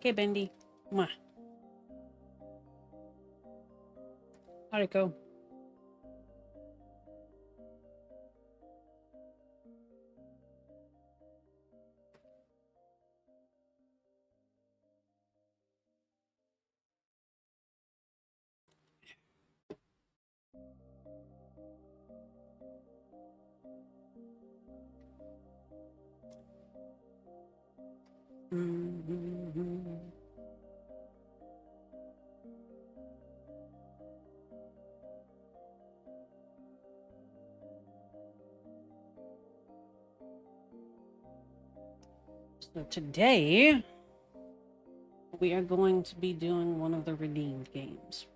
Okay, Bendy. Mwah. How'd it go? So today, we are going to be doing one of the redeemed games.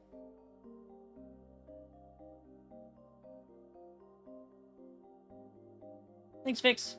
Thanks, Fix.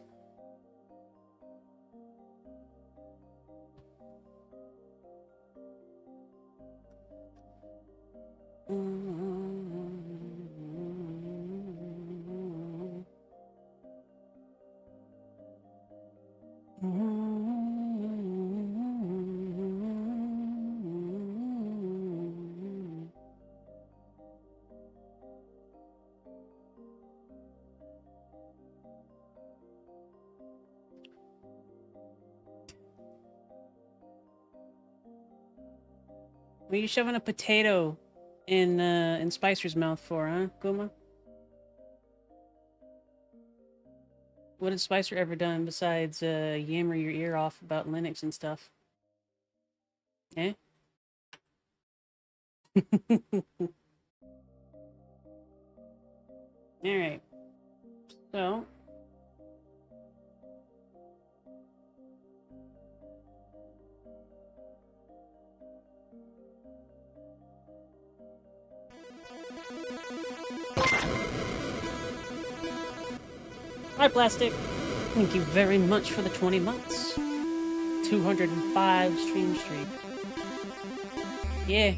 What are you shoving a potato in Spicer's mouth for, huh, Guma? What has Spicer ever done besides yammer your ear off about Linux and stuff? Eh? Alright. So... Hi, Plastic. Thank you very much for the 20 months. 205 stream streak. Yeah.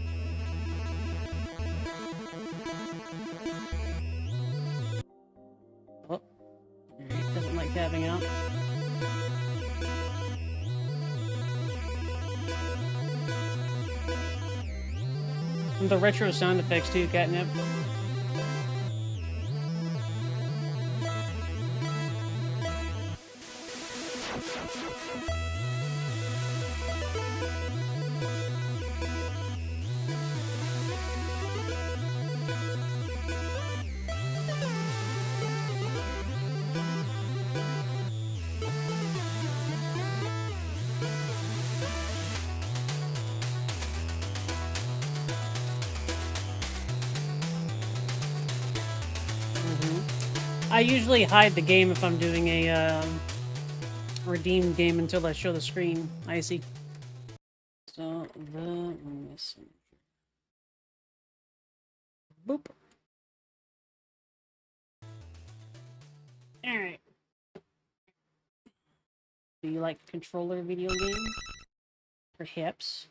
Oh. Doesn't like tapping out. The retro sound effects too, Catnip. I usually hide the game if I'm doing a redeemed game until I show the screen. I see. So the messenger. Boop. All right. Do you like controller video games? Perhaps.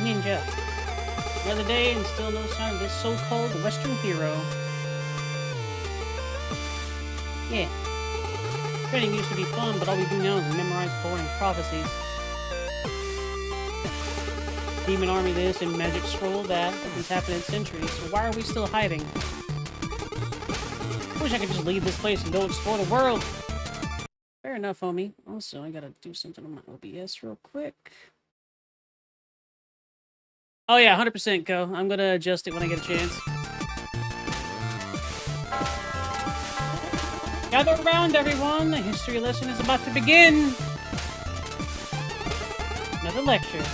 Ninja. Another day and still no sign of this so-called Western hero. Yeah. Training used to be fun, but all we do now is memorize boring prophecies. Demon army this and magic scroll that. Nothing's happened in centuries, so why are we still hiding? Wish I could just leave this place and go explore the world. Fair enough, homie. Also, I gotta do something on my OBS real quick. Oh yeah, 100% go. I'm gonna adjust it when I get a chance. Gather around, everyone. The history lesson is about to begin. Another lecture.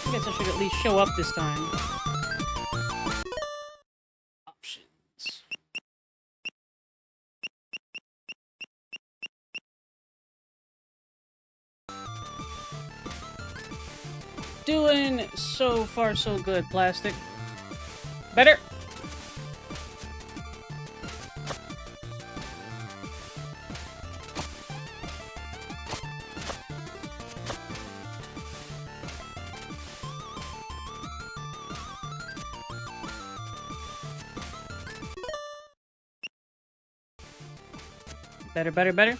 I guess I should at least show up this time. Options. Doing so far so good, Plastic. Better. Better, better, better.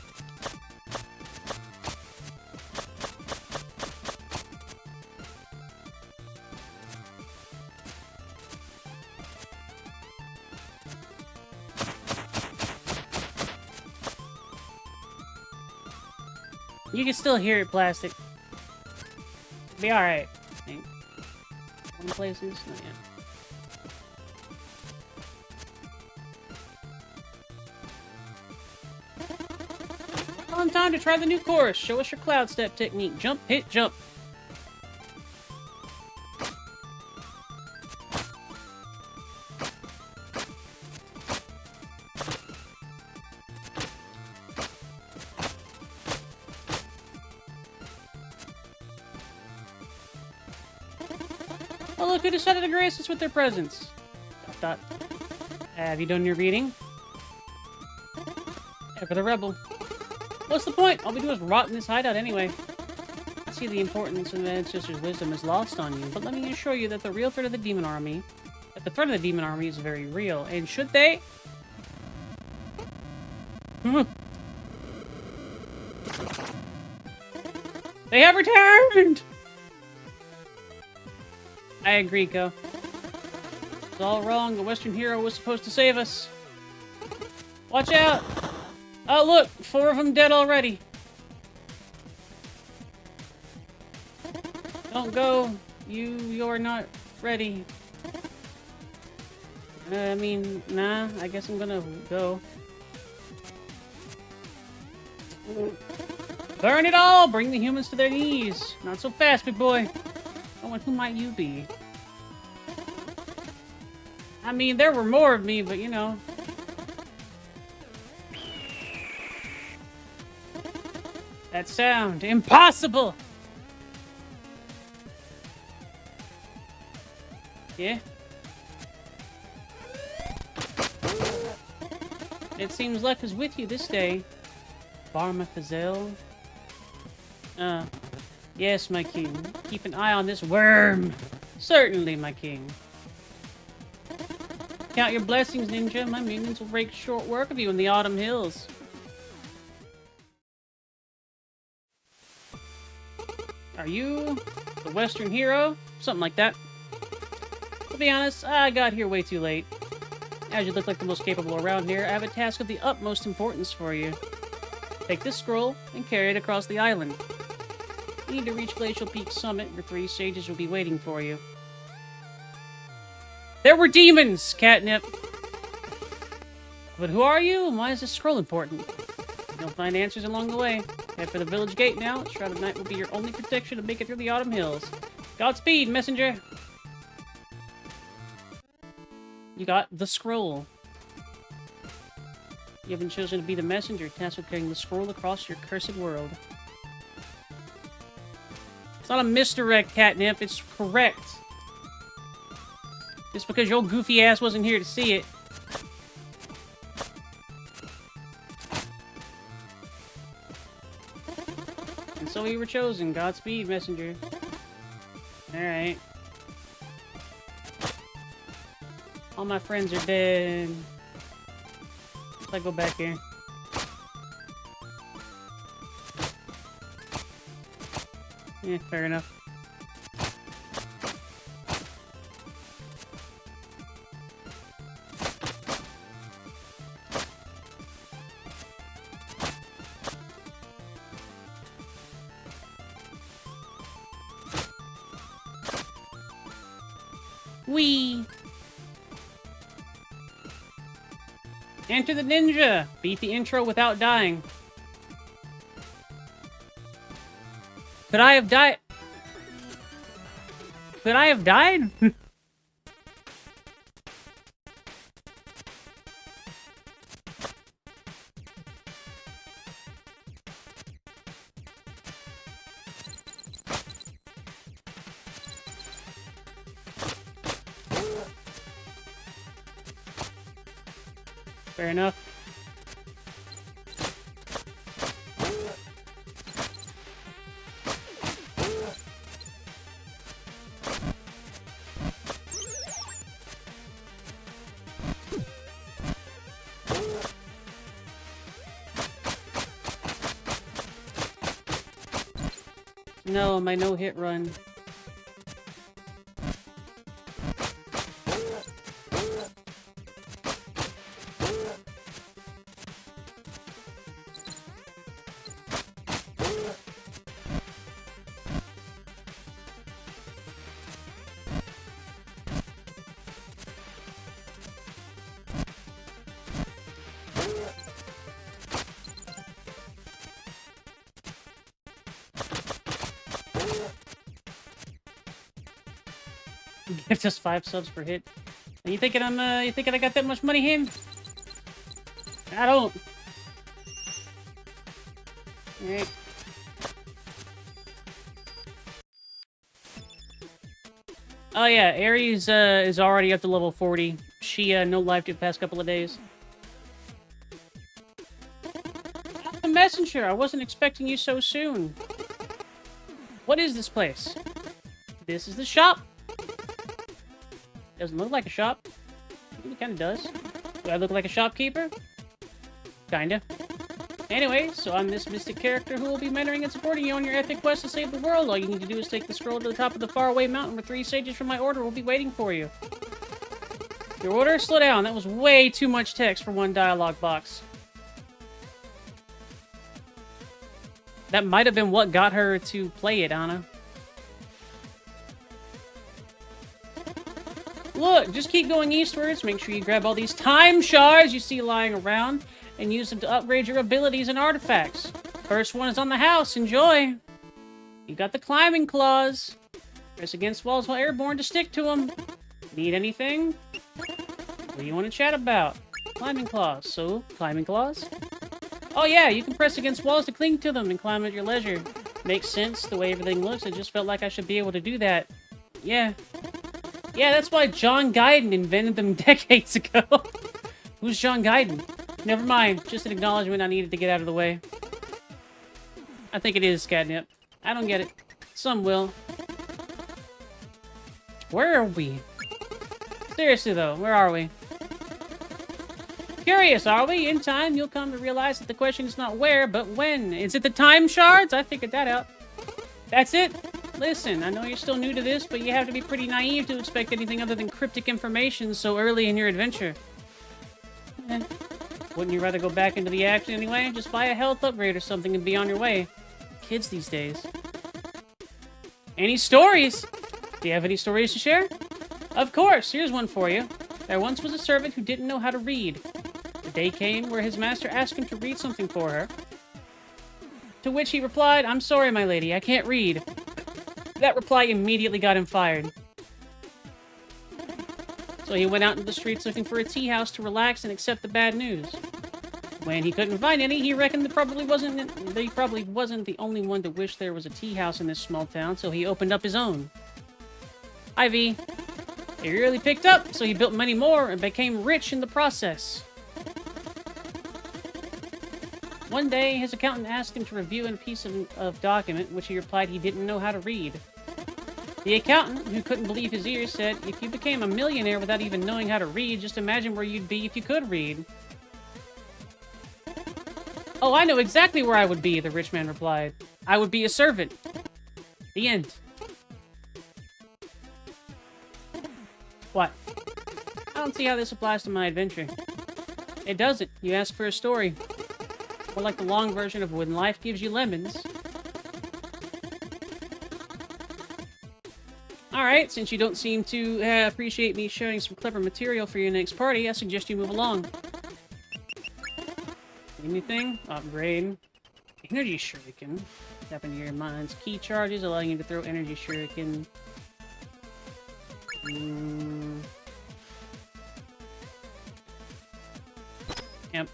You can still hear it, Plastic. Be alright, I think. One places? Not yet. On time to try the new course. Show us your cloud step technique. Jump, hit, jump. Oh, look who decided to grace us with their presence. ... Have you done your reading? Ever the rebel. What's the point? All we do is rot in this hideout anyway. I see the importance of the ancestors' wisdom is lost on you, but let me assure you that the real threat of the demon army... that the threat of the demon army is very real, and should they... They have returned! I agree, Ko. It's all wrong. The Western hero was supposed to save us. Watch out! Oh, look! 4 of them dead already. Don't go. You're not ready. I mean, nah. I guess I'm gonna go. Burn it all! Bring the humans to their knees. Not so fast, big boy. Oh, and who might you be? I mean, there were more of me, but you know. That sound. Impossible! Yeah? It seems luck is with you this day. Barmafazel. Yes, my king. Keep an eye on this worm. Certainly, my king. Count your blessings, ninja. My minions will break short work of you in the autumn hills. Are you the Western hero? Something like that. To be honest, I got here way too late. As you look like the most capable around here, I have a task of the utmost importance for you. Take this scroll and carry it across the island. You need to reach Glacial Peak Summit. Your 3 sages will be waiting for you. There were demons, Catnip! But who are you, and why is this scroll important? You'll find answers along the way. Head for the village gate now. Shrouded Night will be your only protection to make it through the autumn hills. Godspeed, messenger! You got the scroll. You have been chosen to be the messenger, tasked with carrying the scroll across your cursed world. It's not a misdirect, Catnip. It's correct. Just because your goofy ass wasn't here to see it. And so you were chosen. Godspeed, messenger. Alright. All my friends are dead. Let's go back here. Yeah, fair enough. Whee! Enter the ninja! Beat the intro without dying. Could I have died? Could I have died? Fair enough. No, my no-hit run. Gives us 5 subs per hit. Are you thinking you thinking I got that much money here? I don't. Alright. Oh yeah, Aries is already up to level 40. She no life the past couple of days. The messenger, I wasn't expecting you so soon. What is this place? This is the shop. Doesn't look like a shop. It kind of does. Do I look like a shopkeeper? Kinda. Anyway, so I'm this mystic character who will be mentoring and supporting you on your epic quest to save the world. All you need to do is take the scroll to the top of the faraway mountain where 3 sages from my order will be waiting for you. Your order? Slow down. That was way too much text for one dialogue box. That might have been what got her to play it, Anna. Look, just keep going eastwards. Make sure you grab all these time shards you see lying around and use them to upgrade your abilities and artifacts. First one is on the house. Enjoy. You got the climbing claws. Press against walls while airborne to stick to them. Need anything? What do you want to chat about? Climbing claws. So, climbing claws? Oh yeah, you can press against walls to cling to them and climb at your leisure. Makes sense the way everything looks. I just felt like I should be able to do that. Yeah. Yeah, that's why John Guyton invented them decades ago. Who's John Guyton? Never mind. Just an acknowledgement I needed to get out of the way. I think it is catnip. I don't get it. Some will. Where are we? Seriously, though, where are we? Curious, are we? In time, you'll come to realize that the question is not where, but when. Is it the time shards? I figured that out. That's it? Listen, I know you're still new to this, but you have to be pretty naive to expect anything other than cryptic information so early in your adventure. Wouldn't you rather go back into the action anyway? Just buy a health upgrade or something and be on your way. Kids these days. Any stories? Do you have any stories to share? Of course, here's one for you. There once was a servant who didn't know how to read. The day came where his master asked him to read something for her. To which he replied, "I'm sorry, my lady, I can't read." That reply immediately got him fired. So he went out into the streets looking for a tea house to relax and accept the bad news. When he couldn't find any, he reckoned they probably wasn't the only one to wish there was a tea house in this small town, so he opened up his own. Ivy. He really picked up, so he built many more and became rich in the process. One day, his accountant asked him to review a piece of document, which he replied he didn't know how to read. The accountant, who couldn't believe his ears, said, "If you became a millionaire without even knowing how to read, just imagine where you'd be if you could read." "Oh, I know exactly where I would be," the rich man replied. "I would be a servant." The end. What? I don't see how this applies to my adventure. It doesn't. You asked for a story. More like the long version of When Life Gives You Lemons. Alright, since you don't seem to appreciate me sharing some clever material for your next party, I suggest you move along. Anything? Upgrade. Energy Shuriken. Tap into your mind's key charges, allowing you to throw Energy Shuriken. Yep.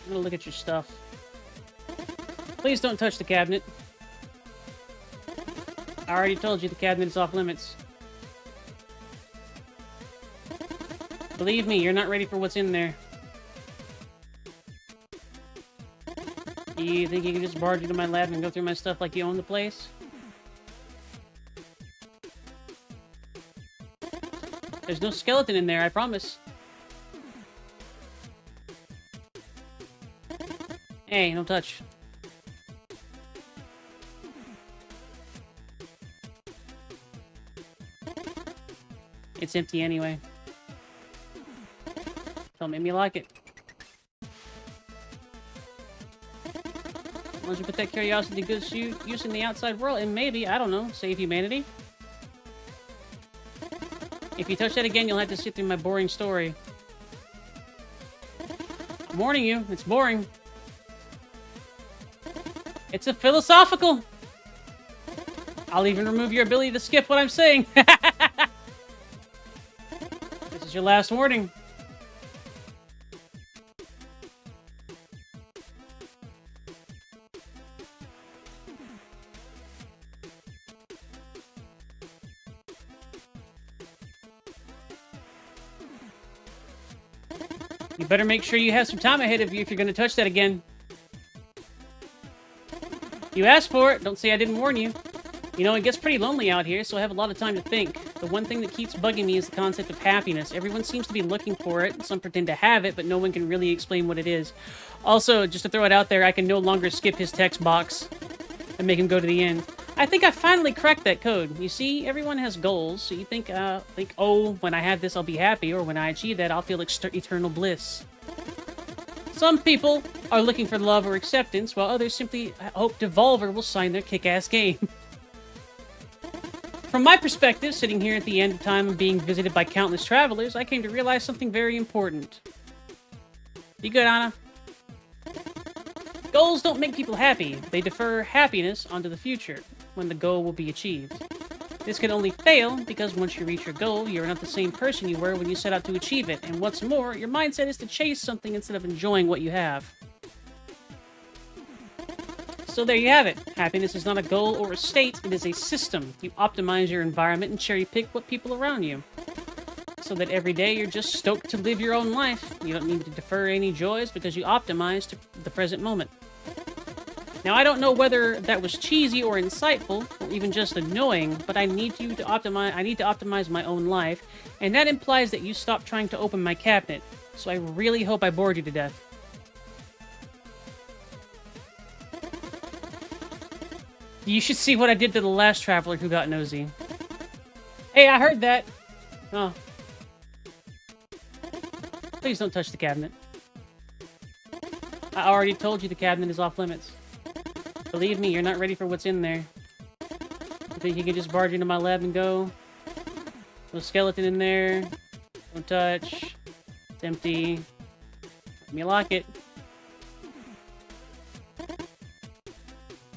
I'm gonna look at your stuff. Please don't touch the cabinet. I already told you the cabinet is off limits. Believe me, you're not ready for what's in there. You think you can just barge into my lab and go through my stuff like you own the place? There's no skeleton in there, I promise. Hey, don't touch. It's empty anyway. Don't make me like it. Why don't you put that curiosity to good use in the outside world and maybe, I don't know, save humanity? If you touch that again, you'll have to sit through my boring story. I'm warning you, it's boring. It's a philosophical. I'll even remove your ability to skip what I'm saying. This is your last warning. You better make sure you have some time ahead of you if you're going to touch that again. You asked for it. Don't say I didn't warn you. You know, it gets pretty lonely out here, so I have a lot of time to think. The one thing that keeps bugging me is the concept of happiness. Everyone seems to be looking for it. Some pretend to have it, but no one can really explain what it is. Also, just to throw it out there, I can no longer skip his text box and make him go to the end. I think I finally cracked that code. You see, everyone has goals, so you think, oh, when I have this, I'll be happy, or when I achieve that, I'll feel eternal bliss. Some people are looking for love or acceptance, while others simply hope Devolver will sign their kick-ass game. From my perspective, sitting here at the end of time and being visited by countless travelers, I came to realize something very important. You good, Anna? Goals don't make people happy. They defer happiness onto the future, when the goal will be achieved. This can only fail because once you reach your goal, you're not the same person you were when you set out to achieve it, and what's more, your mindset is to chase something instead of enjoying what you have. So there you have it. Happiness is not a goal or a state, it is a system. You optimize your environment and cherry-pick what people around you. So that every day you're just stoked to live your own life. You don't need to defer any joys because you optimize to the present moment. Now, I don't know whether that was cheesy or insightful, or even just annoying, but I need to optimize my own life, and that implies that you stop trying to open my cabinet. So I really hope I bored you to death. You should see what I did to the last traveler who got nosy. Hey, I heard that! Oh. Please don't touch the cabinet. I already told you the cabinet is off limits. Believe me, you're not ready for what's in there. You think you can just barge into my lab and go? No skeleton in there. Don't touch. It's empty. Let me lock it.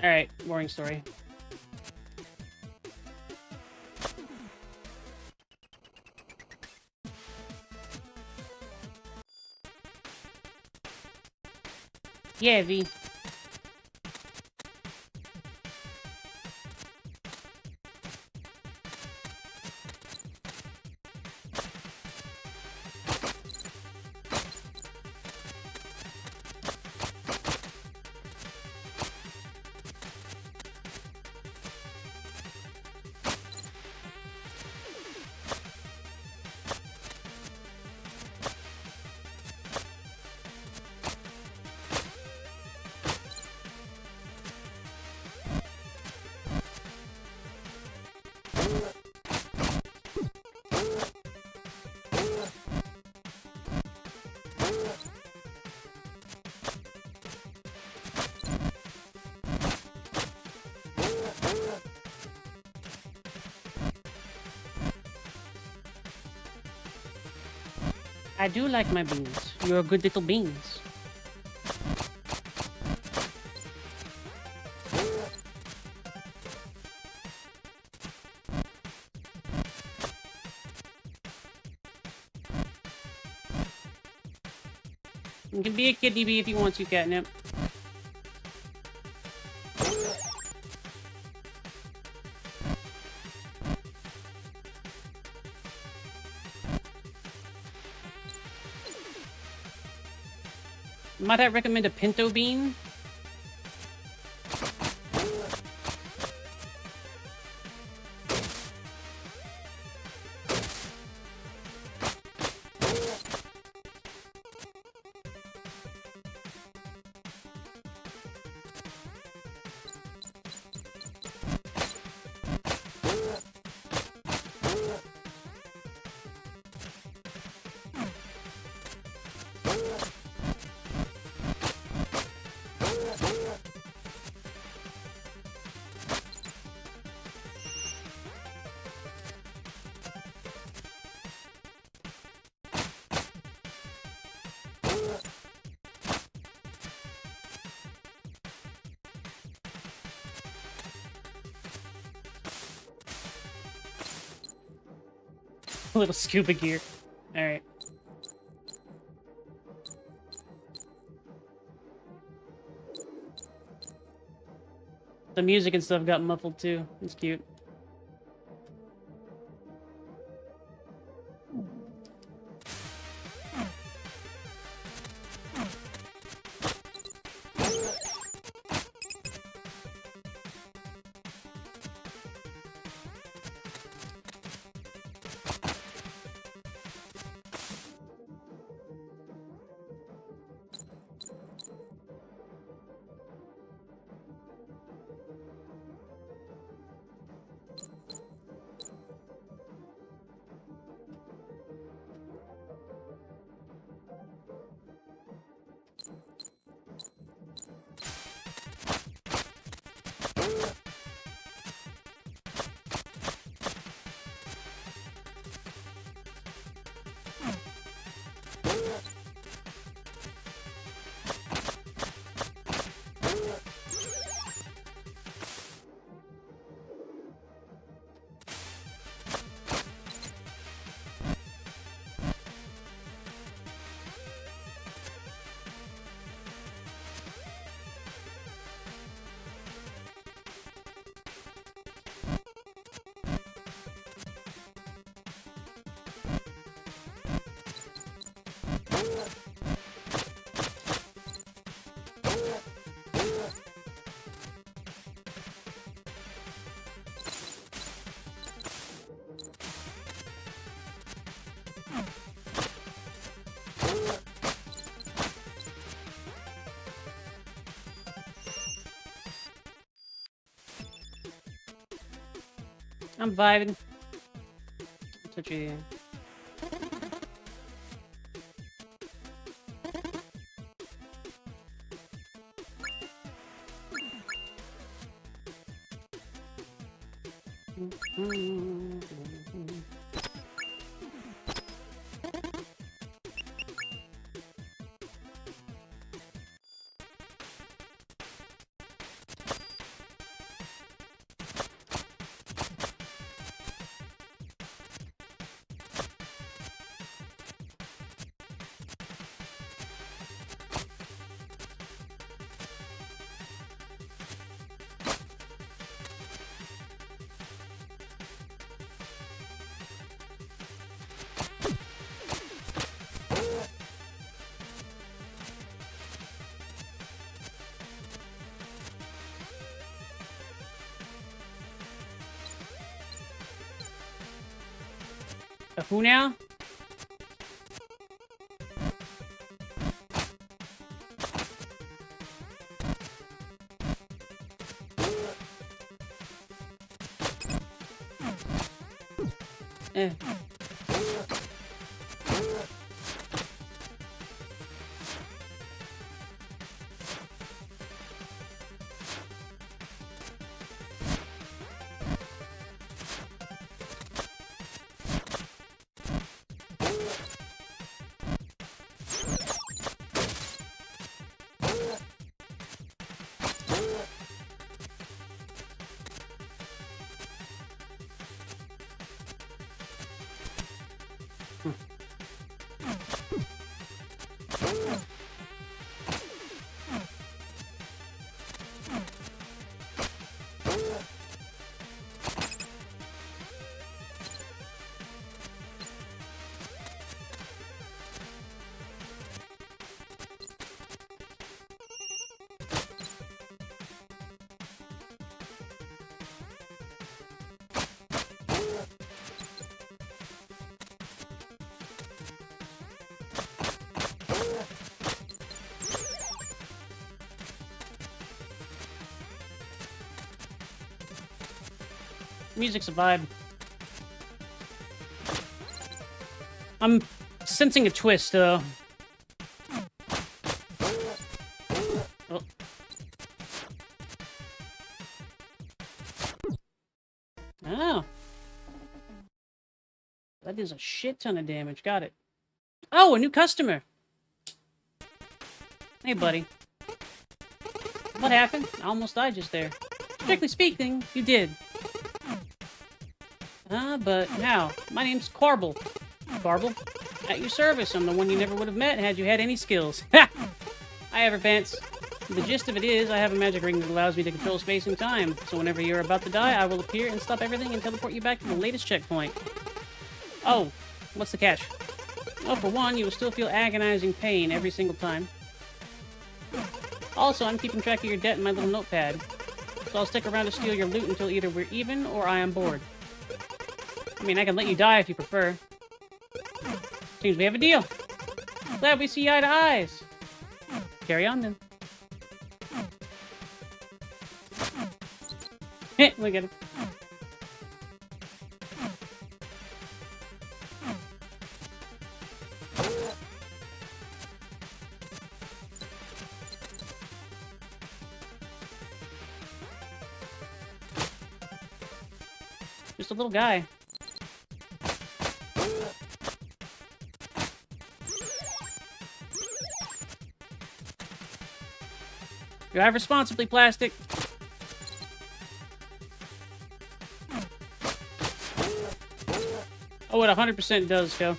Alright, boring story. Yeah, V. I do like my beans. You're good little beans. You can be a kitty bee if you want to, Catnip. Might I recommend a pinto bean? A little scuba gear. Alright. The music and stuff got muffled too. It's cute. I'm vibing. Touch you. A who now? Eh. Music's a vibe. I'm sensing a twist, though. Oh. Oh. That is a shit ton of damage. Got it. Oh, a new customer. Hey, buddy. What happened? I almost died just there. Strictly speaking, you did. But how? My name's Carble. Carble? At your service. I'm the one you never would have met had you had any skills. Ha! Hi, Everpants. The gist of it is, I have a magic ring that allows me to control space and time. So whenever you're about to die, I will appear and stop everything and teleport you back to the latest checkpoint. Oh, what's the catch? Well, for one, you will still feel agonizing pain every single time. Also, I'm keeping track of your debt in my little notepad. So I'll stick around to steal your loot until either we're even or I am bored. I mean, I can let you die if you prefer. Seems we have a deal. Glad we see eye to eyes. Carry on, then. Look at it. Just a little guy. Drive responsibly, plastic. Oh, it 100% does, go.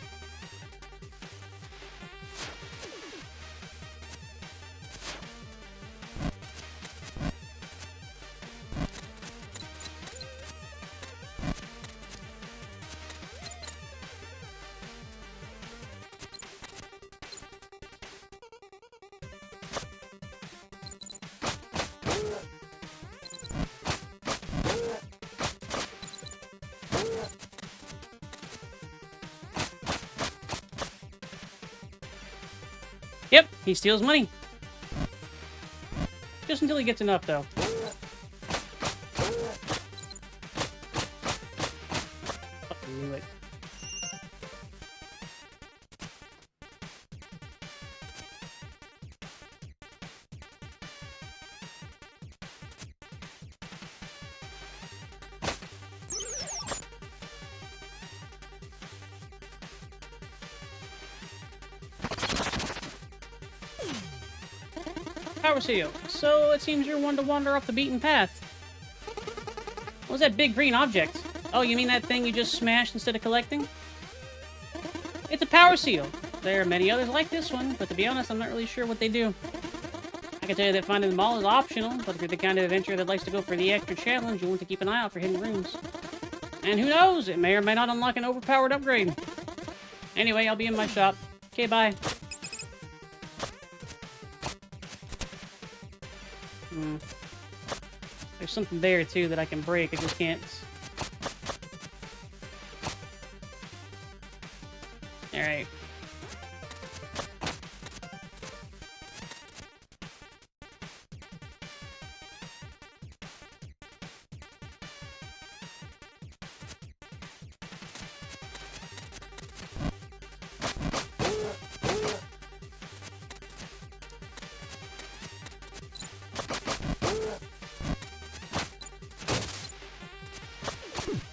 Yep, he steals money. Just until he gets enough, though. Fucking knew it. Power seal. So it seems you're one to wander off the beaten path. What was that big green object? Oh, you mean that thing you just smashed instead of collecting? It's a power seal. There are many others like this one, but to be honest, I'm not really sure what they do. I can tell you that finding them all is optional, but if you're the kind of adventurer that likes to go for the extra challenge, you want to keep an eye out for hidden rooms. And who knows, it may or may not unlock an overpowered upgrade. Anyway, I'll be in my shop. Okay, bye. There's something there, too, that I can break. I just can't. Alright.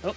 Oh.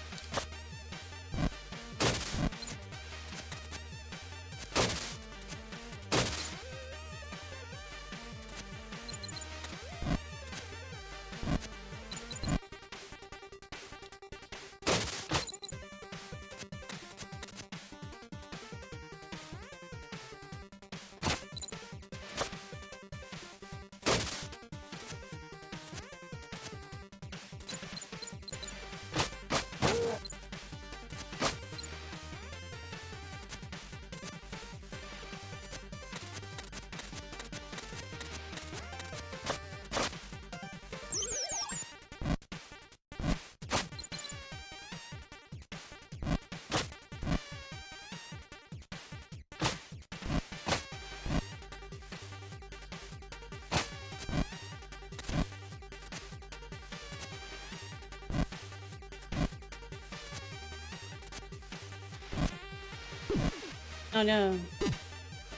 Oh no.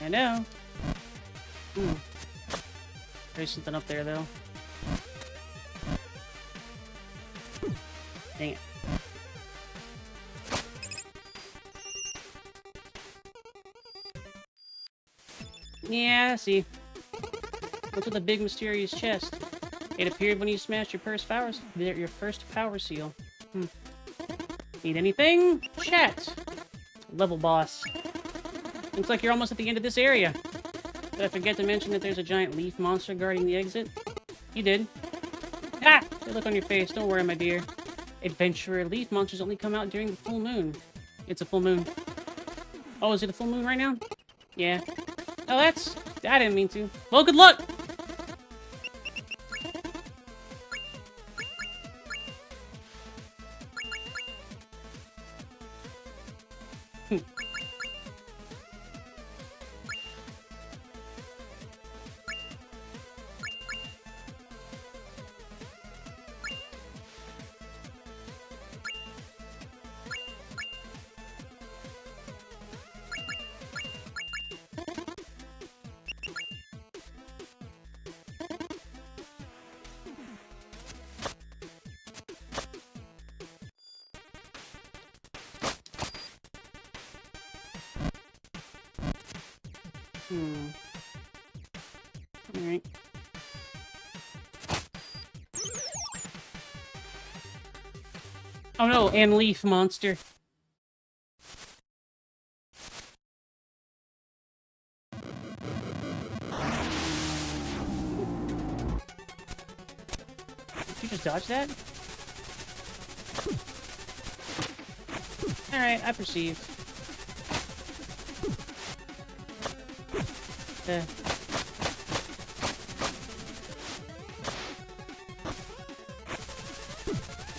I know. There's something up there, though. Dang it. Yeah, I see. What's with the big mysterious chest? It appeared when you smashed your first power seal. Need anything? Chat. Level boss. Looks like you're almost at the end of this area. Did I forget to mention that there's a giant leaf monster guarding the exit? You did. Ah! Good look on your face. Don't worry, my dear. Adventurer, leaf monsters only come out during the full moon. It's a full moon. Oh, is it a full moon right now? Yeah. Oh, that's... I didn't mean to. Well, good luck! Alright. Oh no, and leaf monster. Did you just dodge that? Alright, I perceive.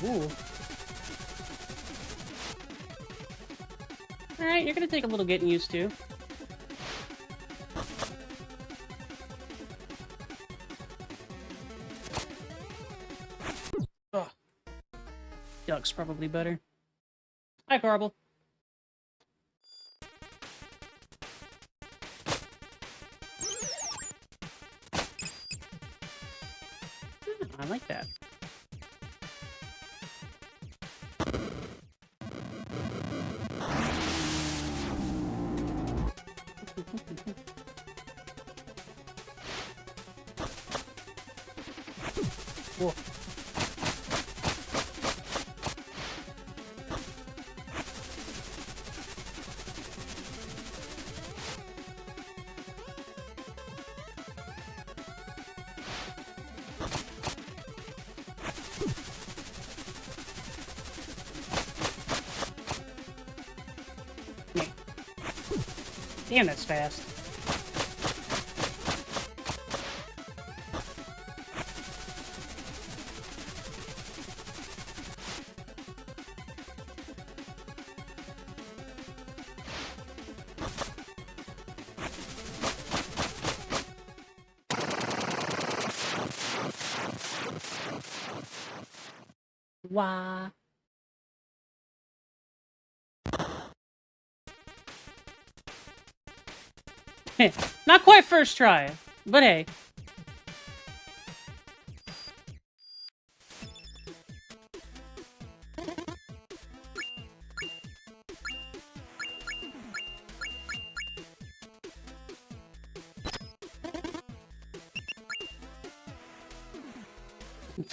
Ooh. Alright, you're gonna take a little getting used to. Ugh. Duck's probably better. Hi, Carble. I like that. Whoa. Damn, that's fast. Wah. Not quite first try, but hey.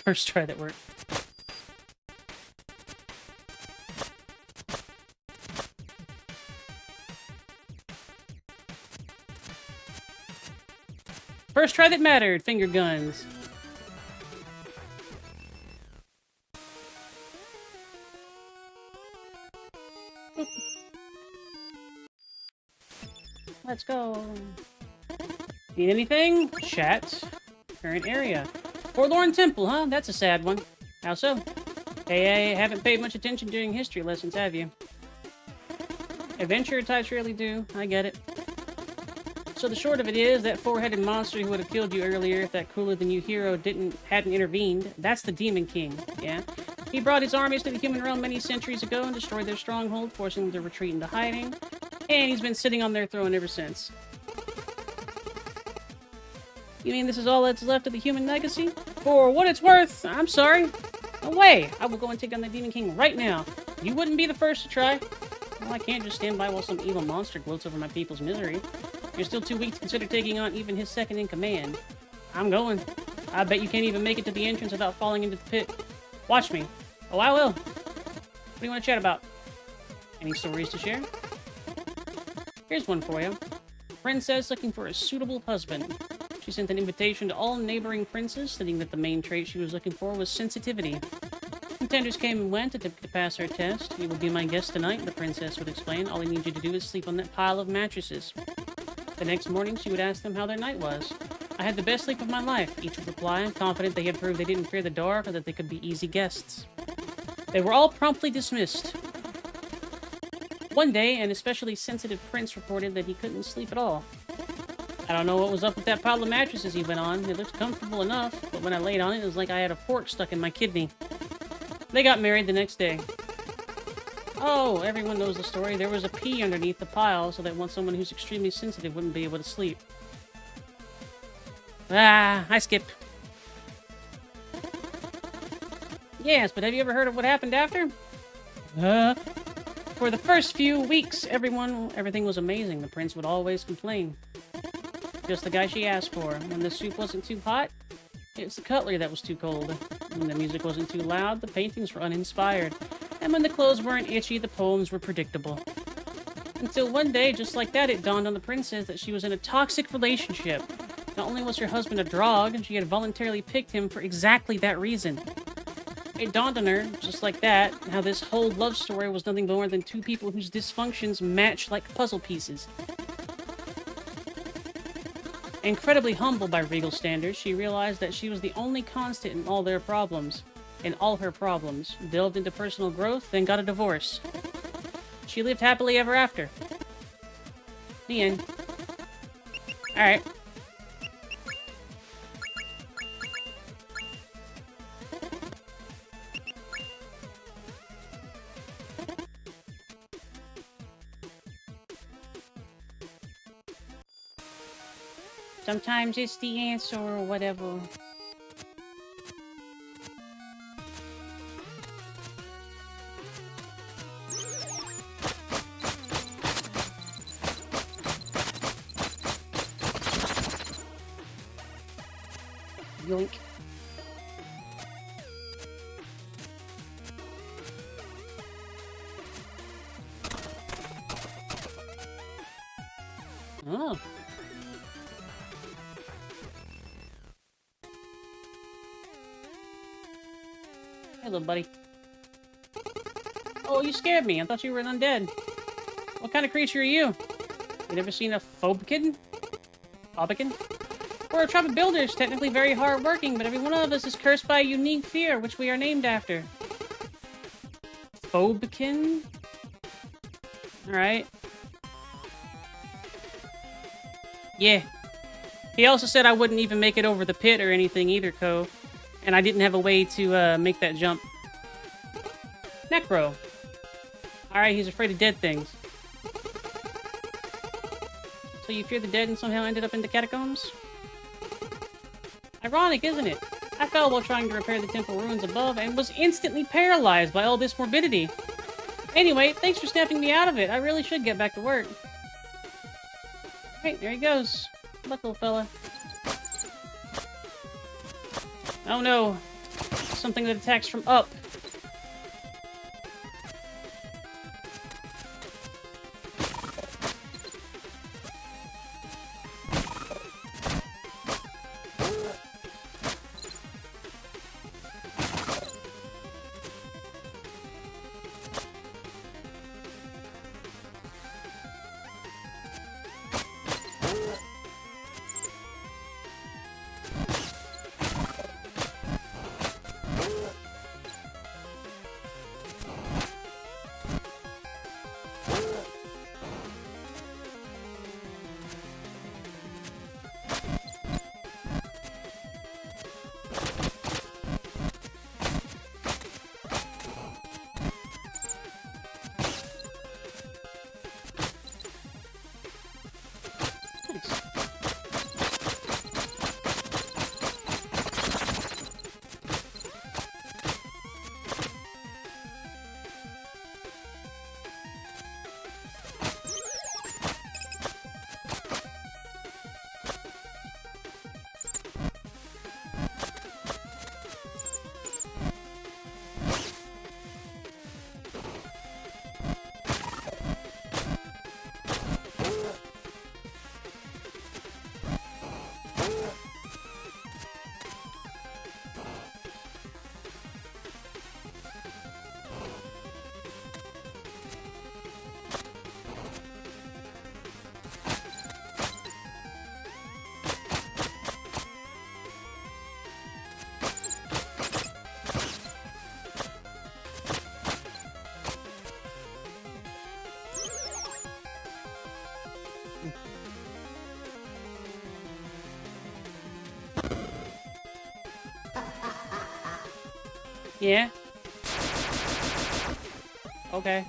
First try that worked. First try that mattered. Finger guns. Let's go. Need anything? Chat. Current area. Forlorn Temple, huh? That's a sad one. How so? Hey, haven't paid much attention during history lessons, have you? Adventurer types really do. I get it. So the short of it is, that four-headed monster who would have killed you earlier if that cooler-than-you hero hadn't intervened, that's the Demon King, yeah? He brought his armies to the human realm many centuries ago and destroyed their stronghold, forcing them to retreat into hiding. And he's been sitting on their throne ever since. You mean this is all that's left of the human legacy? For what it's worth, I'm sorry. No way! I will go and take down the Demon King right now. You wouldn't be the first to try. Well, I can't just stand by while some evil monster gloats over my people's misery. You're still too weak to consider taking on even his second-in-command. I'm going. I bet you can't even make it to the entrance without falling into the pit. Watch me. Oh, I will. What do you want to chat about? Any stories to share? Here's one for you. Princess looking for a suitable husband. She sent an invitation to all neighboring princes, stating that the main trait she was looking for was sensitivity. Contenders came and went, attempting to pass her test. You will be my guest tonight, the princess would explain. All I need you to do is sleep on that pile of mattresses. The next morning, she would ask them how their night was. I had the best sleep of my life, each would reply, confident they had proved they didn't fear the dark or that they could be easy guests. They were all promptly dismissed. One day, an especially sensitive prince reported that he couldn't sleep at all. I don't know what was up with that pile of mattresses he went on. It looked comfortable enough, but when I laid on it, it was like I had a fork stuck in my kidney. They got married the next day. Oh, everyone knows the story. There was a pea underneath the pile so that someone who's extremely sensitive wouldn't be able to sleep. Ah, I skip. Yes, but have you ever heard of what happened after? For the first few weeks, everything was amazing. The prince would always complain. Just the guy she asked for. When the soup wasn't too hot, it was the cutlery that was too cold. When the music wasn't too loud, the paintings were uninspired. And when the clothes weren't itchy, the poems were predictable. Until one day, just like that, it dawned on the princess that she was in a toxic relationship. Not only was her husband a drog, and she had voluntarily picked him for exactly that reason. It dawned on her, just like that, how this whole love story was nothing more than two people whose dysfunctions matched like puzzle pieces. Incredibly humbled by regal standards, she realized that she was the only constant in all her problems, delved into personal growth, then got a divorce. She lived happily ever after. The end. Alright. Sometimes it's the answer or whatever. Yoink. Oh. Hello, buddy. Oh, you scared me. I thought you were an undead. What kind of creature are you? You never seen a phobkin? Phobkin? We're a tribe of builders, technically very hard-working, but every one of us is cursed by a unique fear, which we are named after. Phobkin? Alright. Yeah. He also said I wouldn't even make it over the pit or anything either, Ko. And I didn't have a way to make that jump. Necro. Alright, he's afraid of dead things. So you fear the dead and somehow ended up in the catacombs? Ironic, isn't it? I fell while trying to repair the temple ruins above and was instantly paralyzed by all this morbidity. Anyway, thanks for snapping me out of it. I really should get back to work. Right, there he goes. Good luck, little fella. Oh no. Something that attacks from up. Yeah? Okay.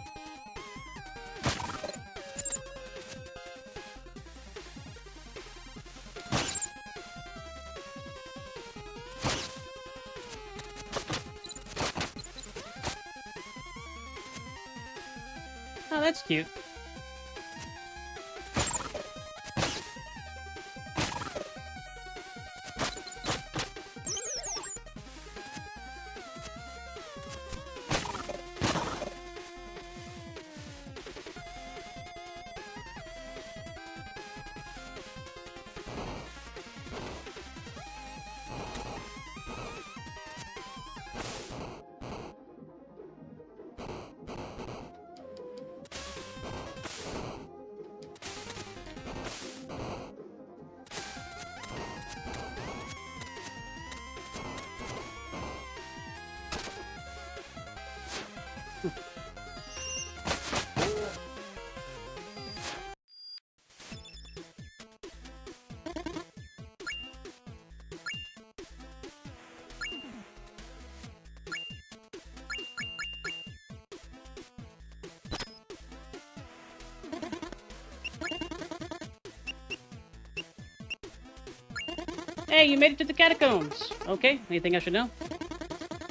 Oh, that's cute. Hey, you made it to the catacombs. Okay, anything I should know?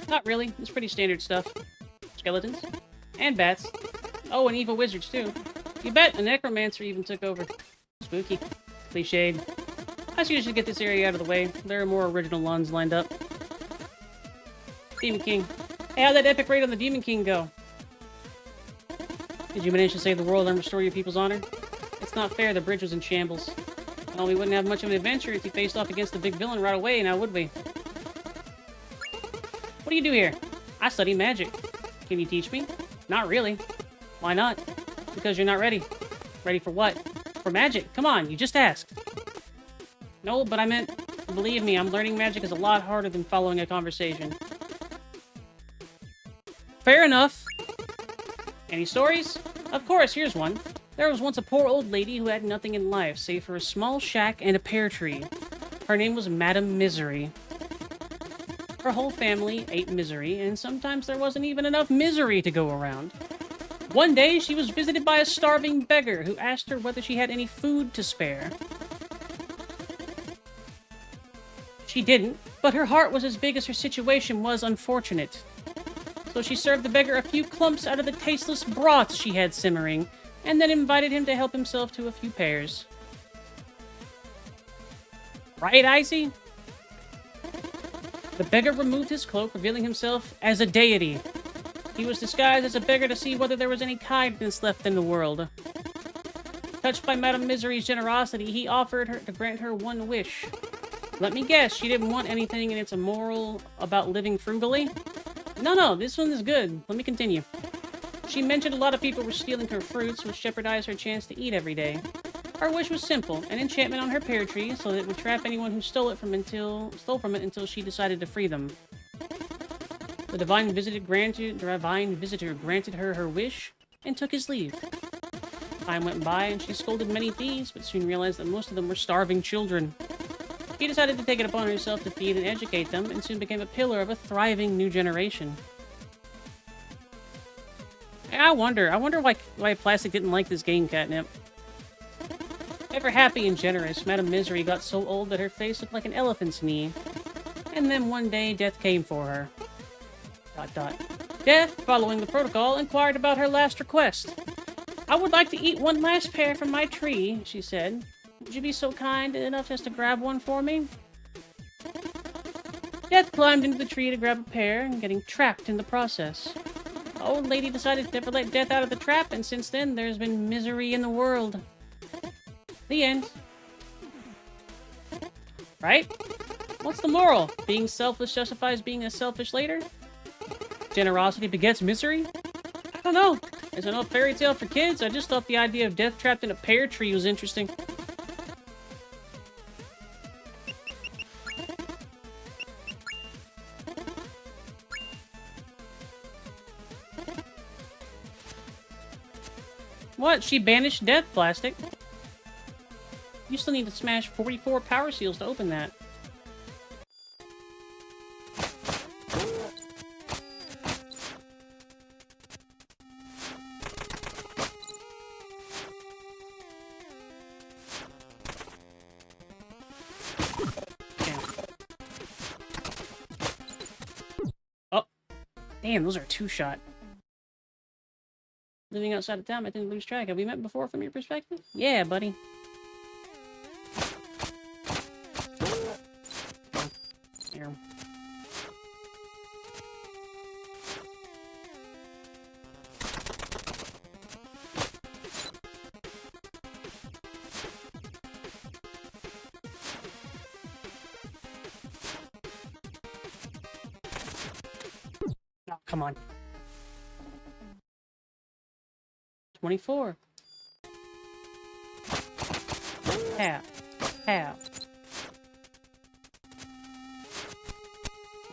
Not really. It's pretty standard stuff. Skeletons. And bats. Oh, and evil wizards, too. You bet, a necromancer even took over. Spooky. Cliched. I should usually get this area out of the way. There are more original ones lined up. Demon King. Hey, how'd that epic raid on the Demon King go? Did you manage to save the world and restore your people's honor? It's not fair, the bridge was in shambles. Well, we wouldn't have much of an adventure if you faced off against the big villain right away, now would we? What do you do here? I study magic. Can you teach me? Not really. Why not? Because you're not ready. Ready for what? For magic. Come on, you just asked. No, but I meant, believe me, I'm learning magic is a lot harder than following a conversation. Fair enough. Any stories? Of course, here's one. There was once a poor old lady who had nothing in life save for a small shack and a pear tree. Her name was Madame Misery. Her whole family ate misery, and sometimes there wasn't even enough misery to go around. One day, she was visited by a starving beggar who asked her whether she had any food to spare. She didn't, but her heart was as big as her situation was unfortunate. So she served the beggar a few clumps out of the tasteless broth she had simmering, and then invited him to help himself to a few pears. Right, Icy? The beggar removed his cloak, revealing himself as a deity. He was disguised as a beggar to see whether there was any kindness left in the world. Touched by Madame Misery's generosity, he offered her to grant her one wish. Let me guess, she didn't want anything and it's immoral about living frugally? No, this one is good. Let me continue. She mentioned a lot of people were stealing her fruits, which jeopardized her chance to eat every day. Her wish was simple, an enchantment on her pear tree, so that it would trap anyone who stole from it until she decided to free them. The divine visitor granted her her wish, and took his leave. Time went by, and she scolded many thieves, but soon realized that most of them were starving children. She decided to take it upon herself to feed and educate them, and soon became a pillar of a thriving new generation. I wonder why Plastic didn't like this game, Catnip. Ever happy and generous, Madame Misery got so old that her face looked like an elephant's knee. And then one day, death came for her. ... Death, following the protocol, inquired about her last request. I would like to eat one last pear from my tree, she said. Would you be so kind enough just to grab one for me? Death climbed into the tree to grab a pear, getting trapped in the process. The old lady decided to never let Death out of the trap, and since then, there's been misery in the world. The end. Right? What's the moral? Being selfless justifies being a selfish later? Generosity begets misery? I don't know. It's an old fairy tale for kids. I just thought the idea of Death trapped in a pear tree was interesting. What? She banished Death, Plastic. You still need to smash 44 power seals to open that. Damn, those are two-shot. Living outside of town, I didn't lose track. Have we met before from your perspective? Yeah, buddy. Here. Oh, come on. 24. Half.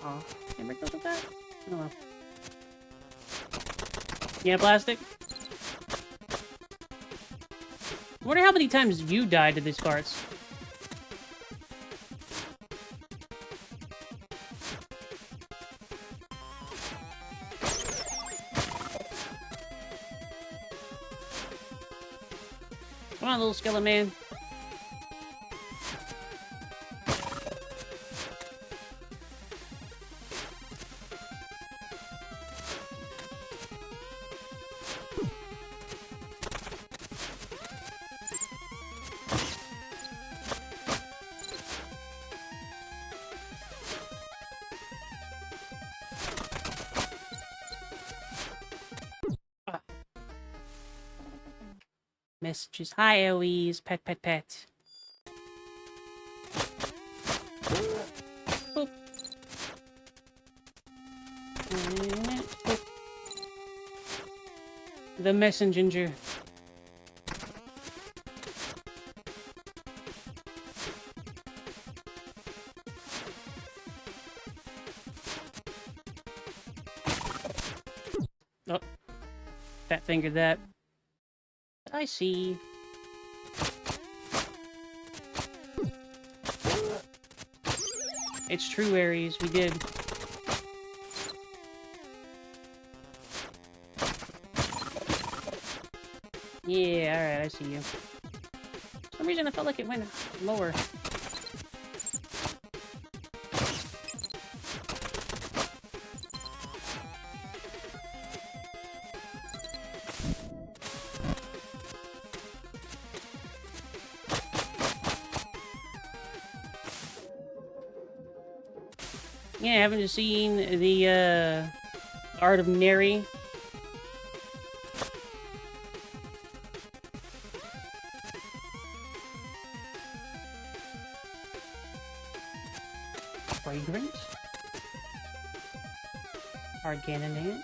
Aw, can't break those with that? Oh well. Yeah, plastic? I wonder how many times you died to these carts. Come on, little skeleton man. Messages. Hi, Eloise. Pet. Boop. Boop. The messenger. Oh. Fat fingered that. I see. It's true, Aries. We did. Yeah, alright, I see you. For some reason, I felt like it went lower. Yeah, haven't you seen the, Art of Neri? Fragrant? Arganonant?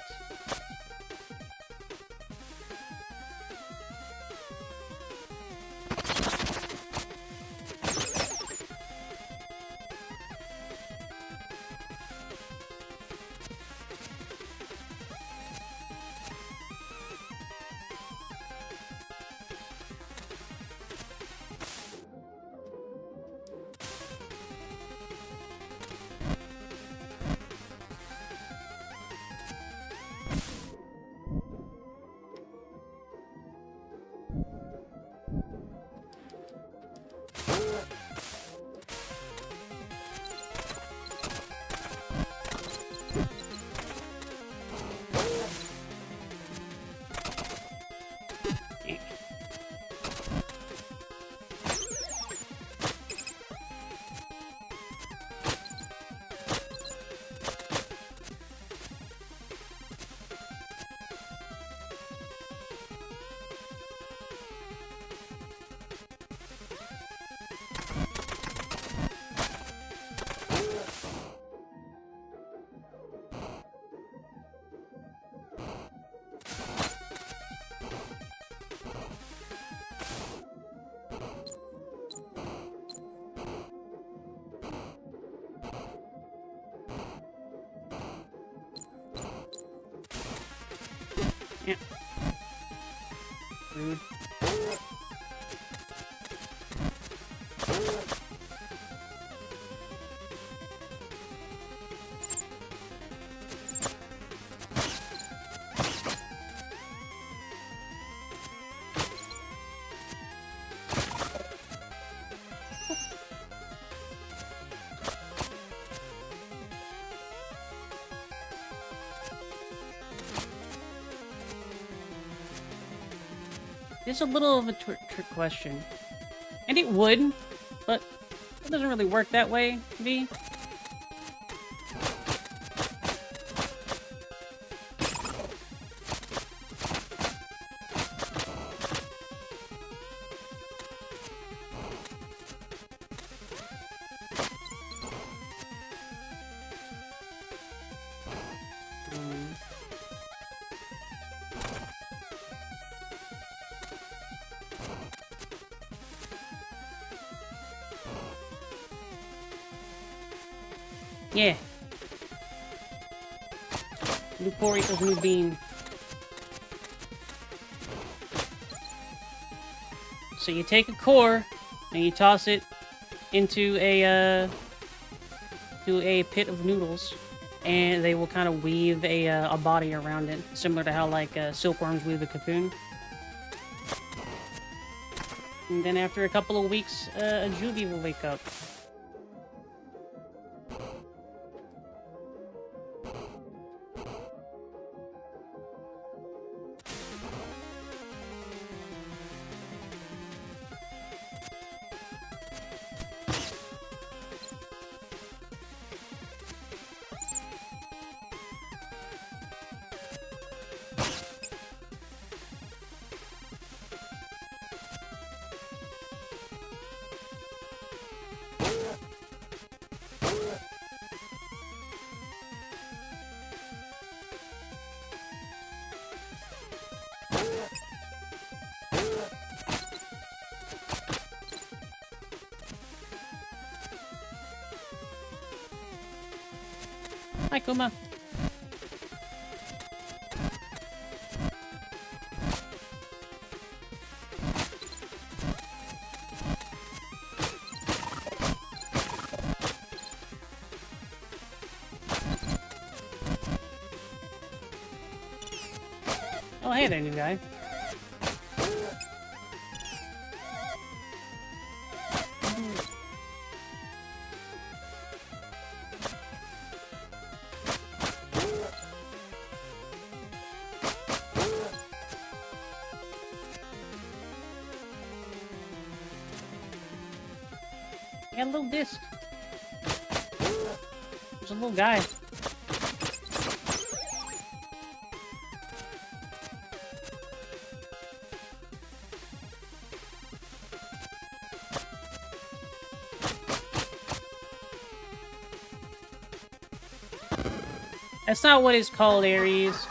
Yeah. Rude. It's a little of a trick question. And it would, but it doesn't really work that way, V. Yeah. New core equals new bean. So you take a core and you toss it into a pit of noodles, and they will kind of weave a body around it, similar to how like silkworms weave a cocoon. And then after a couple of weeks, a juvie will wake up. Hi, Kuma. Oh, hey there, new guy. I got a little disc. There's a little guy. That's not what it's called, Aries.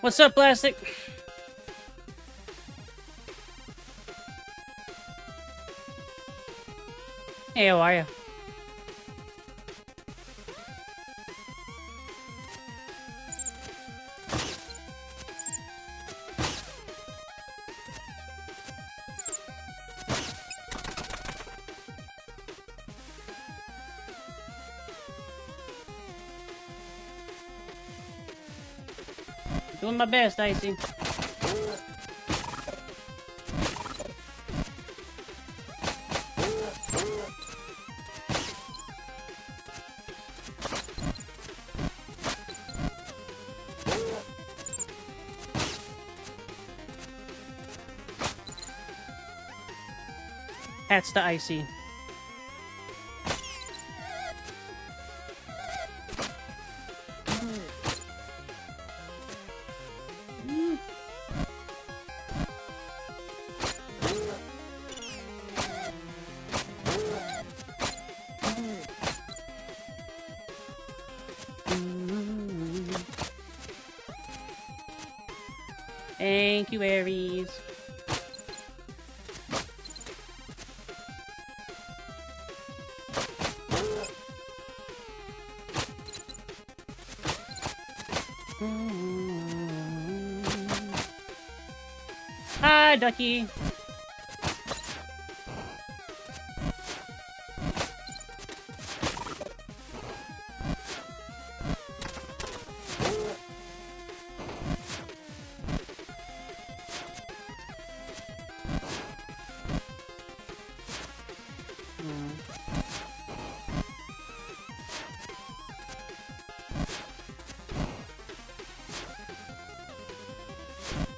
What's up, Plastic? Hey, how are you? Doing my best, Icy. Hats to Icy. Thank you, Aries. Hi, Ducky.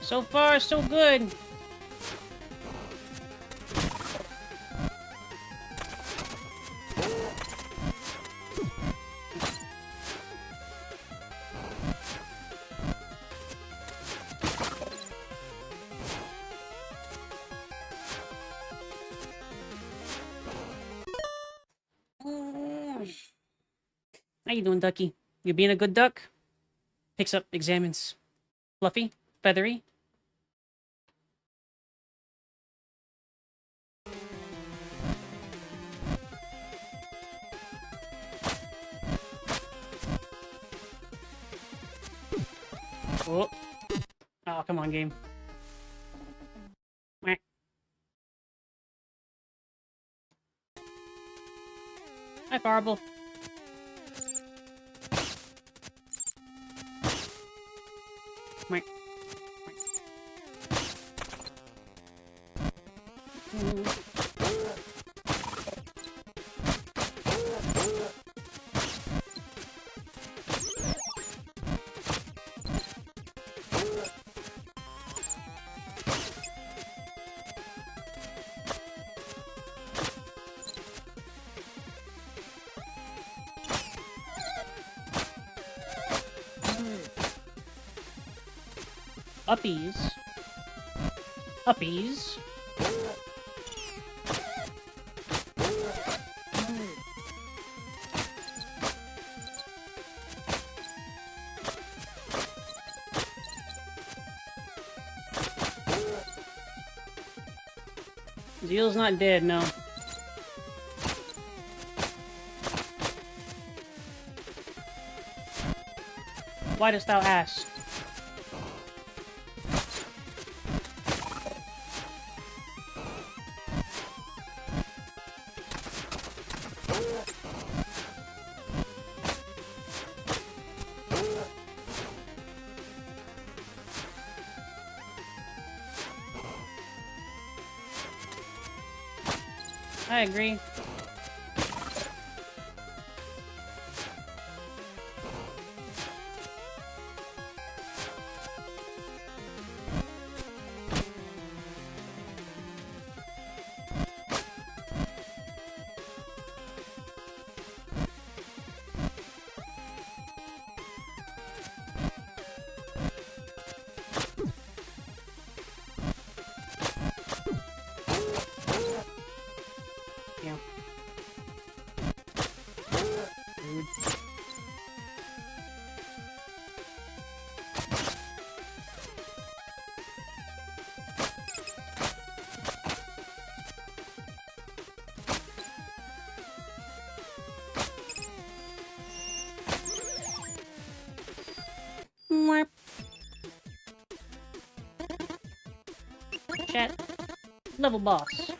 So far, so good. How you doing, Ducky? You being a good duck? Picks up, examines. Fluffy? Feathery? Oh. Oh, come on, game. Meh. Hi, Farble. Meh. Uppies. Uppies. Zeal's not dead, no. Why dost thou ask? I agree. Yeah. Rude. Mwah. Chat. Level boss.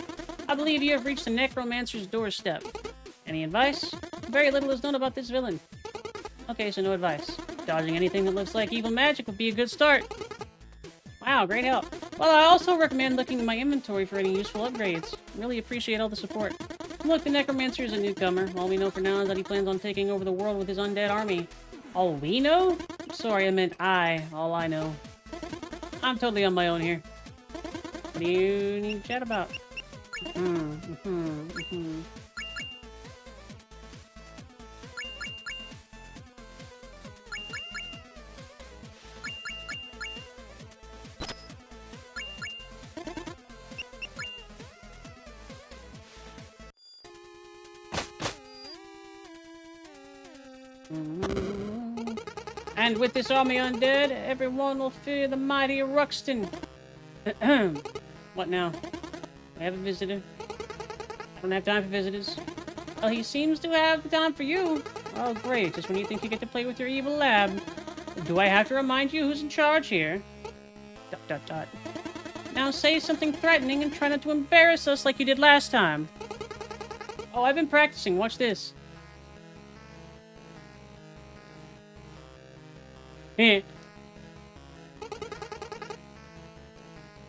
I believe you have reached the Necromancer's doorstep. Any advice? Very little is known about this villain. Okay, so no advice. Dodging anything that looks like evil magic would be a good start. Wow, great help. Well, I also recommend looking in my inventory for any useful upgrades. Really appreciate all the support. Look, the Necromancer is a newcomer. All we know for now is that he plans on taking over the world with his undead army. All we know? Sorry, I meant I. All I know. I'm totally on my own here. What do you need to chat about? And with this army undead, everyone will fear the mighty Ruxton. What now? I have a visitor. I don't have time for visitors. Well, he seems to have the time for you. Oh, great. Just when you think you get to play with your evil lab. Do I have to remind you who's in charge here? ... Now say something threatening and try not to embarrass us like you did last time. Oh, I've been practicing. Watch this.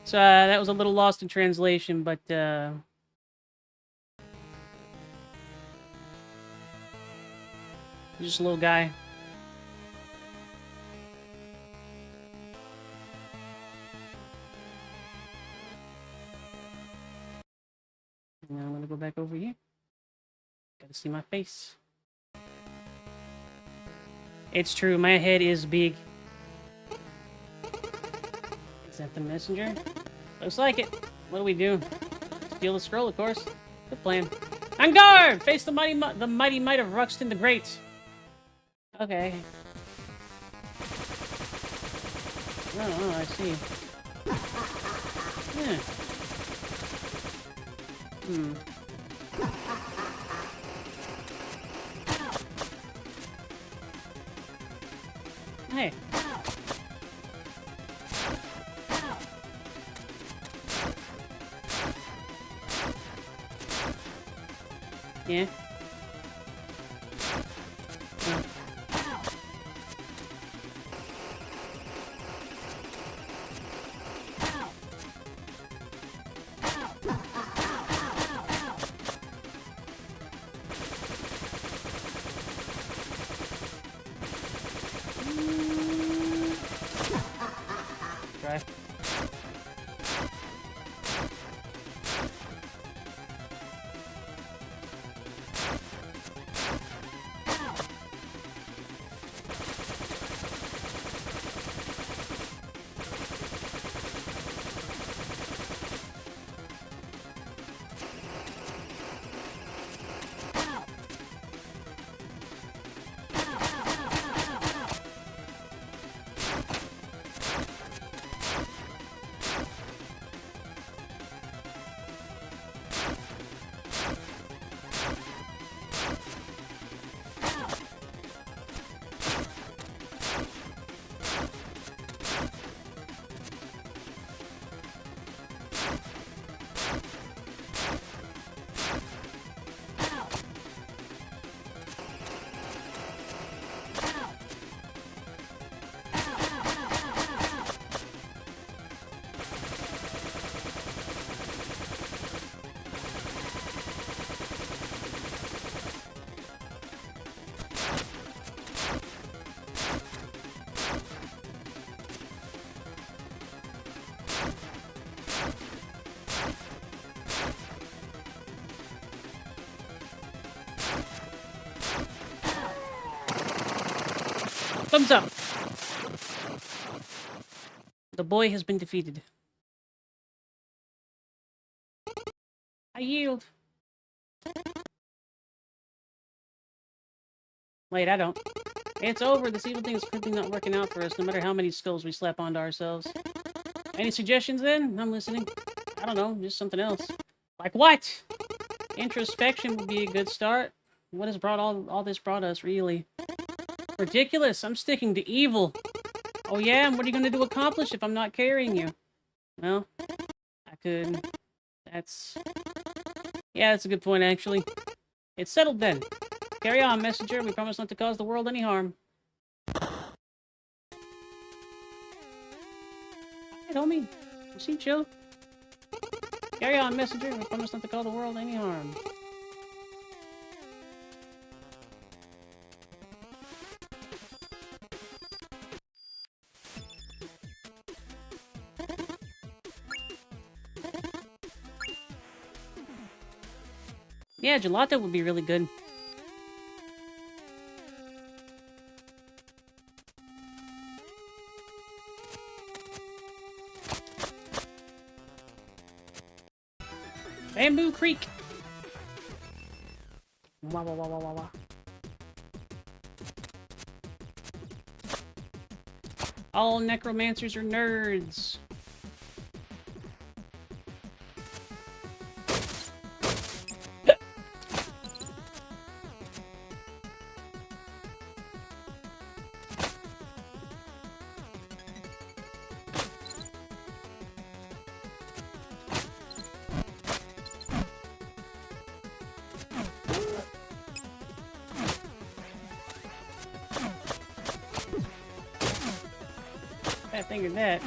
So, that was a little lost in translation, but, he's just a little guy. Now I'm gonna go back over here. Gotta see my face. It's true, my head is big. Is that the messenger? Looks like it. What do we do? Steal the scroll, of course. Good plan. On guard! Face the mighty might of Ruxton the Great. Okay. Oh, I see. Yeah. Hey. Yeah. Try. Thumbs up. The boy has been defeated. I yield. Wait, I don't. It's over. This evil thing is clearly not working out for us, no matter how many skulls we slap onto ourselves. Any suggestions then? I'm listening. I don't know, just something else. Like what? Introspection would be a good start. What has brought all this brought us, really? Ridiculous. I'm sticking to evil. Oh yeah, and what are you going to do accomplish if I'm not carrying you? Well, I could... That's... Yeah, that's a good point, actually. It's settled then. Carry on, messenger. We promise not to cause the world any harm. Hey, homie. You seem chill. Carry on, messenger. We promise not to cause the world any harm. Yeah, gelato would be really good. Bamboo Creek. Wah, wah, wah, wah, wah, wah. All necromancers are nerds. I figured that.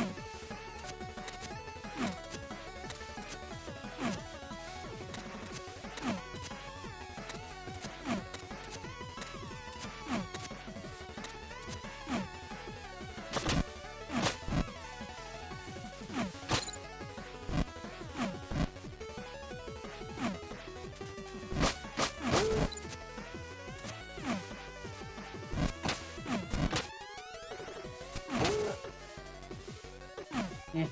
Yeah.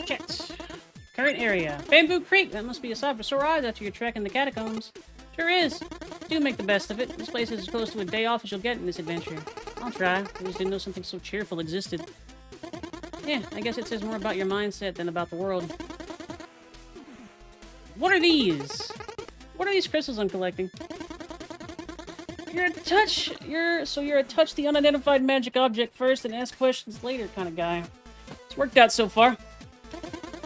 Chat. Current area. Bamboo Creek. That must be a sight for sore eyes after your trek in the catacombs. Sure is. Do make the best of it. This place is as close to a day off as you'll get in this adventure. I'll try. I just didn't know something so cheerful existed. Yeah, I guess it says more about your mindset than about the world. What are these? What are these crystals I'm collecting? You're a touch the unidentified magic object first and ask questions later kind of guy. It's worked out so far.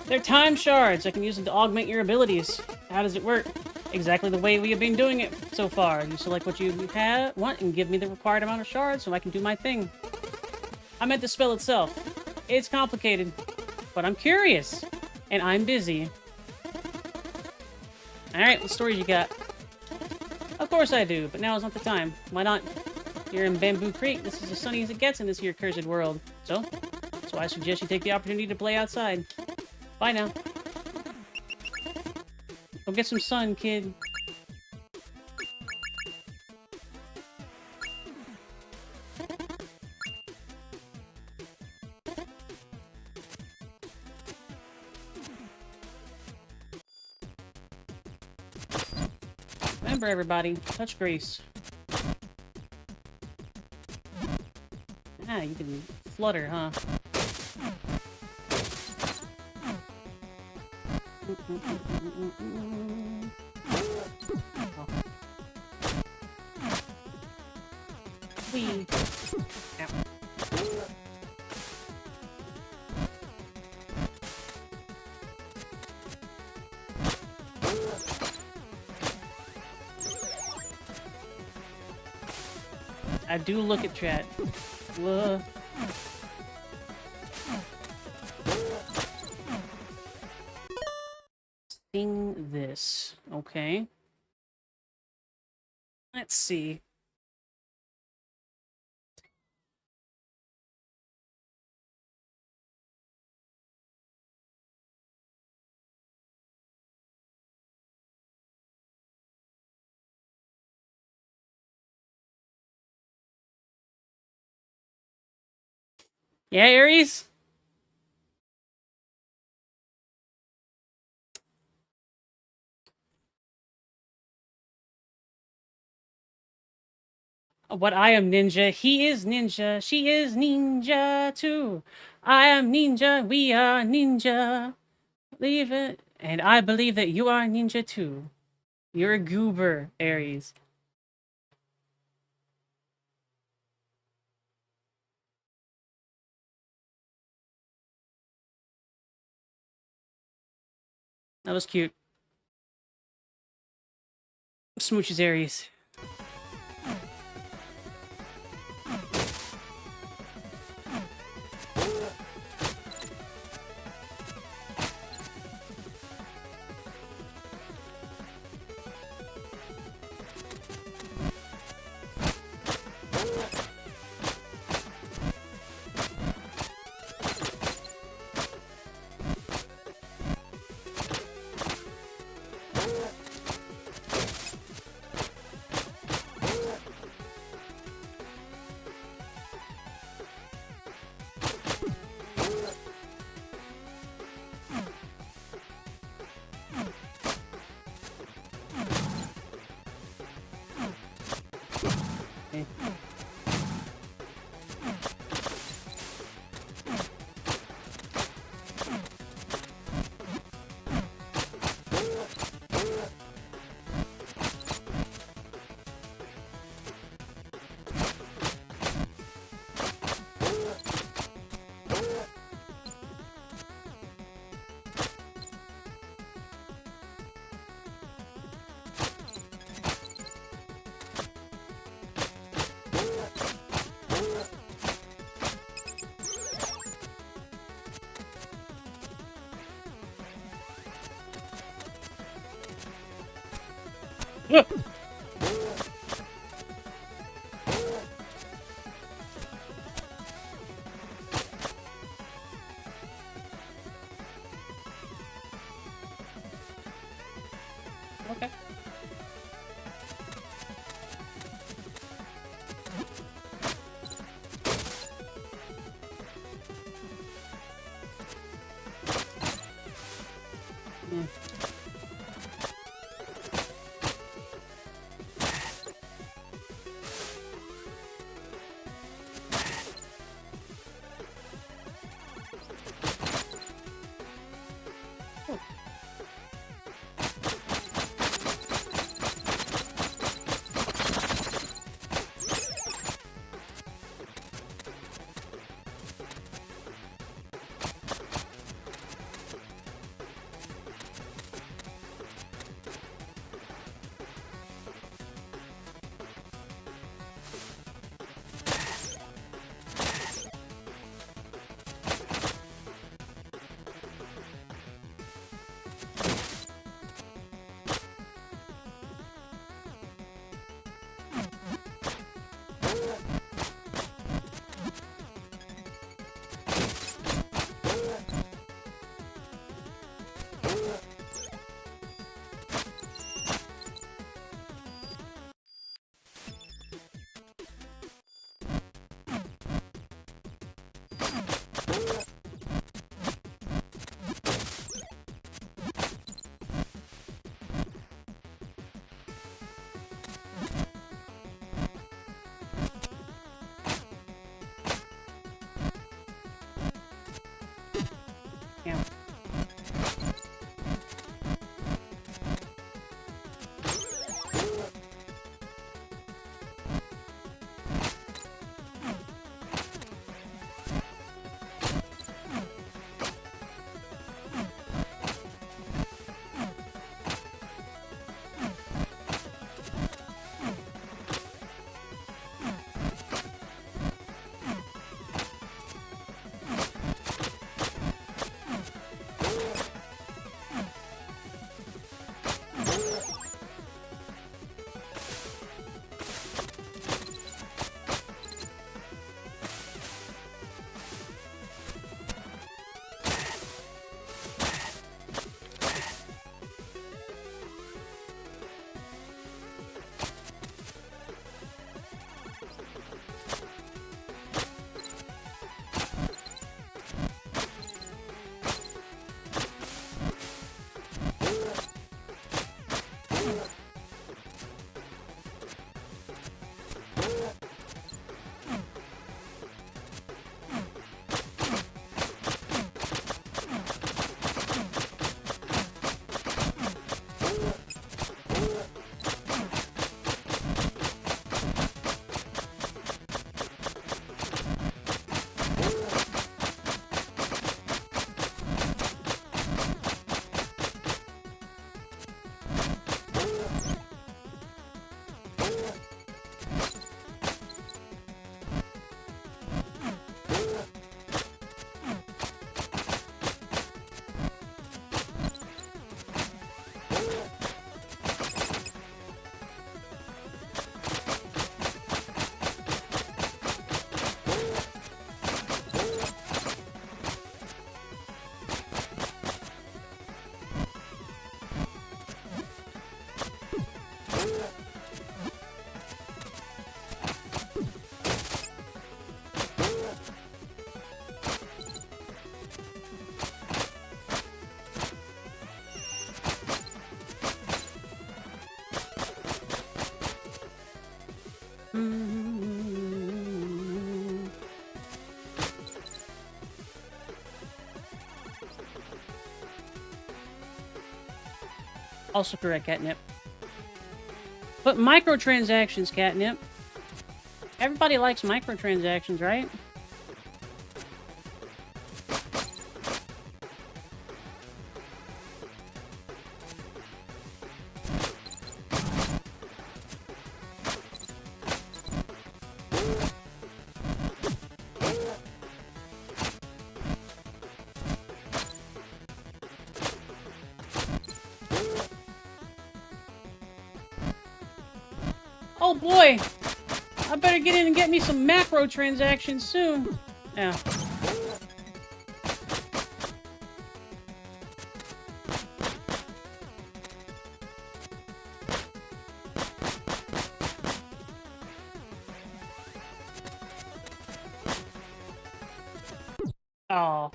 They're time shards. I can use them to augment your abilities. How does it work? Exactly the way we have been doing it so far. You select what you want and give me the required amount of shards so I can do my thing. I meant the spell itself. It's complicated, but I'm curious, and I'm busy. Alright, what stories you got? Of course I do, but now is not the time. Why not? You're in Bamboo Creek. This is as sunny as it gets in this here cursed world. So I suggest you take the opportunity to play outside. Bye now. Go get some sun, kid. Remember, everybody, touch grace. Ah, you can flutter, huh? Oh. Whee. Ow. I do look at chat. Whoa. Sing this. Okay. Let's see. Yeah, Aries? What I am ninja, he is ninja, she is ninja too. I am ninja, we are ninja. Leave it. And I believe that you are ninja too. You're a goober, Aries. That was cute. Smooches Aries. Okay. Yeah. Yeah. Also correct, Catnip. But microtransactions, Catnip. Everybody likes microtransactions, right? Oh boy! I better get in and get me some macro transactions soon. Yeah. Oh.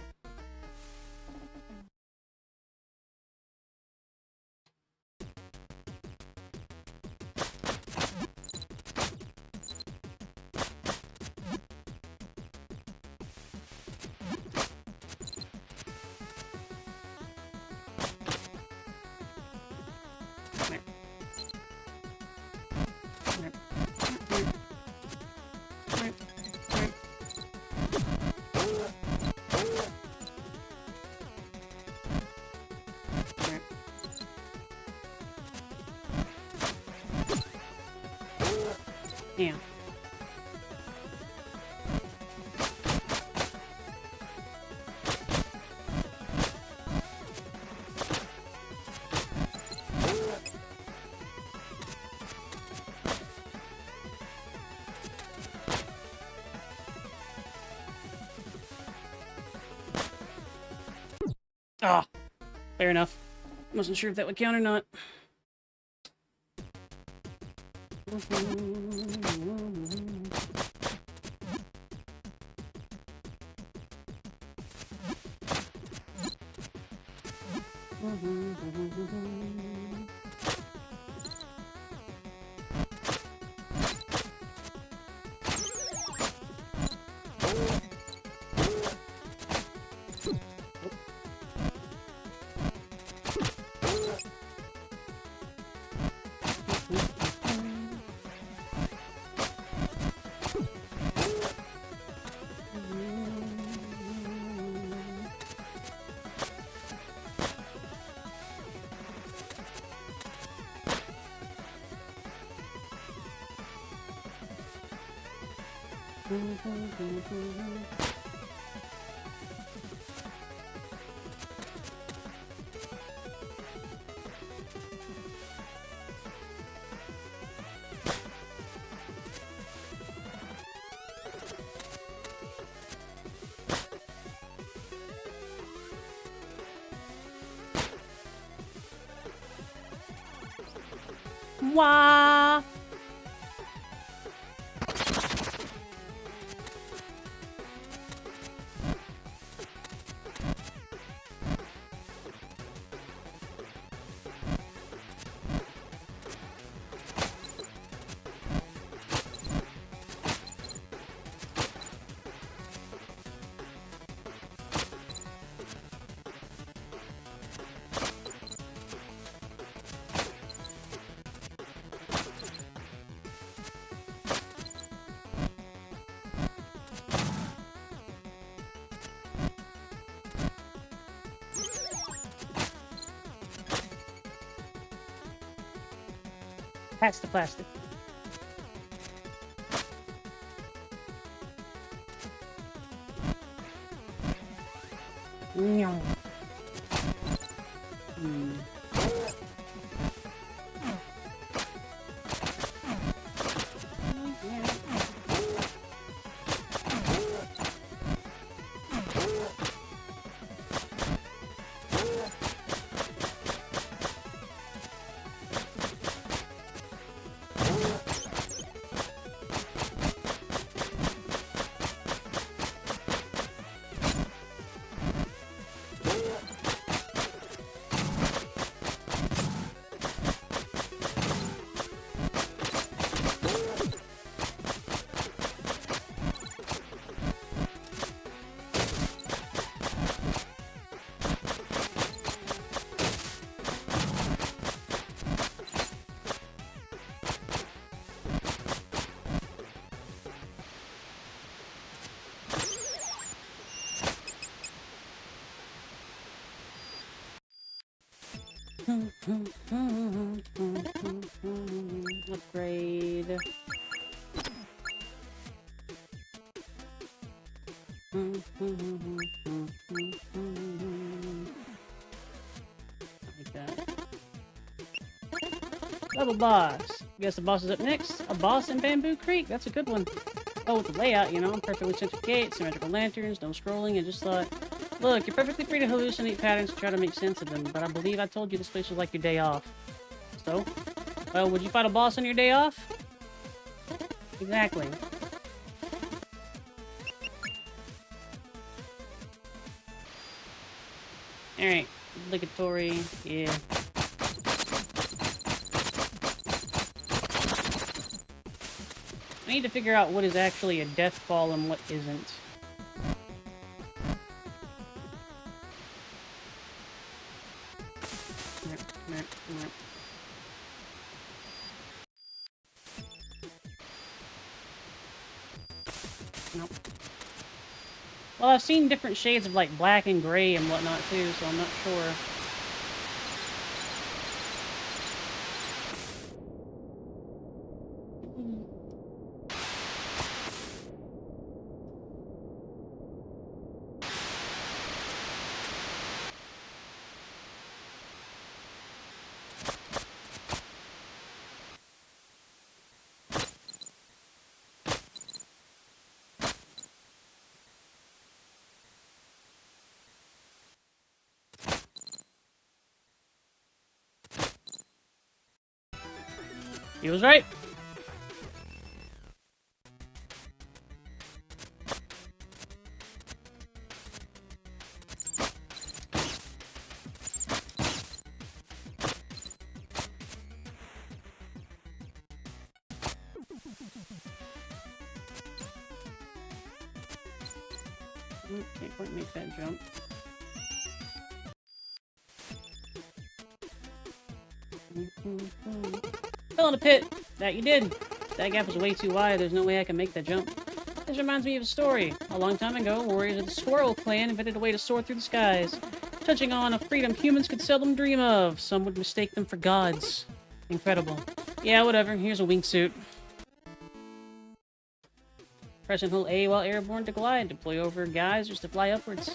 Yeah. Ah, fair enough. Wasn't sure if that would count or not. Wah! Pass the plastic. Meow. Upgrade. Like that. Double boss. Guess the boss is up next. A boss in Bamboo Creek. That's a good one. Oh, with the layout, you know, perfectly centered gate, symmetrical lanterns, no scrolling. I just thought, look, you're perfectly free to hallucinate patterns and try to make sense of them, but I believe I told you this place was like your day off. So? Well, would you fight a boss on your day off? Exactly. Alright, obligatory, yeah. I need to figure out what is actually a death ball and what isn't. Nope. Well, I've seen different shades of like black and gray and whatnot too, so I'm not sure. He was right. Can't quite make that jump. Fell in a pit. That you did. That gap was way too wide. There's no way I can make that jump. This reminds me of a story. A long time ago, warriors of the Squirrel Clan invented a way to soar through the skies, touching on a freedom humans could seldom dream of. Some would mistake them for gods. Incredible. Yeah, whatever. Here's a wingsuit. Press and hold A while airborne to glide. Deploy over geysers to fly upwards.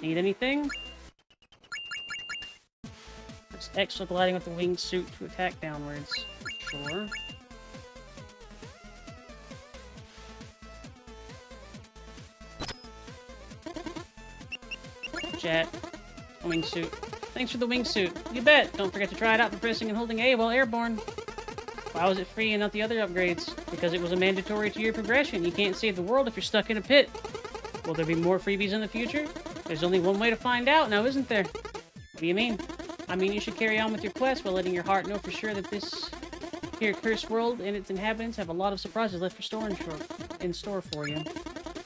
Need anything? Press X while gliding with the wingsuit to attack downwards. Sure. Chat. Wingsuit. Thanks for the wingsuit. You bet. Don't forget to try it out by pressing and holding A while airborne. Why was it free and not the other upgrades? Because it was a mandatory to your progression. You can't save the world if you're stuck in a pit. Will there be more freebies in the future? There's only one way to find out now, isn't there? What do you mean? I mean, you should carry on with your quest while letting your heart know for sure that this here cursed world and its inhabitants have a lot of surprises left for in store for you.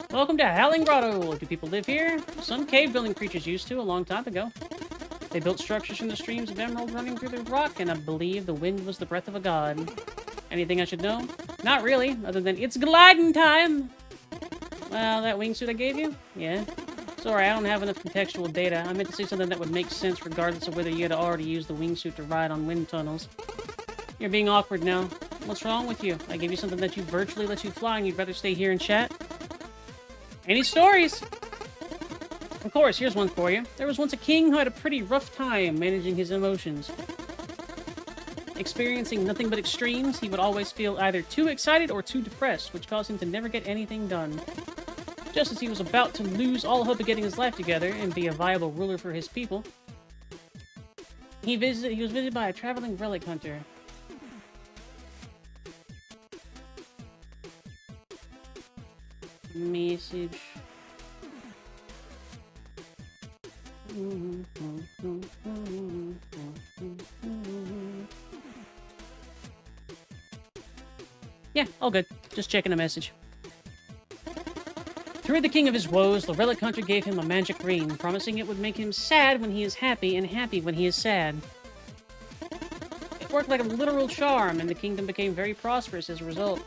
Welcome to Howling Grotto. Do people live here? Some cave-building creatures used to a long time ago. They built structures from the streams of emerald running through the rock, and I believe the wind was the breath of a god. Anything I should know? Not really, other than it's gliding time! Well, that wingsuit I gave you? Yeah. Sorry, I don't have enough contextual data. I meant to say something that would make sense regardless of whether you had already used the wingsuit to ride on wind tunnels. You're being awkward now. What's wrong with you? I gave you something that you virtually let you fly and you'd rather stay here and chat? Any stories? Of course, here's one for you. There was once a king who had a pretty rough time managing his emotions. Experiencing nothing but extremes, he would always feel either too excited or too depressed, which caused him to never get anything done. Just as he was about to lose all hope of getting his life together and be a viable ruler for his people, he was visited by a traveling relic hunter. Message. Yeah, all good. Just checking a message. To rid the king of his woes, the relic hunter gave him a magic ring, promising it would make him sad when he is happy and happy when he is sad. It worked like a literal charm, and the kingdom became very prosperous as a result.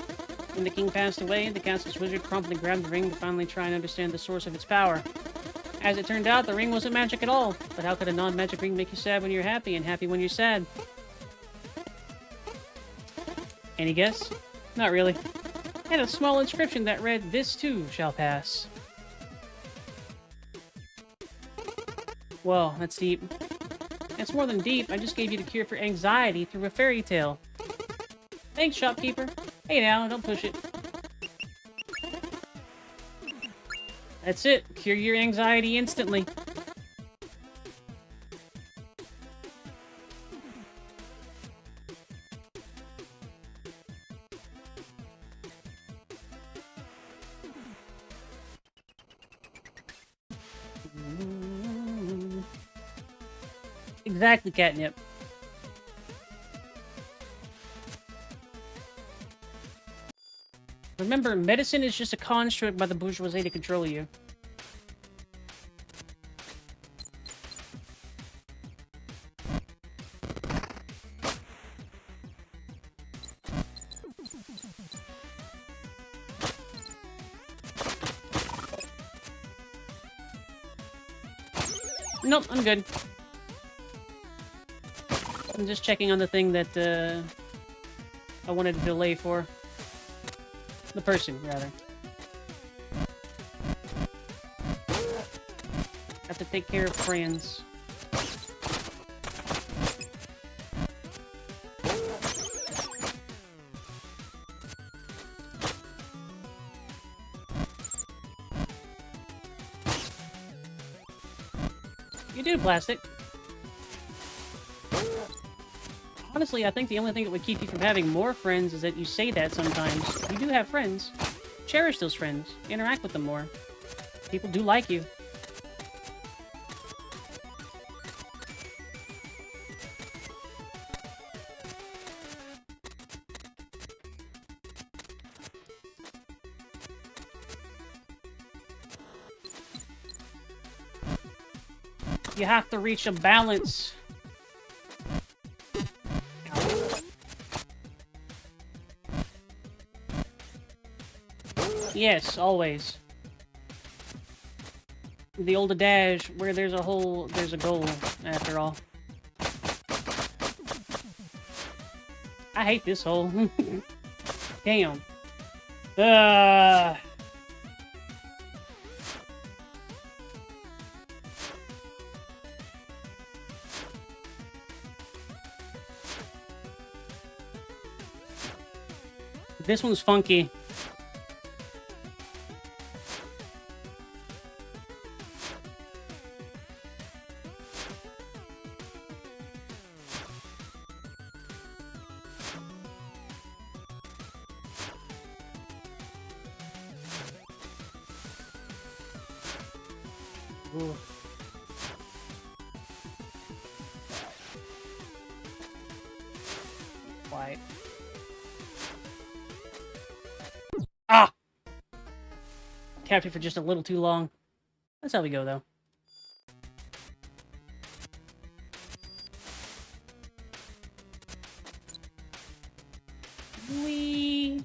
When the king passed away, the castle's wizard promptly grabbed the ring to finally try and understand the source of its power. As it turned out, the ring wasn't magic at all. But how could a non-magic ring make you sad when you're happy and happy when you're sad? Any guess? Not really. It had a small inscription that read, "This too shall pass." Whoa, that's deep. It's more than deep. I just gave you the cure for anxiety through a fairy tale. Thanks, shopkeeper. Hey now, don't push it. That's it. Cure your anxiety instantly. Exactly, catnip. Remember, medicine is just a construct by the bourgeoisie to control you. Nope, I'm good. I'm just checking on the thing that, I wanted to delay for. The person, rather. Have to take care of friends. You do, plastic. Honestly, I think the only thing that would keep you from having more friends is that you say that sometimes. You do have friends. Cherish those friends. Interact with them more. People do like you. You have to reach a balance. Yes, always. The old adage, where there's a hole, there's a goal, after all. I hate this hole. Damn. This one's funky. Ooh. Quiet. Ah! Kept it for just a little too long. That's how we go, though. Whee!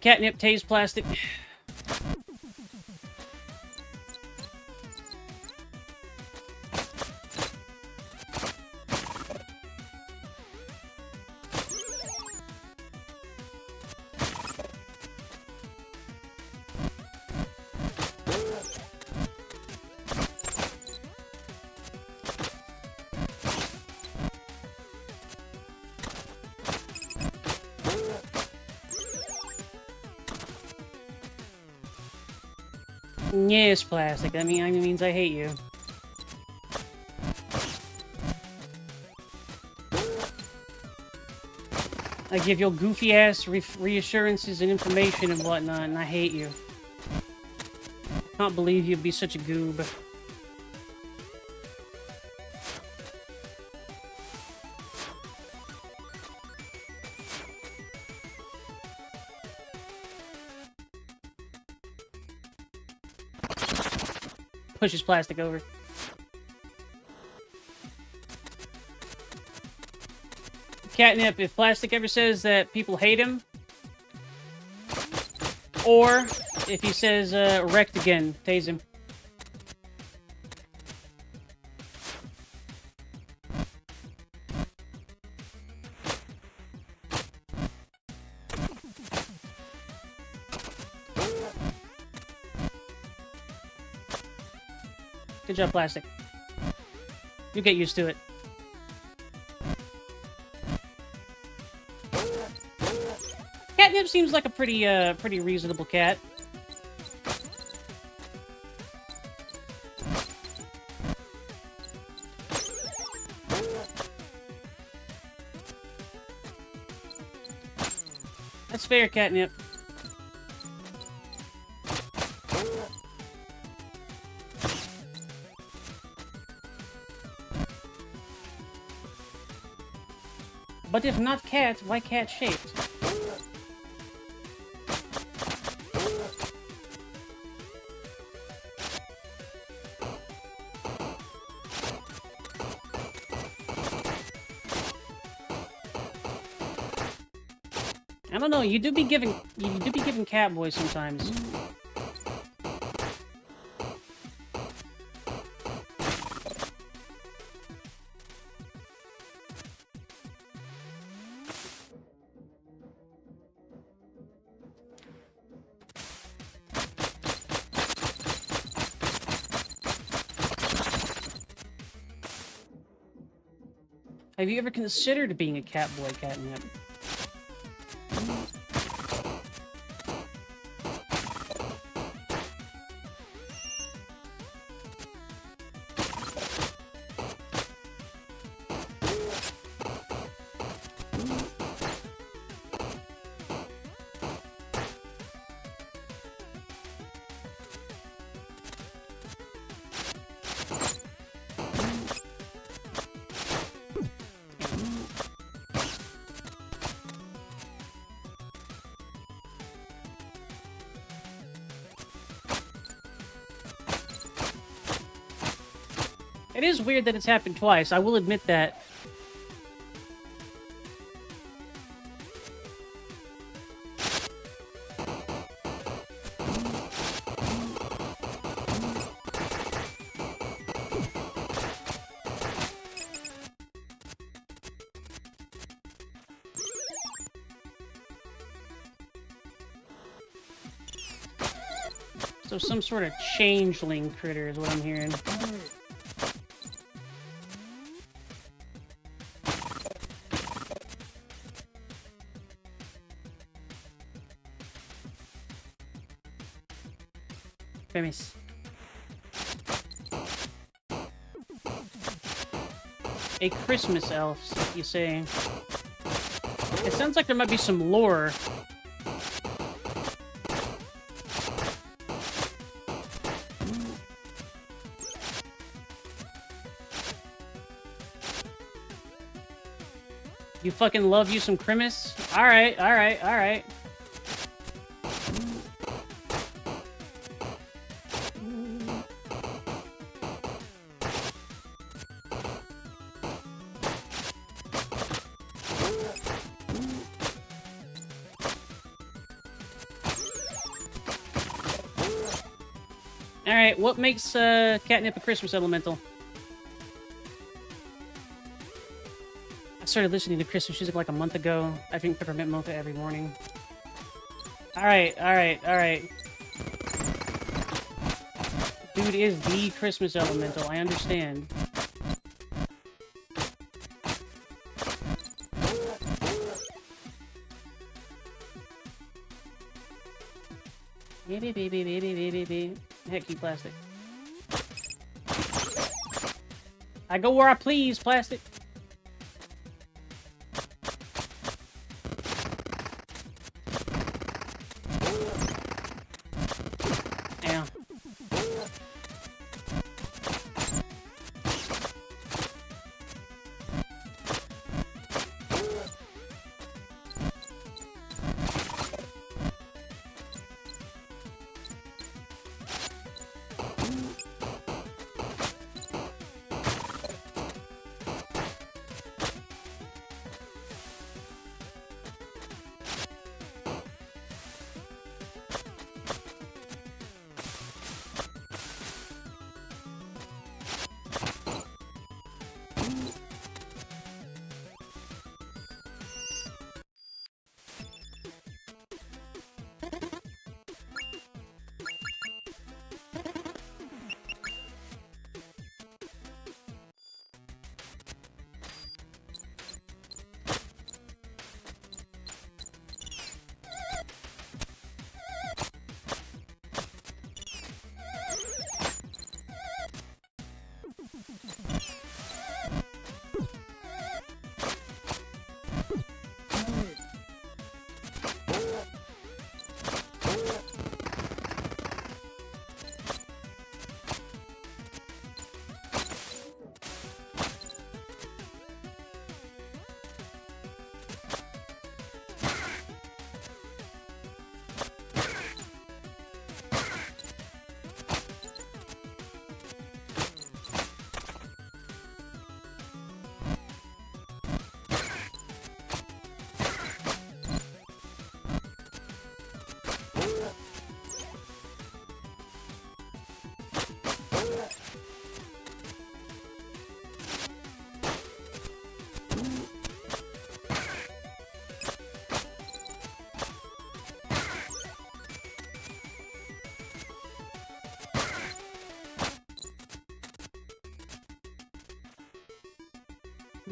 Catnip tastes plastic. Yes, plastic. That means I hate you. I give you goofy-ass reassurances and information and whatnot, and I hate you. Can't believe you'd be such a goob. Pushes plastic over. Catnip, if Plastic ever says that people hate him, or if he says wrecked again, tase him. Good job, Plastic. You get used to it. seems like a pretty reasonable cat. That's fair, Catnip. But if not cat, why cat-shaped? I don't know, you do be giving cat boys sometimes. Have you ever considered being a cat boy, Catnip? It is weird that it's happened twice, I will admit that. So some sort of changeling critter is what I'm hearing. Premise. A Christmas elf, you say? It sounds like there might be some lore. You fucking love you some Christmas? Alright, alright, alright. Alright, what makes Catnip a Christmas elemental? I started listening to Christmas music like a month ago. I drink peppermint mocha every morning. Alright, alright, alright. Dude is the Christmas elemental, I understand. Baby. Heck, you plastic. I go where I please, plastic. Yeah.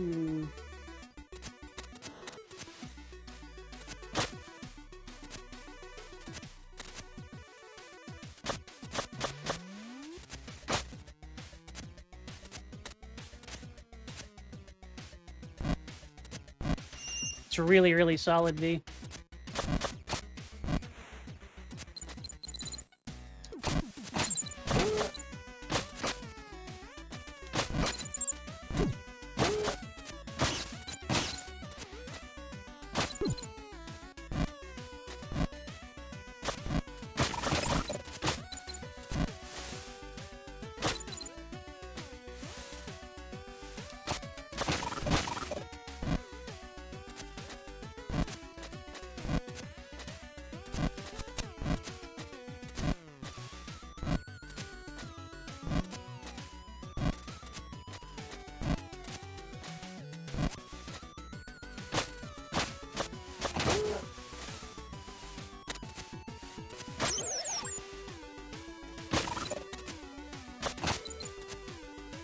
Hmm. It's really, really solid, V.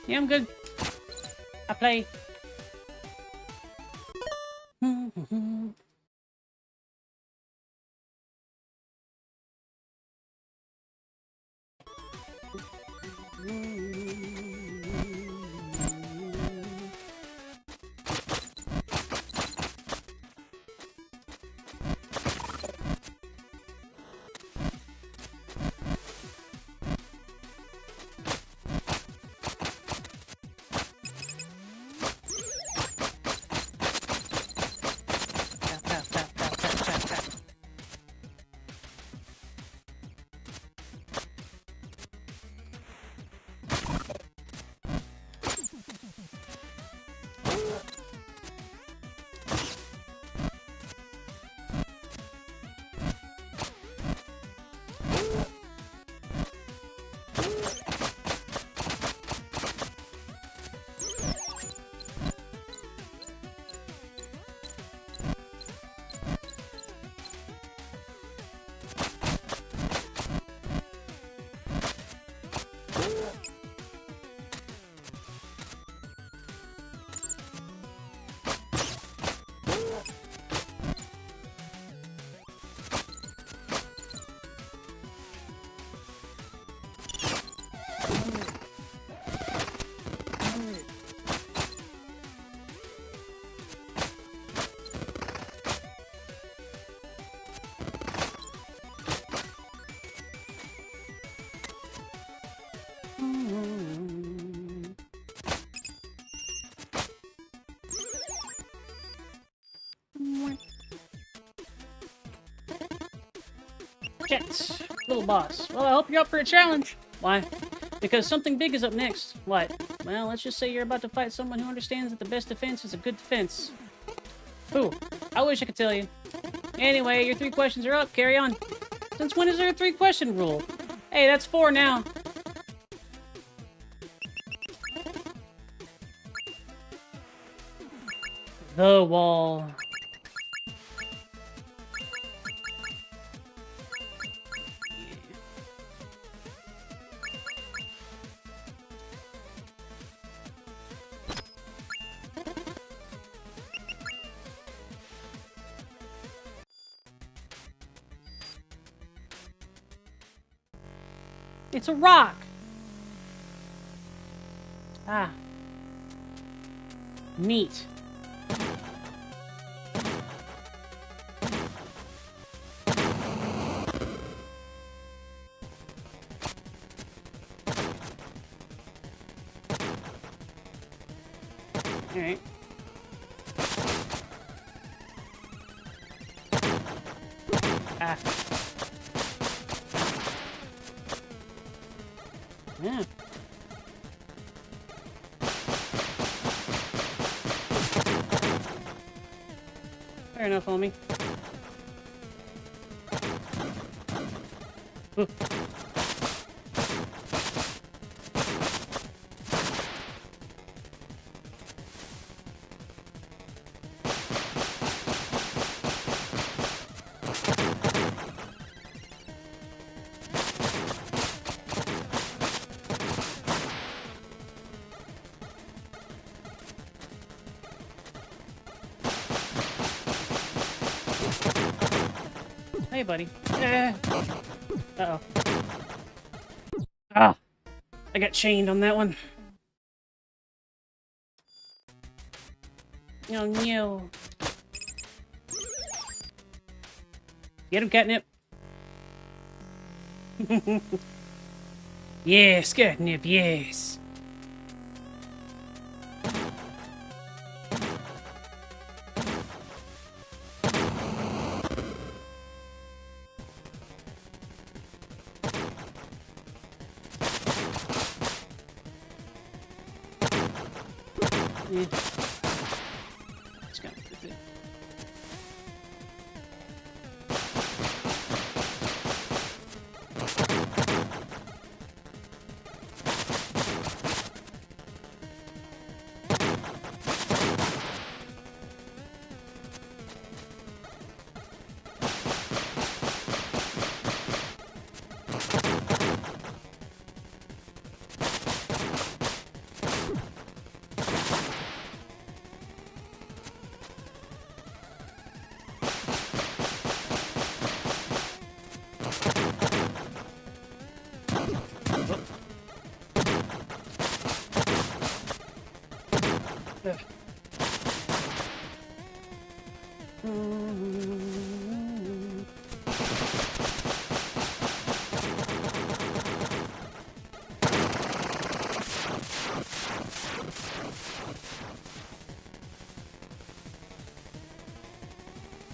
Yeah, I'm good. I play. Jets, little boss. Well, I hope you're up for a challenge. Why? Because something big is up next. What? Well, let's just say you're about to fight someone who understands that the best defense is a good defense. Ooh, I wish I could tell you. Anyway, your 3 questions are up. Carry on. Since when is there a 3-question rule? Hey, that's 4 now. The wall. It's a rock! Ah. Neat. Alright. Ah. Yeah. Fair enough, homie. Ooh. Hey, buddy. Uh-oh. Ah! I got chained on that one. Oh, no. Get him, Catnip. Yes, Catnip, yes. Yeah. It's kind of good.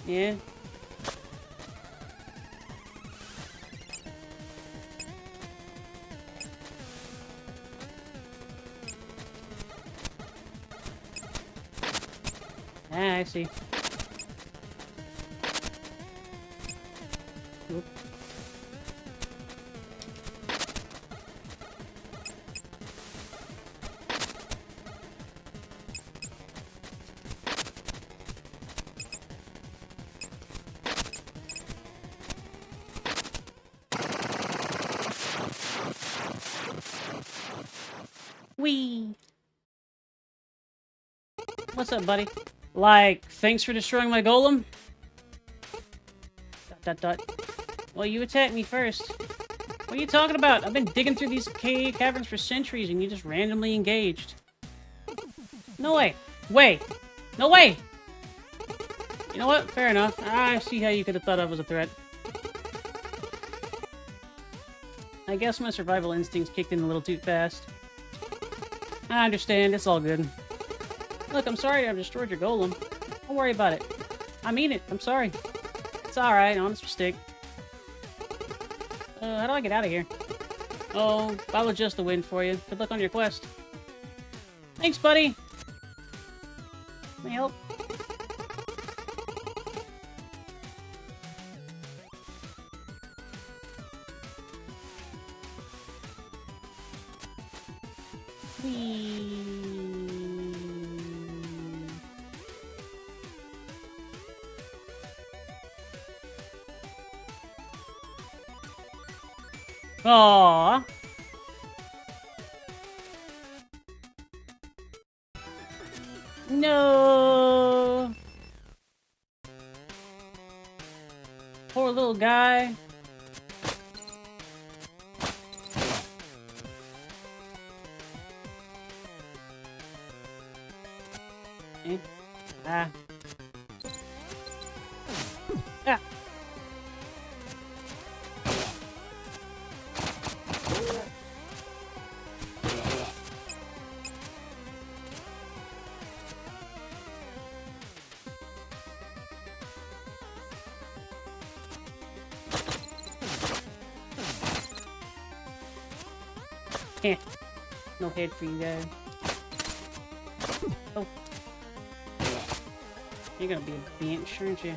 Yeah. Ah, I see. Oop. Whee! What's up, buddy? Like, thanks for destroying my golem? ... Well, you attacked me first. What are you talking about? I've been digging through these cave caverns for centuries and you just randomly engaged. No way. Way. No way! You know what? Fair enough. I see how you could have thought I was a threat. I guess my survival instincts kicked in a little too fast. I understand. It's all good. Look, I'm sorry I've destroyed your golem. Don't worry about it. I mean it. I'm sorry. It's alright. Honest mistake. How do I get out of here? Oh, I'll adjust the wind for you. Good luck on your quest. Thanks, buddy! Can I help? Aww. No. Poor little guy. Eh. Ah. Ah. Eh. No head for you guys. Oh. You're gonna be a bench, aren't you?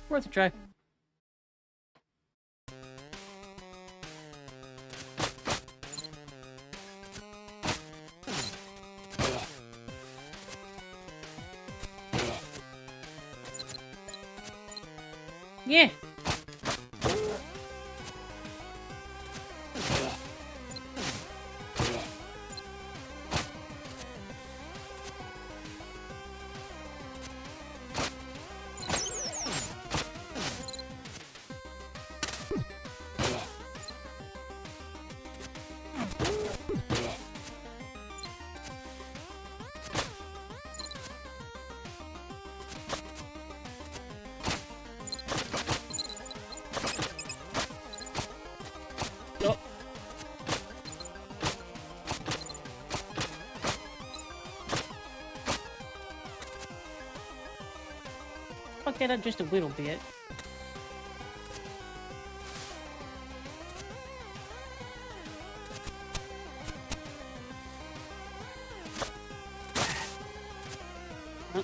Worth a try. Yeah. Oh. Fuck that up just a little bit. Huh?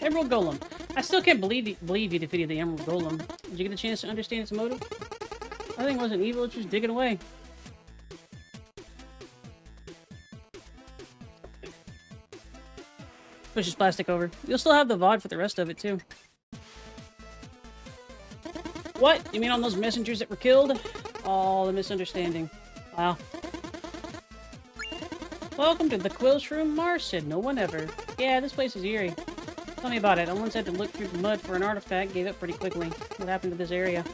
Emerald Golem. I still can't believe you defeated the Emerald Golem. Did you get a chance to understand its motive? I think it wasn't evil, it's just digging away. Push this plastic over. You'll still have the VOD for the rest of it, too. What? You mean on those messengers that were killed? Oh, the misunderstanding. Wow. Welcome to the Quill's Room, Mars said no one ever. Yeah, this place is eerie. Tell me about it. I once had to look through the mud for an artifact, gave up pretty quickly. What happened to this area?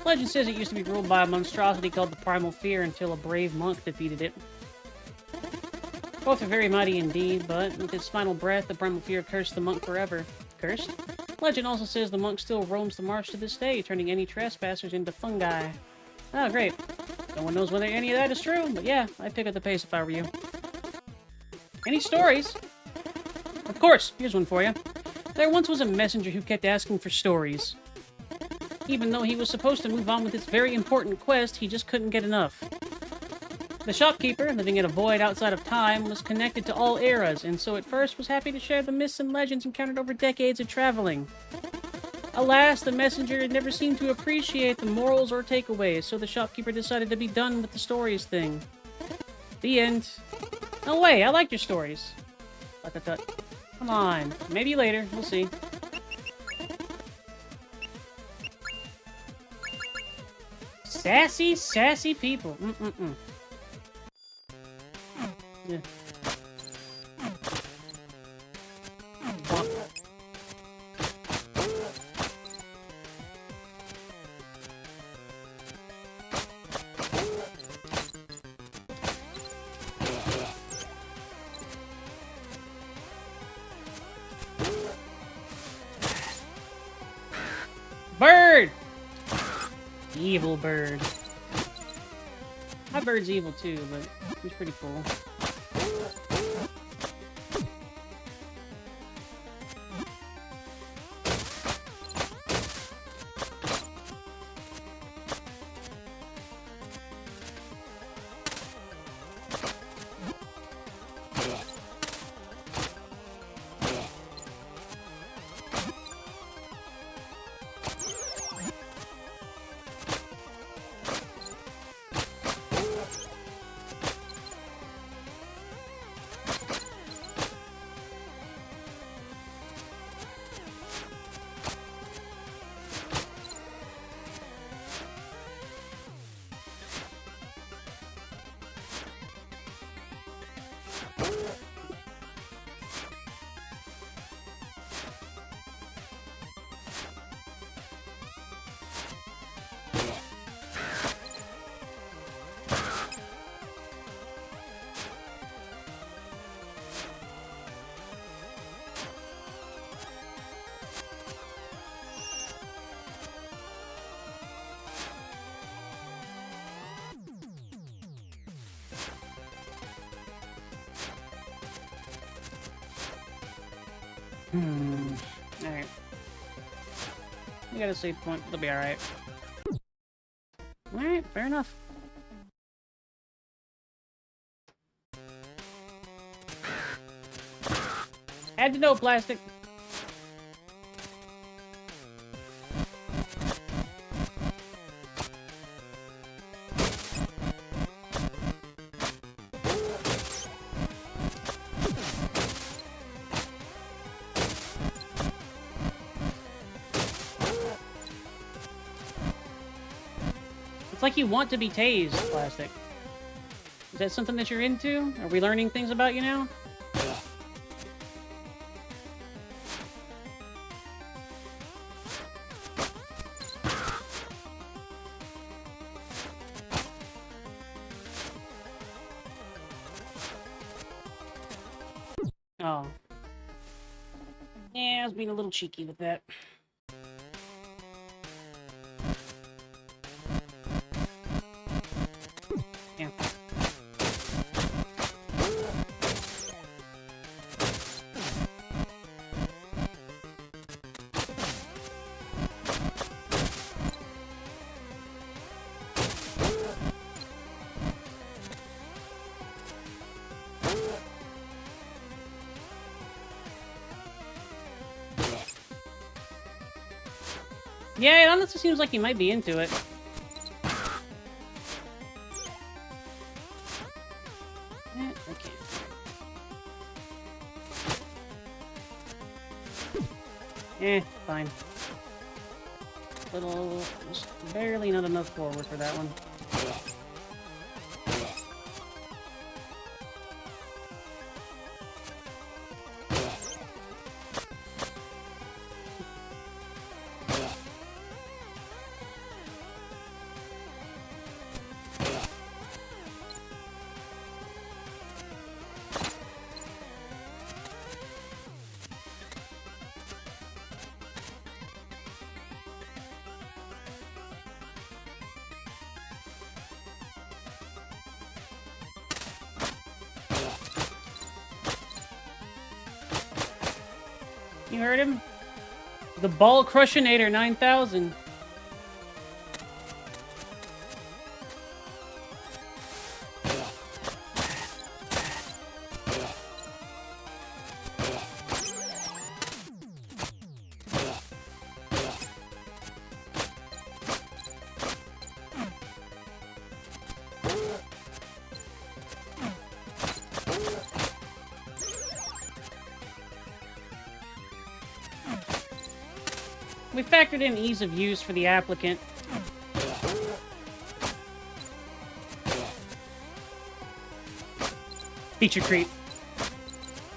Legend says it used to be ruled by a monstrosity called the Primal Fear until a brave monk defeated it. Both are very mighty indeed, but with its final breath, the Primal Fear cursed the monk forever. Cursed? Legend also says the monk still roams the marsh to this day, turning any trespassers into fungi. Oh, great. No one knows whether any of that is true, but yeah, I'd pick up the pace if I were you. Any stories? Of course, here's one for you. There once was a messenger who kept asking for stories. Even though he was supposed to move on with this very important quest, he just couldn't get enough. The shopkeeper, living in a void outside of time, was connected to all eras, and so at first was happy to share the myths and legends encountered over decades of traveling. Alas, the messenger had never seemed to appreciate the morals or takeaways, so the shopkeeper decided to be done with the stories thing. The end. No way, I liked your stories. Tut. Come on, maybe later, we'll see. Sassy, sassy people. Yeah. Bird! Evil bird. My bird's evil too, but he's pretty cool. Alright. We got a save point. It'll be alright. Alright, fair enough. Had to know, plastic. It's like you want to be tased, plastic. Is that something that you're into? Are we learning things about you now? Oh. Yeah, I was being a little cheeky with that. Yeah. Yeah, it honestly seems like he might be into it. Okay. Fine. Little, just barely not enough forward for that one. You heard him? The Ball Crushinator 9000. We factored in ease of use for the applicant. Feature creep.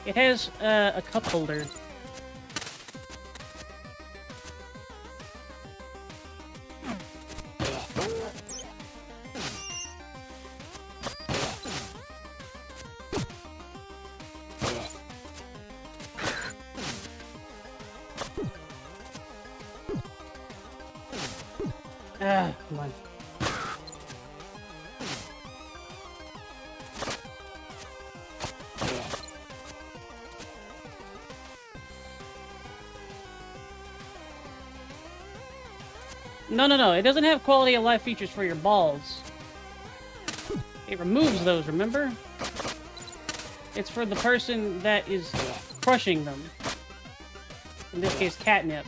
It has a cup holder. Come on. No. It doesn't have quality of life features for your balls. It removes those, remember? It's for the person that is crushing them. In this case, catnip.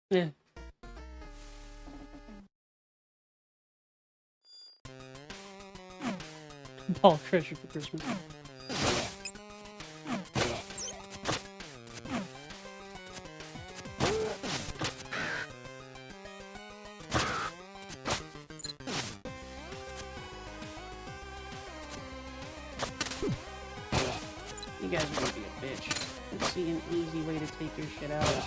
Yeah. Ball crusher for Christmas. You guys are gonna be a bitch. Let's see an easy way to take your shit out.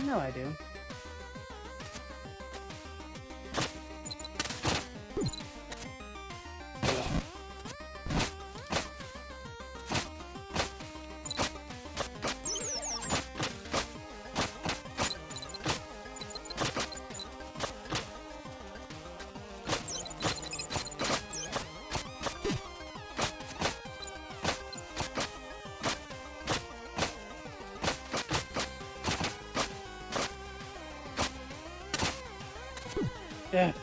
No, I do. Yeah.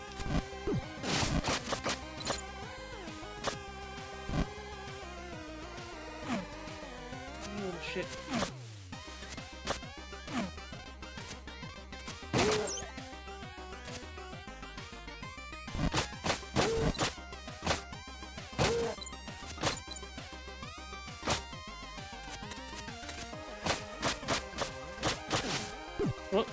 Oh, shit. Oh.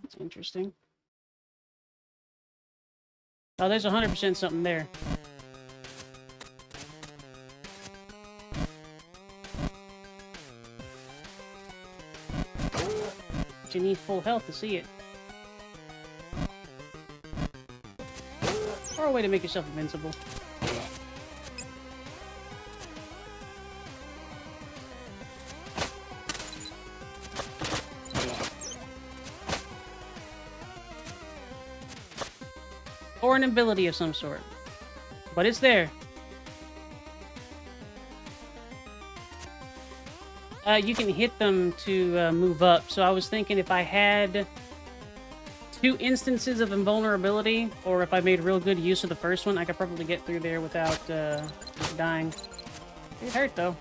That's interesting. Oh, there's 100% something there. But you need full health to see it. Or a way to make yourself invincible. Or an ability of some sort. But it's there. You can hit them to move up. So I was thinking if I had 2 instances of invulnerability, or if I made real good use of the first one, I could probably get through there without dying. It hurt, though.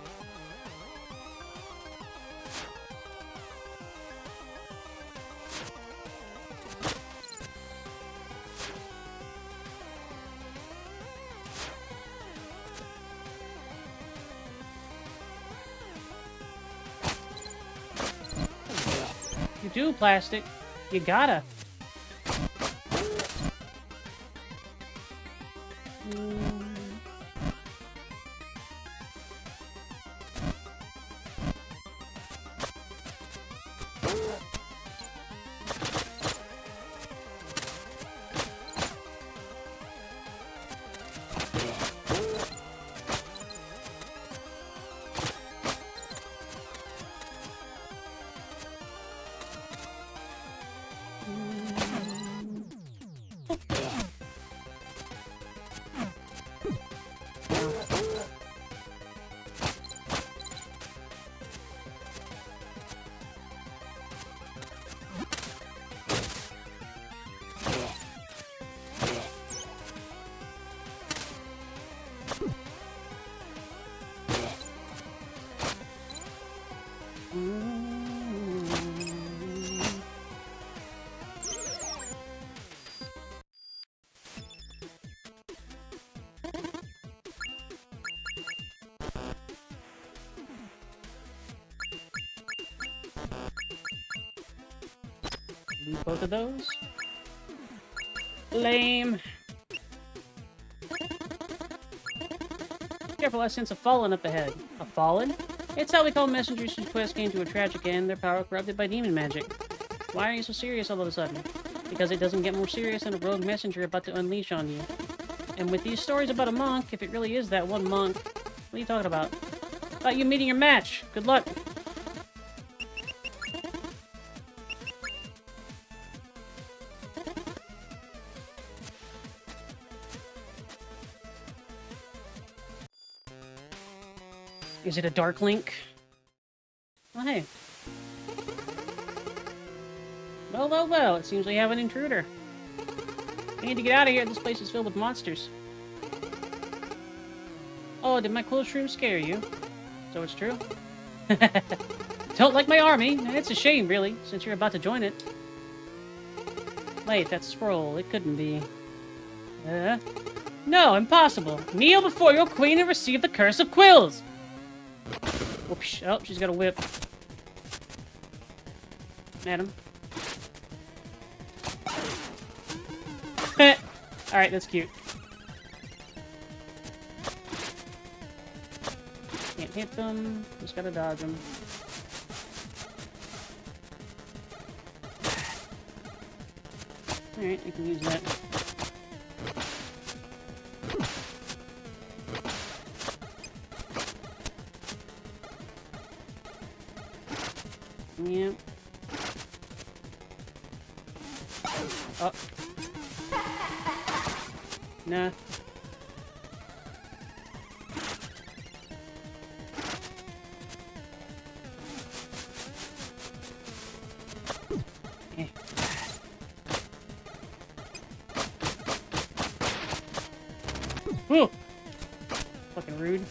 You do, Plastic. You gotta. Need both of those. Lame. Careful, I sense a fallen up ahead. A fallen? It's how we call messengers whose quest came to a tragic end, their power corrupted by demon magic. Why are you so serious all of a sudden? Because it doesn't get more serious than a rogue messenger about to unleash on you. And with these stories about a monk, if it really is that one monk, what are you talking about? About you meeting your match. Good luck. Is it a Dark Link? Oh, hey. Well, well, well. It seems we have an intruder. I need to get out of here. This place is filled with monsters. Oh, did my clothes room scare you? So it's true? Don't like my army. It's a shame, really, since you're about to join it. Wait, that scroll. It couldn't be. No, impossible. Kneel before your queen and receive the curse of quills. Whoops. Oh, she's got a whip. Madam. Alright, that's cute. Can't hit them. Just gotta dodge them. Alright, I can use that. Yeah. Oh. Nah. Eh. Ooh! Fucking rude.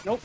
Nope.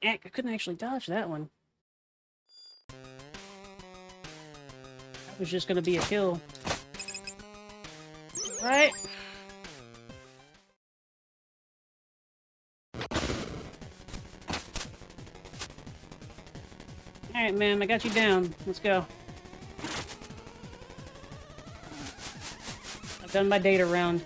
I couldn't actually dodge that one. That was just gonna be a kill. Right? Alright, man, I got you down. Let's go. I've done my data round.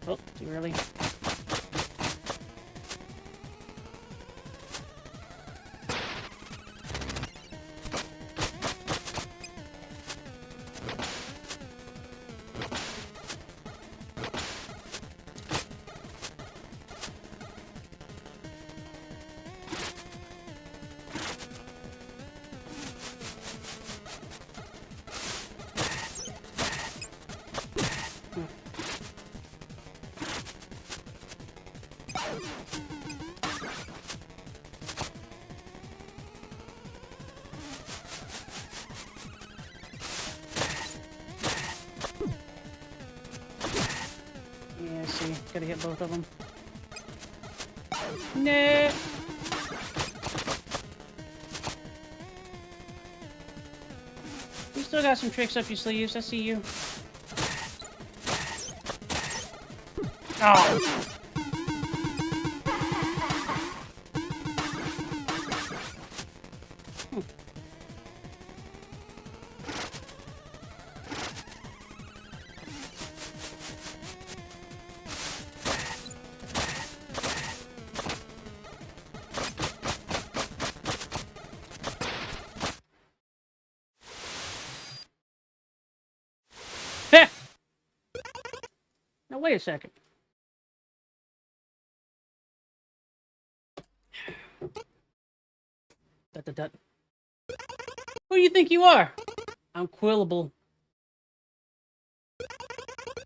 Oh, too early. Yeah, see, gotta hit both of them. Nah. You still got some tricks up your sleeves, I see you. Oh. wait a second. Dut, dut, dut. Who do you think you are? I'm Quillable.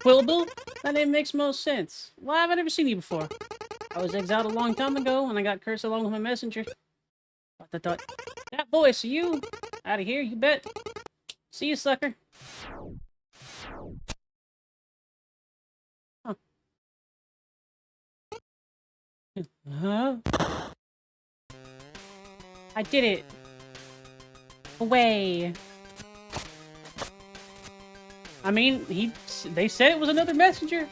Quillable? That name makes most sense. Why have I never seen you before? I was exiled a long time ago, and I got cursed along with my messenger. Dot, dot, dot. That voice, you? Out of here, you bet. See you, sucker. Huh. Huh? I did it. Away. I mean, they said it was another messenger.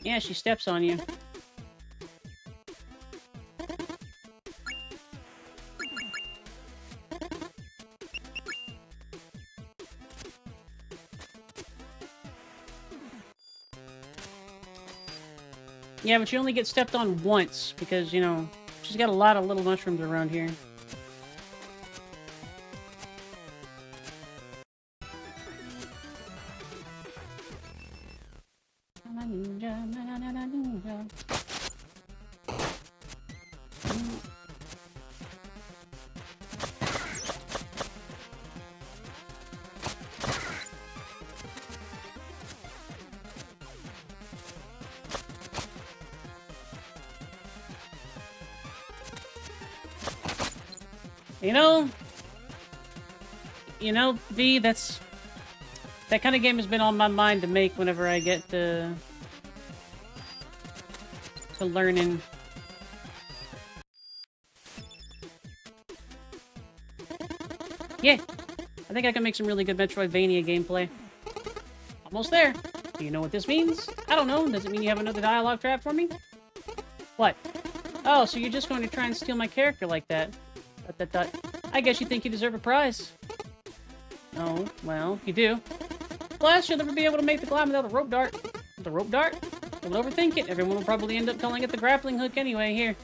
Yeah, she steps on you. Yeah, but you only get stepped on once, because, you know, she's got a lot of little mushrooms around here. You know, V, that kind of game has been on my mind to make whenever I get to learning. Yeah, I think I can make some really good Metroidvania gameplay. Almost there. Do you know what this means? I don't know. Does it mean you have another dialogue trap for me? What? Oh, so you're just going to try and steal my character like that? I guess you think you deserve a prize. Oh, well, you do. Plus, you'll never be able to make the climb without the rope dart. The rope dart? Don't overthink it. Everyone will probably end up calling it the grappling hook anyway. Here.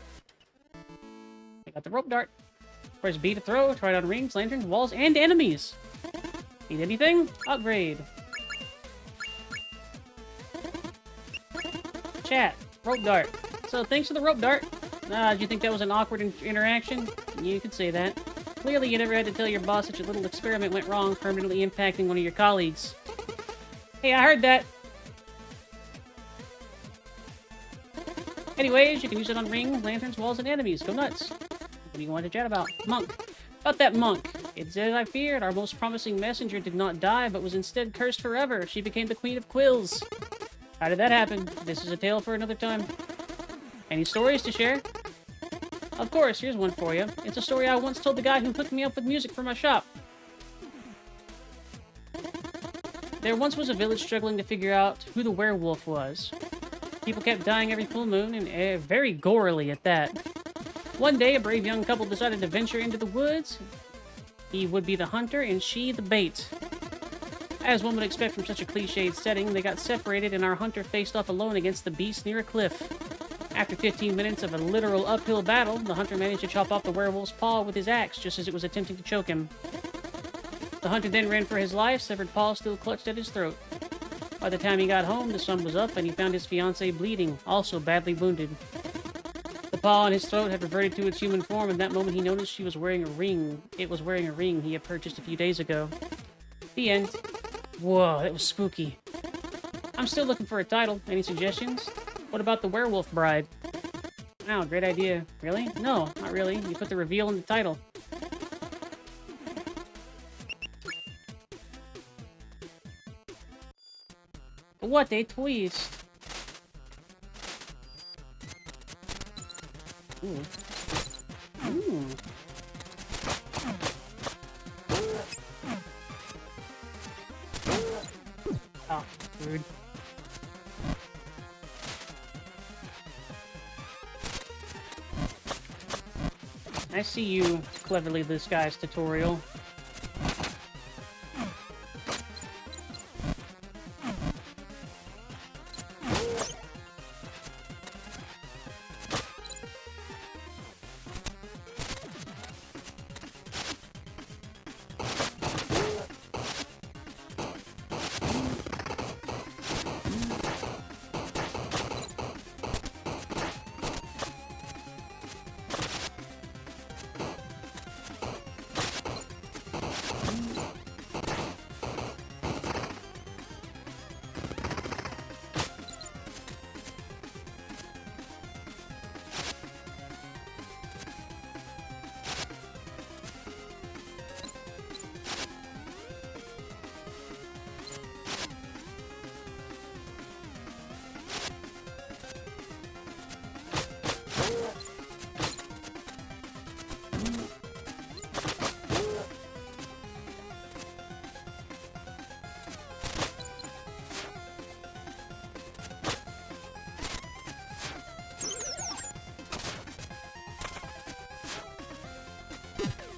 I got the rope dart. Press B to throw. Try it on rings, lanterns, walls, and enemies. Need anything? Upgrade. Chat. Rope dart. So, thanks for the rope dart. Do you think that was an awkward interaction? You could say that. Clearly, you never had to tell your boss that your little experiment went wrong, permanently impacting one of your colleagues. Hey, I heard that. Anyways, you can use it on rings, lanterns, walls, and enemies. Go nuts. What do you want to chat about? Monk. About that monk. It's as I feared. Our most promising messenger did not die, but was instead cursed forever. She became the Queen of Quills. How did that happen? This is a tale for another time. Any stories to share? Of course, here's one for you. It's a story I once told the guy who hooked me up with music for my shop. There once was a village struggling to figure out who the werewolf was. People kept dying every full moon, and very gorily at that. One day, a brave young couple decided to venture into the woods. He would be the hunter, and she the bait. As one would expect from such a cliched setting, they got separated, and our hunter faced off alone against the beast near a cliff. After 15 minutes of a literal uphill battle, the hunter managed to chop off the werewolf's paw with his axe just as it was attempting to choke him. The hunter then ran for his life, severed paw still clutched at his throat. By the time he got home, the sun was up and he found his fiancée bleeding, also badly wounded. The paw on his throat had reverted to its human form, and that moment he noticed she was wearing a ring. It was wearing a ring he had purchased a few days ago. The end. Whoa, that was spooky. I'm still looking for a title. Any suggestions? What about the Werewolf Bride? Wow, great idea. Really? No, not really. You put the reveal in the title. What a twist! Ooh. Ooh. Oh, rude. I see you cleverly disguised tutorial.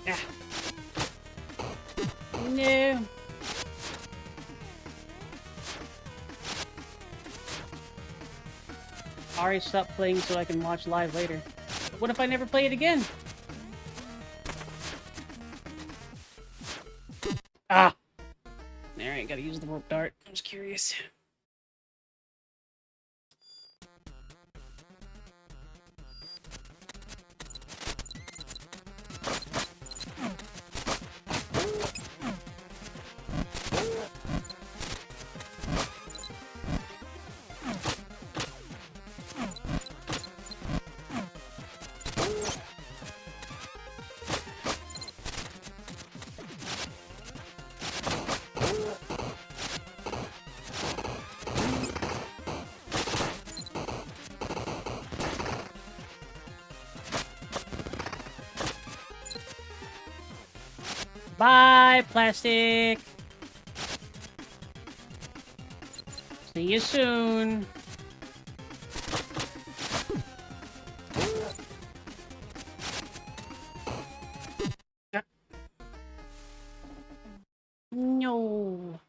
Ah. No. Auri stopped playing so I can watch live later. But what if I never play it again? Ah! Alright, gotta use the rope dart. I was curious. Bye, plastic! See you soon! No!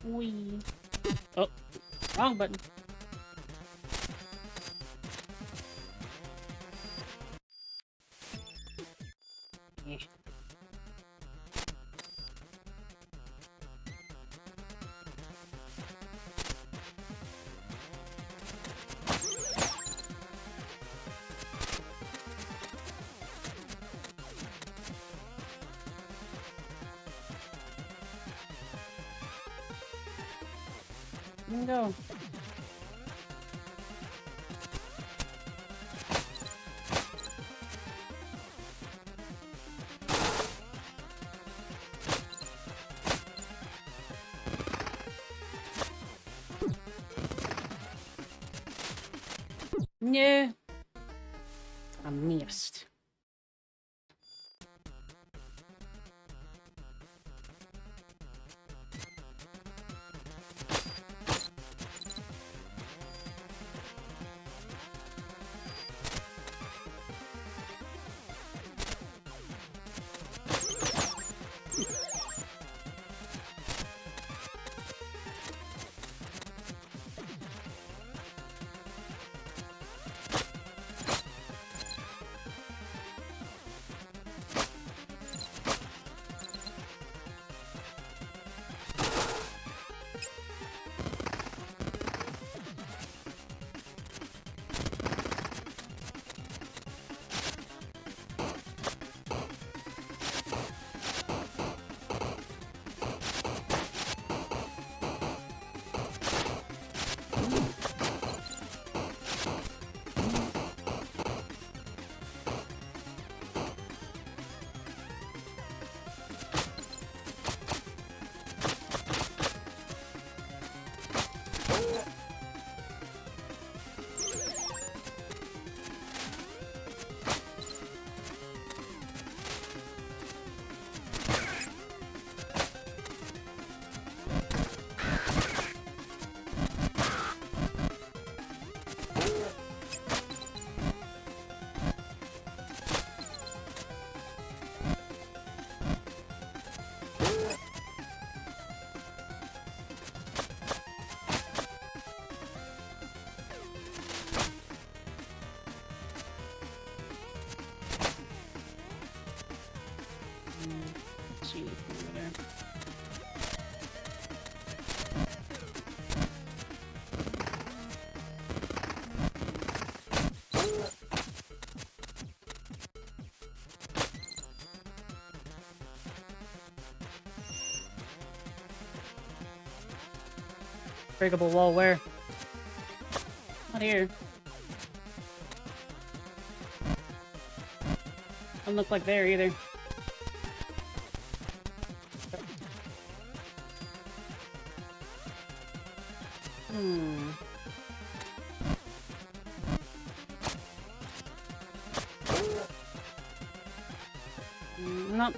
Wee. Oh, wrong button. Eh. Go. Yeah. I missed. Breakable wall where? Not here. Doesn't look like there either. Nope.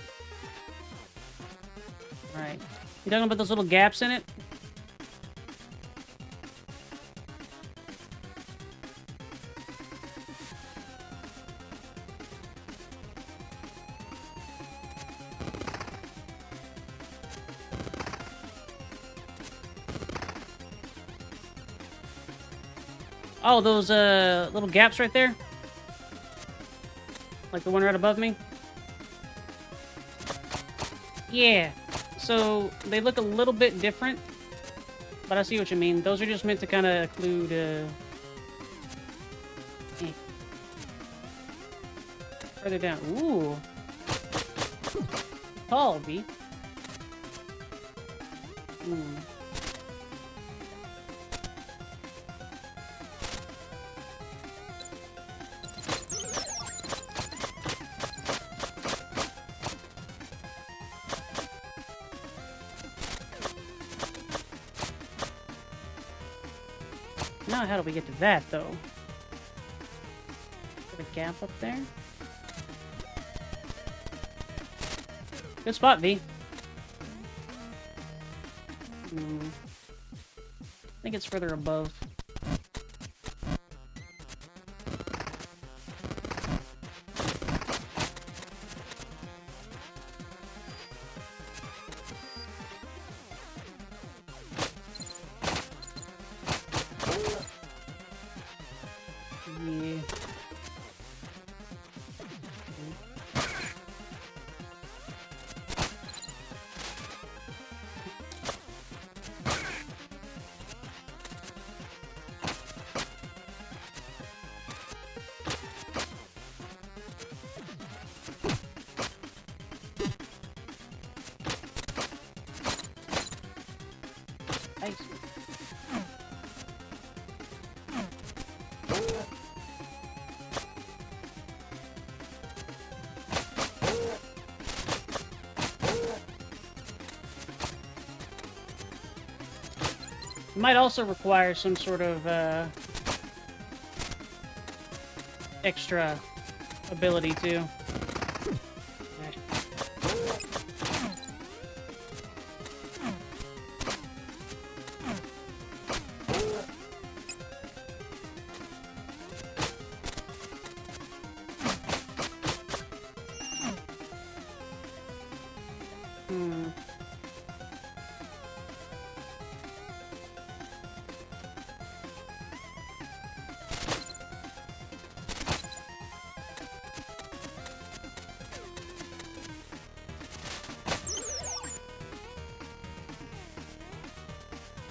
Right. You talking about those little gaps in it? Oh, those little gaps right there? Like the one right above me? Yeah. So, they look a little bit different. But I see what you mean. Those are just meant to kind of occlude, further down. Ooh. Tall, B. Now, how do we get to that, though? Put a gap up there? Good spot, V. I think it's further above. Nice. Might also require some sort of extra ability too.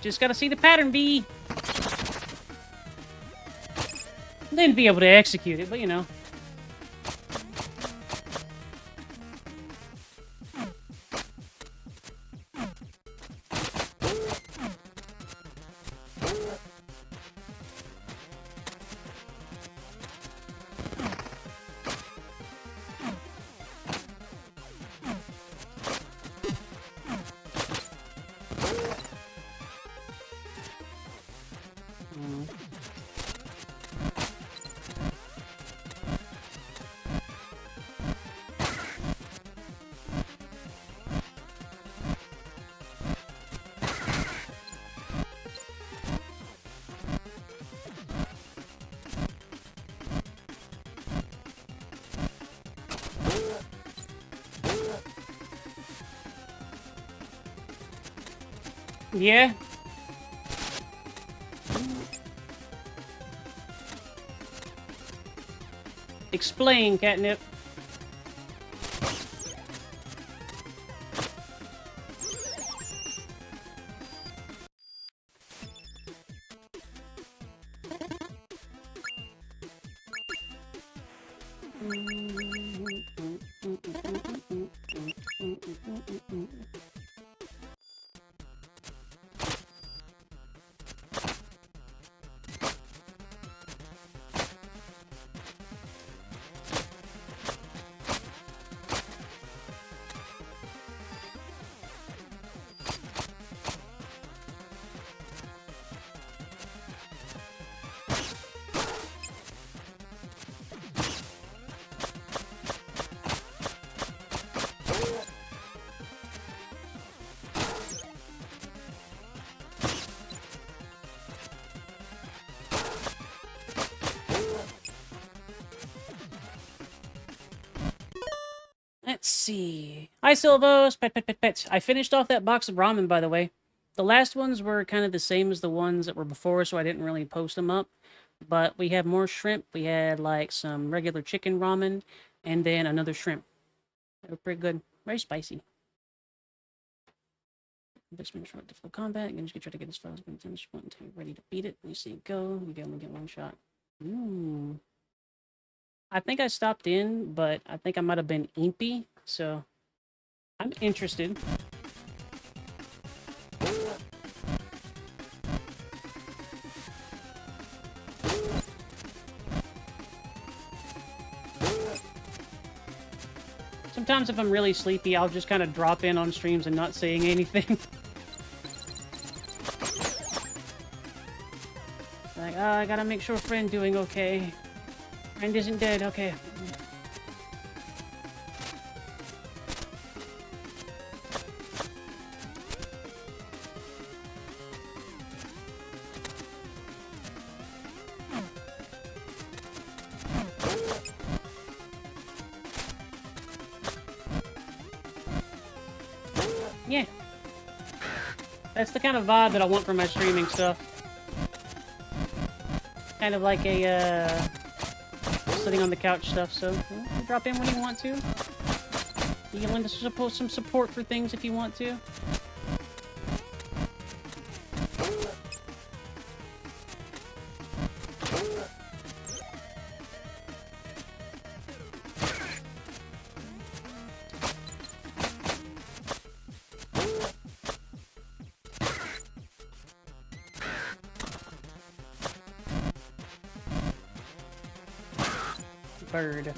Just gotta see the pattern, B. Then be able to execute it, but you know. Yeah. Explain, Catnip. Let's see. Hi, Silvos. Pet. I finished off that box of ramen, by the way. The last ones were kind of the same as the ones that were before, so I didn't really post them up. But we have more shrimp. We had, like, some regular chicken ramen, and then another shrimp. They were pretty good. Very spicy. Investment short difficult combat. You can just try to get as far as you can. Ready to beat it. You see it go. You can only get one shot. I think I stopped in, but I think I might have been impy, so I'm interested. Sometimes if I'm really sleepy, I'll just kind of drop in on streams and not saying anything. Like, oh, I gotta make sure friend doing okay. Friend isn't dead, okay. Yeah. That's the kind of vibe that I want from my streaming stuff. Kind of like a, sitting on the couch stuff, so you drop in when you want to. You can lend us some support for things if you want to. Bird.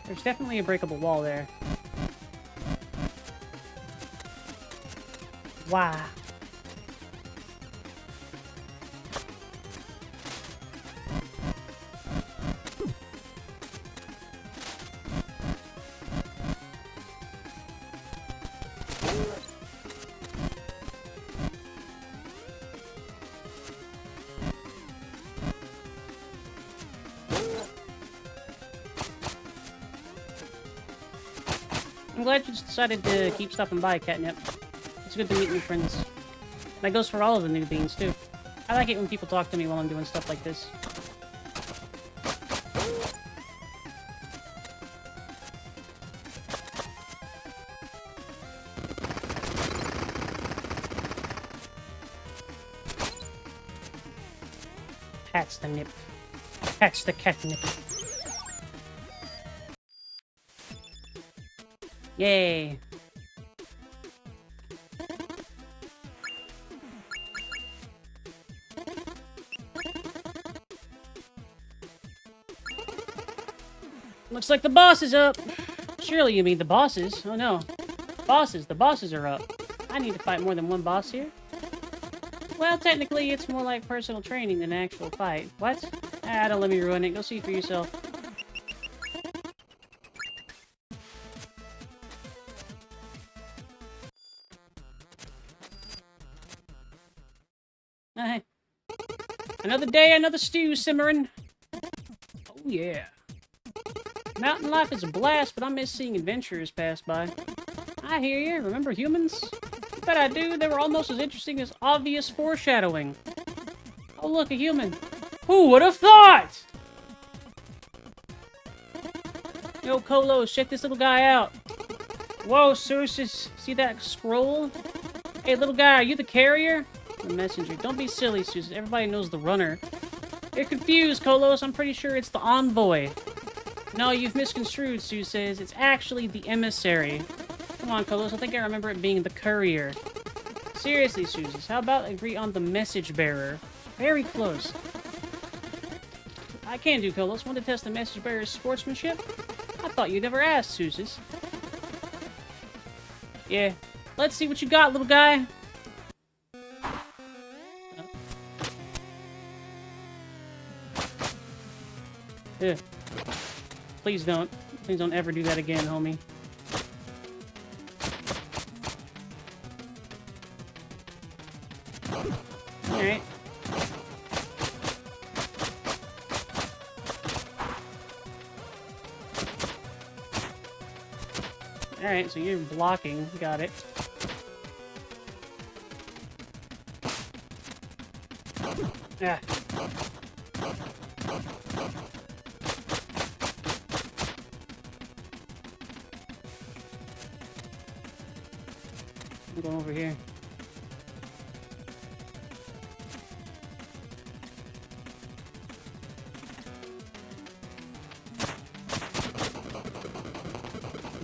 There's definitely a breakable wall there. Wow. I'm glad you decided to keep stopping by, Catnip. It's good to meet new friends. That goes for all of the new beans, too. I like it when people talk to me while I'm doing stuff like this. Pat's the nip. Pat's the catnip. Yay! Looks like the boss is up! Surely you mean the bosses? Oh no. Bosses, the bosses are up. I need to fight more than one boss here? Well, technically, it's more like personal training than an actual fight. What? Ah, don't let me ruin it. Go see for yourself. Another day, another stew simmering. Oh, yeah. Mountain life is a blast, but I miss seeing adventurers pass by. I hear you. Remember humans? You bet I do. They were almost as interesting as obvious foreshadowing. Oh, look, a human. Who would have thought? Yo, Kolos, check this little guy out. Whoa, Sursus. See that scroll? Hey, little guy, are you the carrier? The messenger. Don't be silly, Susan. Everybody knows the runner. You're confused, Kolos. I'm pretty sure it's the envoy. No, you've misconstrued, Sue says. It's actually the emissary. Come on, Kolos. I think I remember it being the courier. Seriously, Suzus, how about agree on the message bearer? Very close. I can do, Kolos. Want to test the message bearer's sportsmanship? I thought you never asked, Suzus. Yeah. Let's see what you got, little guy. Ugh. Please don't. Please don't ever do that again, homie. Alright. Alright, so you're blocking. Got it. Ah. I'm going over here.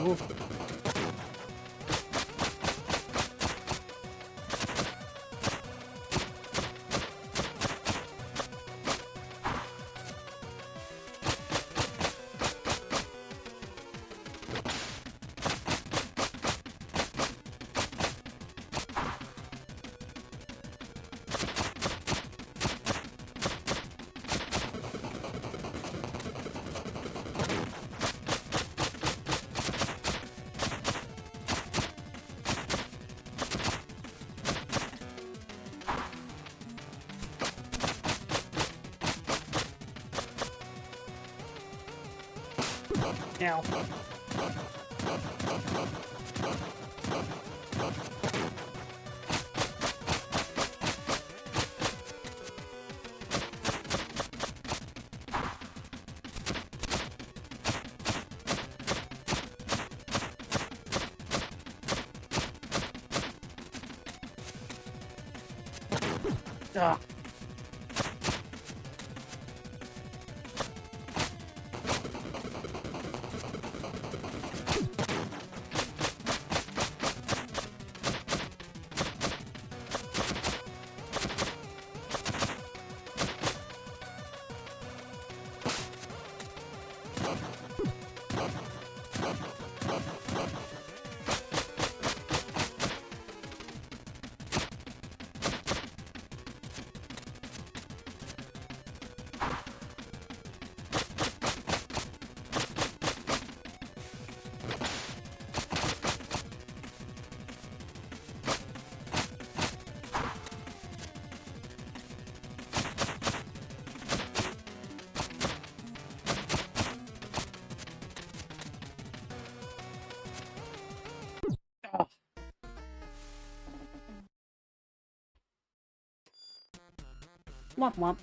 Ooh. Now. Ah. Ah. Womp womp.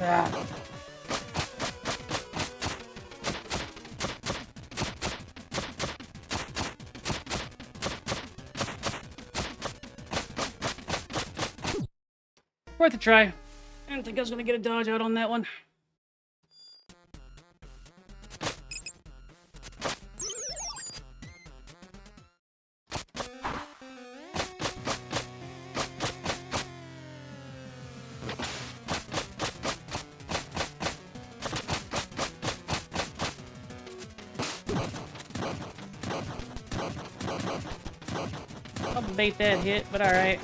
Ah. Worth a try. I didn't think I was going to get a dodge out on that one. I'll bait that hit, but alright.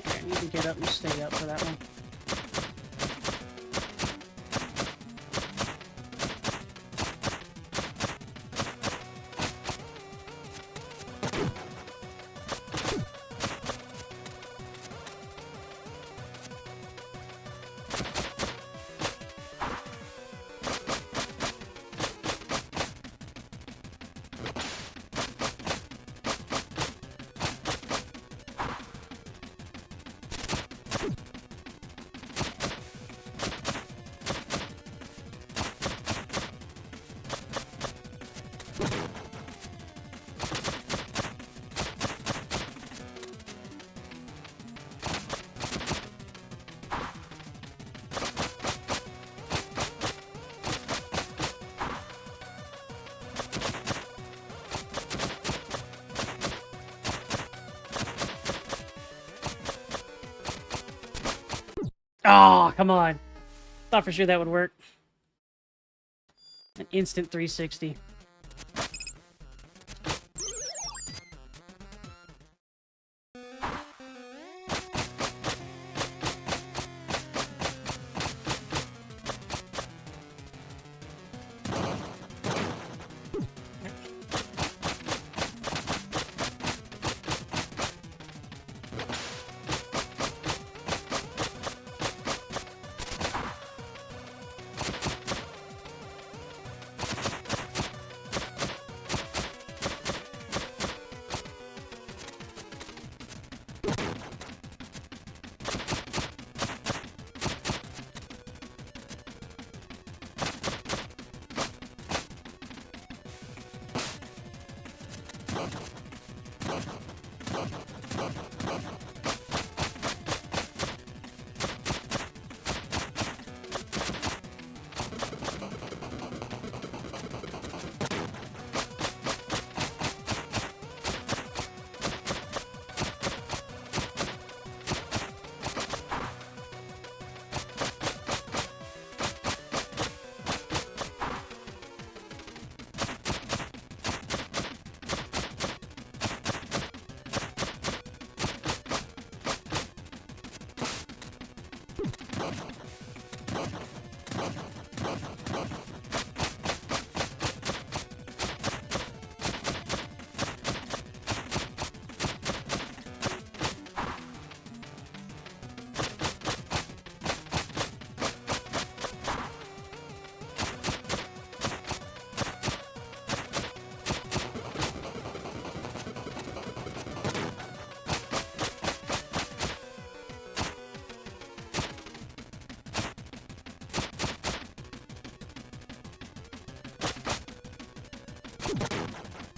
Okay, you can get up and stay up for that one. Oh, come on. Thought for sure that would work. An instant 360.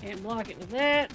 Can't block it with that.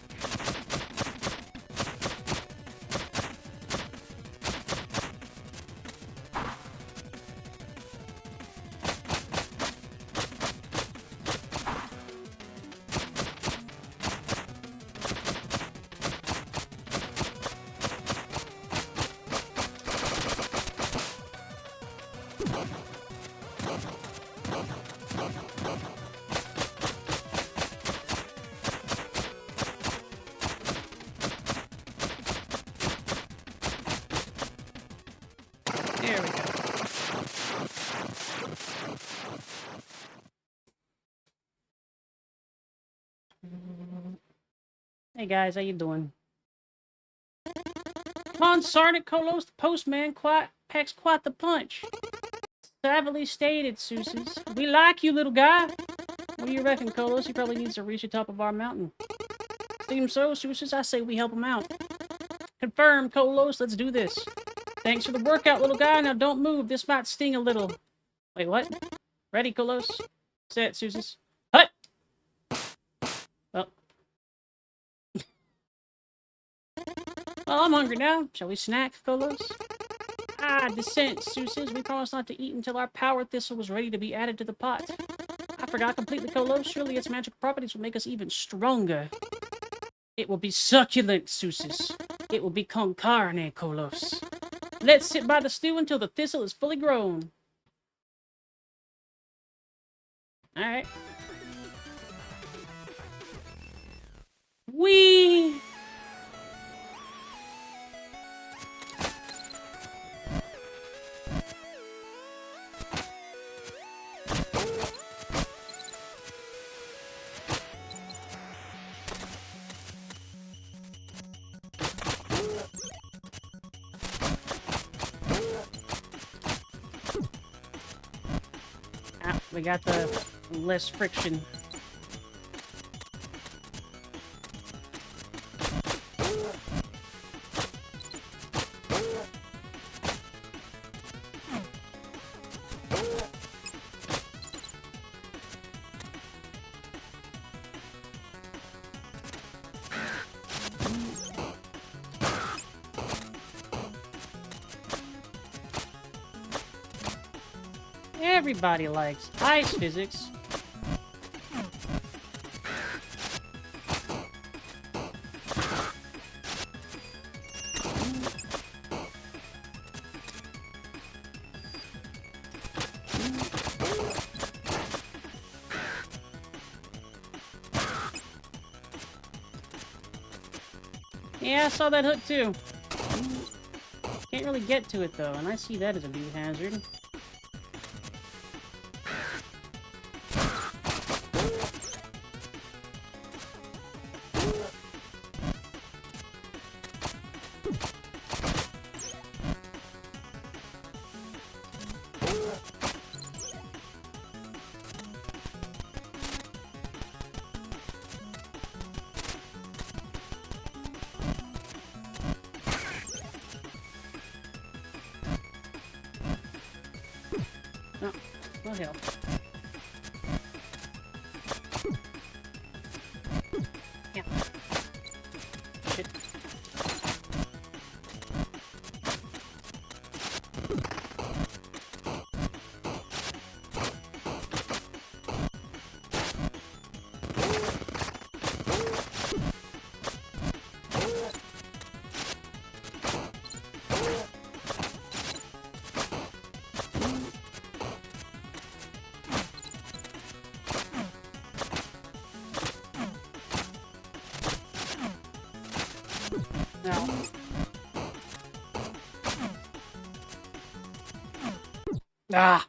There we go. Hey guys, how you doing? Come on, Sergeant Kolos, the postman packs quite the punch. Savagely stated, Seuss. We like you, little guy. What do you reckon, Kolos? He probably needs to reach the top of our mountain. Seems so, Seuss. I say we help him out. Confirmed, Kolos. Let's do this. Thanks for the workout, little guy. Now don't move. This might sting a little. Wait, what? Ready, Kolos? Say it, Seuss. Hut! Well. Well, I'm hungry now. Shall we snack, Kolos? Ah, descent, Seuss. We promised not to eat until our power thistle was ready to be added to the pot. I forgot completely, Kolos. Surely its magical properties will make us even stronger. It will be succulent, Seuss. It will be con carne, Kolos. Let's sit by the stew until the thistle is fully grown. Alright. Whee! We got the less friction. Everybody likes ice physics. Yeah, I saw that hook too. Can't really get to it though, and I see that as a new hazard. Oh, well, hell. Yeah. Shit. No. Ah!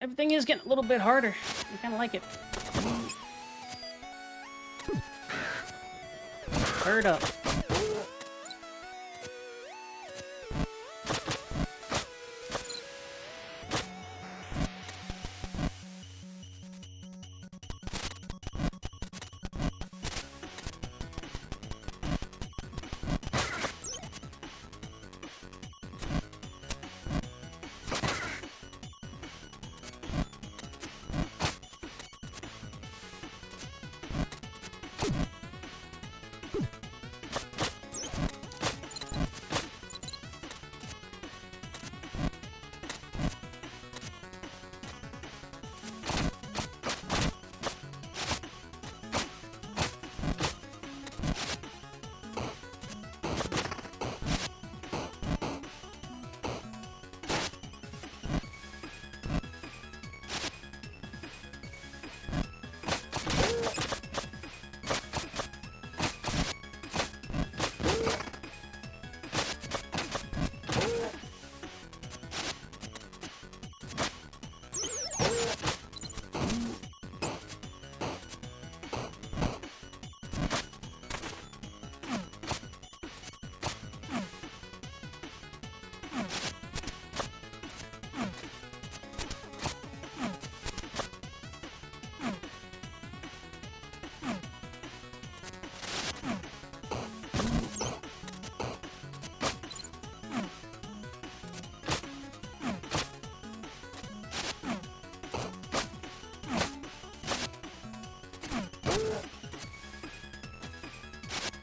Everything is getting a little bit harder. I kind of like it. Hurry up.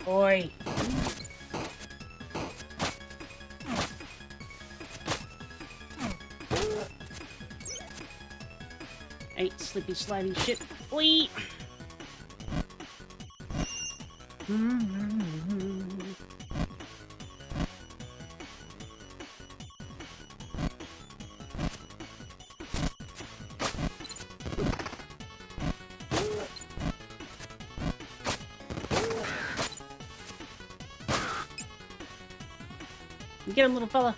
Oi. Ain't slippy slidey shit. Oi. Get him, little fella.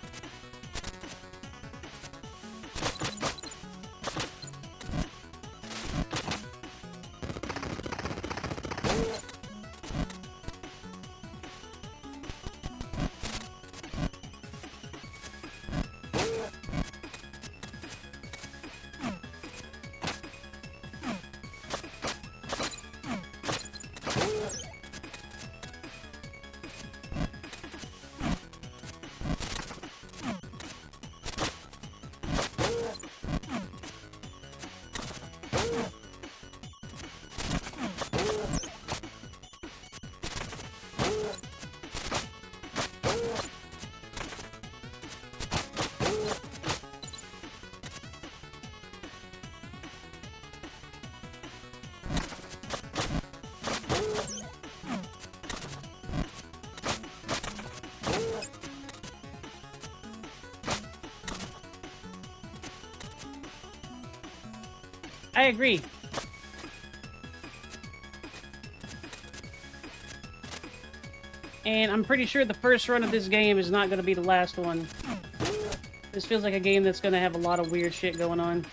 I agree. And I'm pretty sure the first run of this game is not going to be the last one. This feels like a game that's going to have a lot of weird shit going on.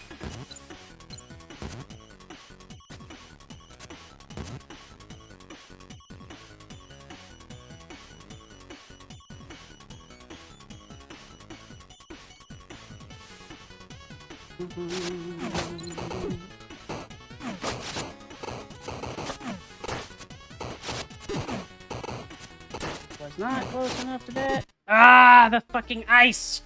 Was not close enough to that. Ah, the fucking ice!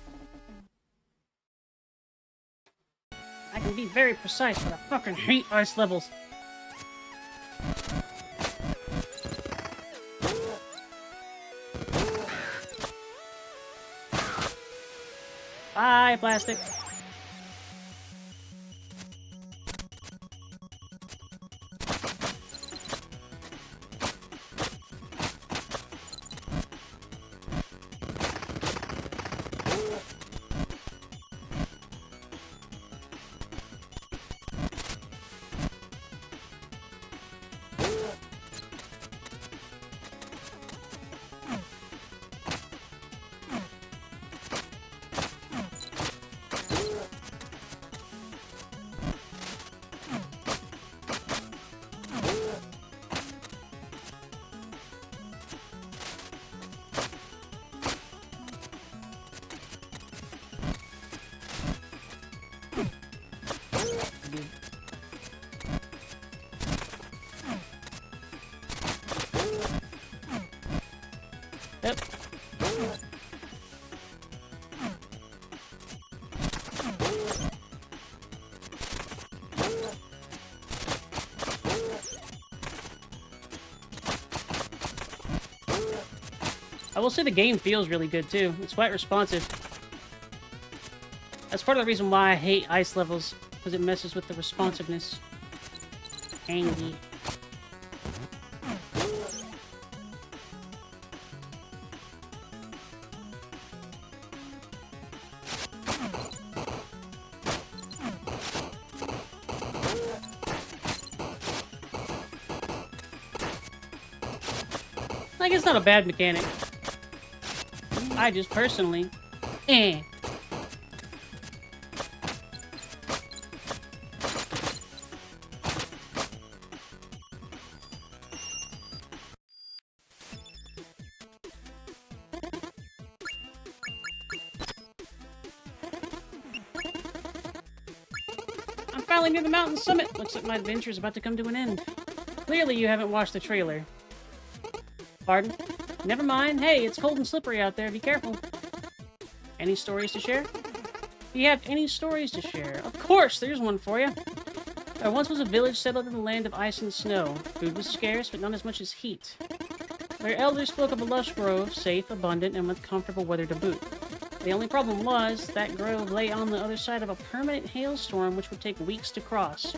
I can be very precise, but I fucking hate ice levels. Bye, plastic. Yep. I will say the game feels really good too. It's quite responsive. That's part of the reason why I hate ice levels, because it messes with the responsiveness. Angy. Like, it's not a bad mechanic. I just personally, I'm finally near the mountain summit. Looks like my adventure is about to come to an end. Clearly you haven't watched the trailer. Pardon? Never mind. Hey, it's cold and slippery out there. Be careful. Any stories to share? Do you have any stories to share? Of course, there's one for you. There once was a village settled in the land of ice and snow. Food was scarce, but not as much as heat. Their elders spoke of a lush grove, safe, abundant, and with comfortable weather to boot. The only problem was, that grove lay on the other side of a permanent hailstorm which would take weeks to cross.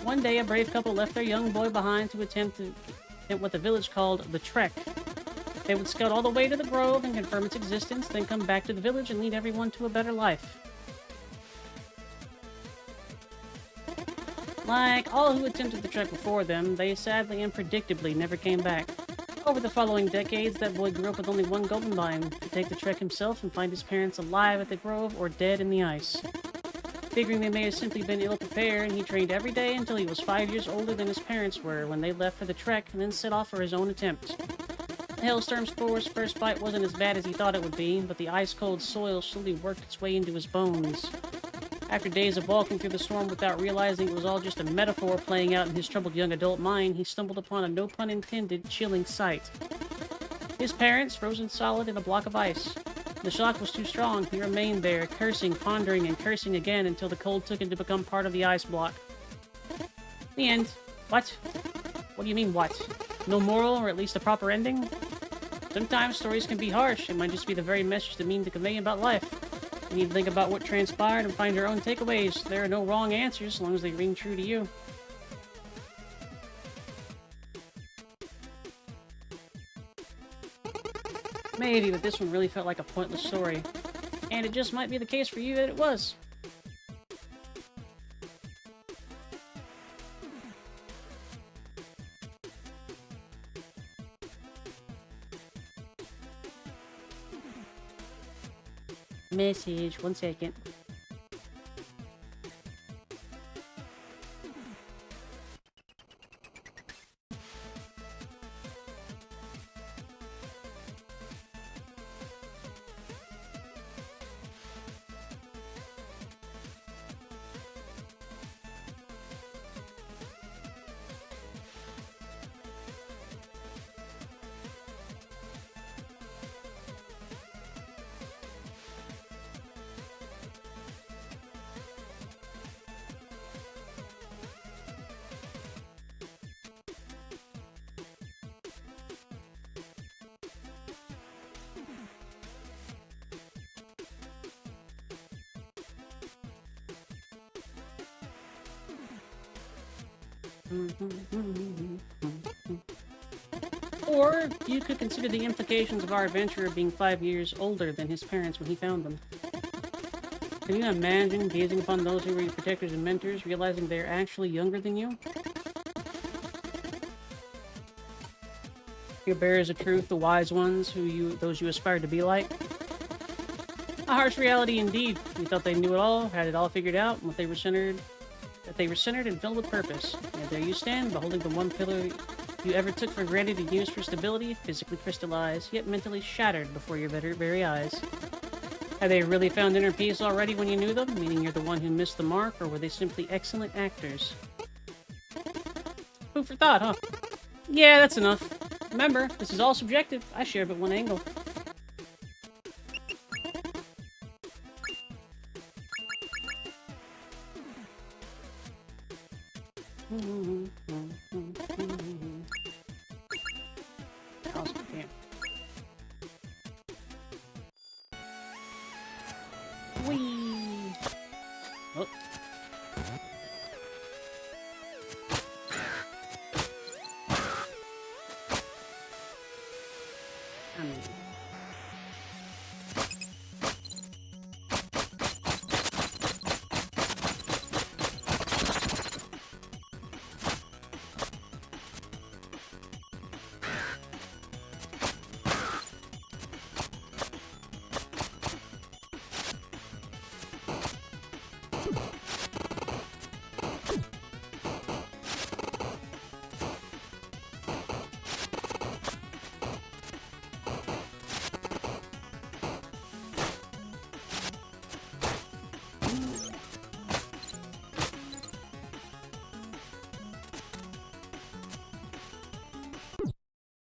One day, a brave couple left their young boy behind to attempt what the village called the trek. They would scout all the way to the grove and confirm its existence, then come back to the village and lead everyone to a better life. Like all who attempted the trek before them, they sadly and predictably never came back. Over the following decades, that boy grew up with only one goal in mind: to take the trek himself and find his parents alive at the grove or dead in the ice. Figuring they may have simply been ill-prepared, he trained every day until he was 5 years older than his parents were when they left for the trek, and then set off for his own attempt. The hailstorm's first bite wasn't as bad as he thought it would be, but the ice-cold soil slowly worked its way into his bones. After days of walking through the storm without realizing it was all just a metaphor playing out in his troubled young adult mind, he stumbled upon a no pun intended chilling sight. His parents, frozen solid in a block of ice. The shock was too strong. He remained there, cursing, pondering, and cursing again until the cold took him to become part of the ice block. The end. What? What do you mean, what? No moral, or at least a proper ending? Sometimes stories can be harsh. It might just be the very message they mean to convey about life. You need to think about what transpired and find your own takeaways. There are no wrong answers, as long as they ring true to you. Maybe, but this one really felt like a pointless story. And it just might be the case for you that it was. Message, 1 second. Or you could consider the implications of our adventurer being 5 years older than his parents when he found them. Can you imagine gazing upon those who were your protectors and mentors, realizing they're actually younger than you? Your bearers of truth, the wise ones, those you aspired to be like. A harsh reality indeed. You thought they knew it all, had it all figured out, and that they were centered and filled with purpose. And there you stand, beholding the one pillar you ever took for granted and used for stability, physically crystallized, yet mentally shattered before your very eyes. Had they really found inner peace already when you knew them, meaning you're the one who missed the mark, or were they simply excellent actors? Food for thought, huh? Yeah, that's enough. Remember, this is all subjective. I share but one angle.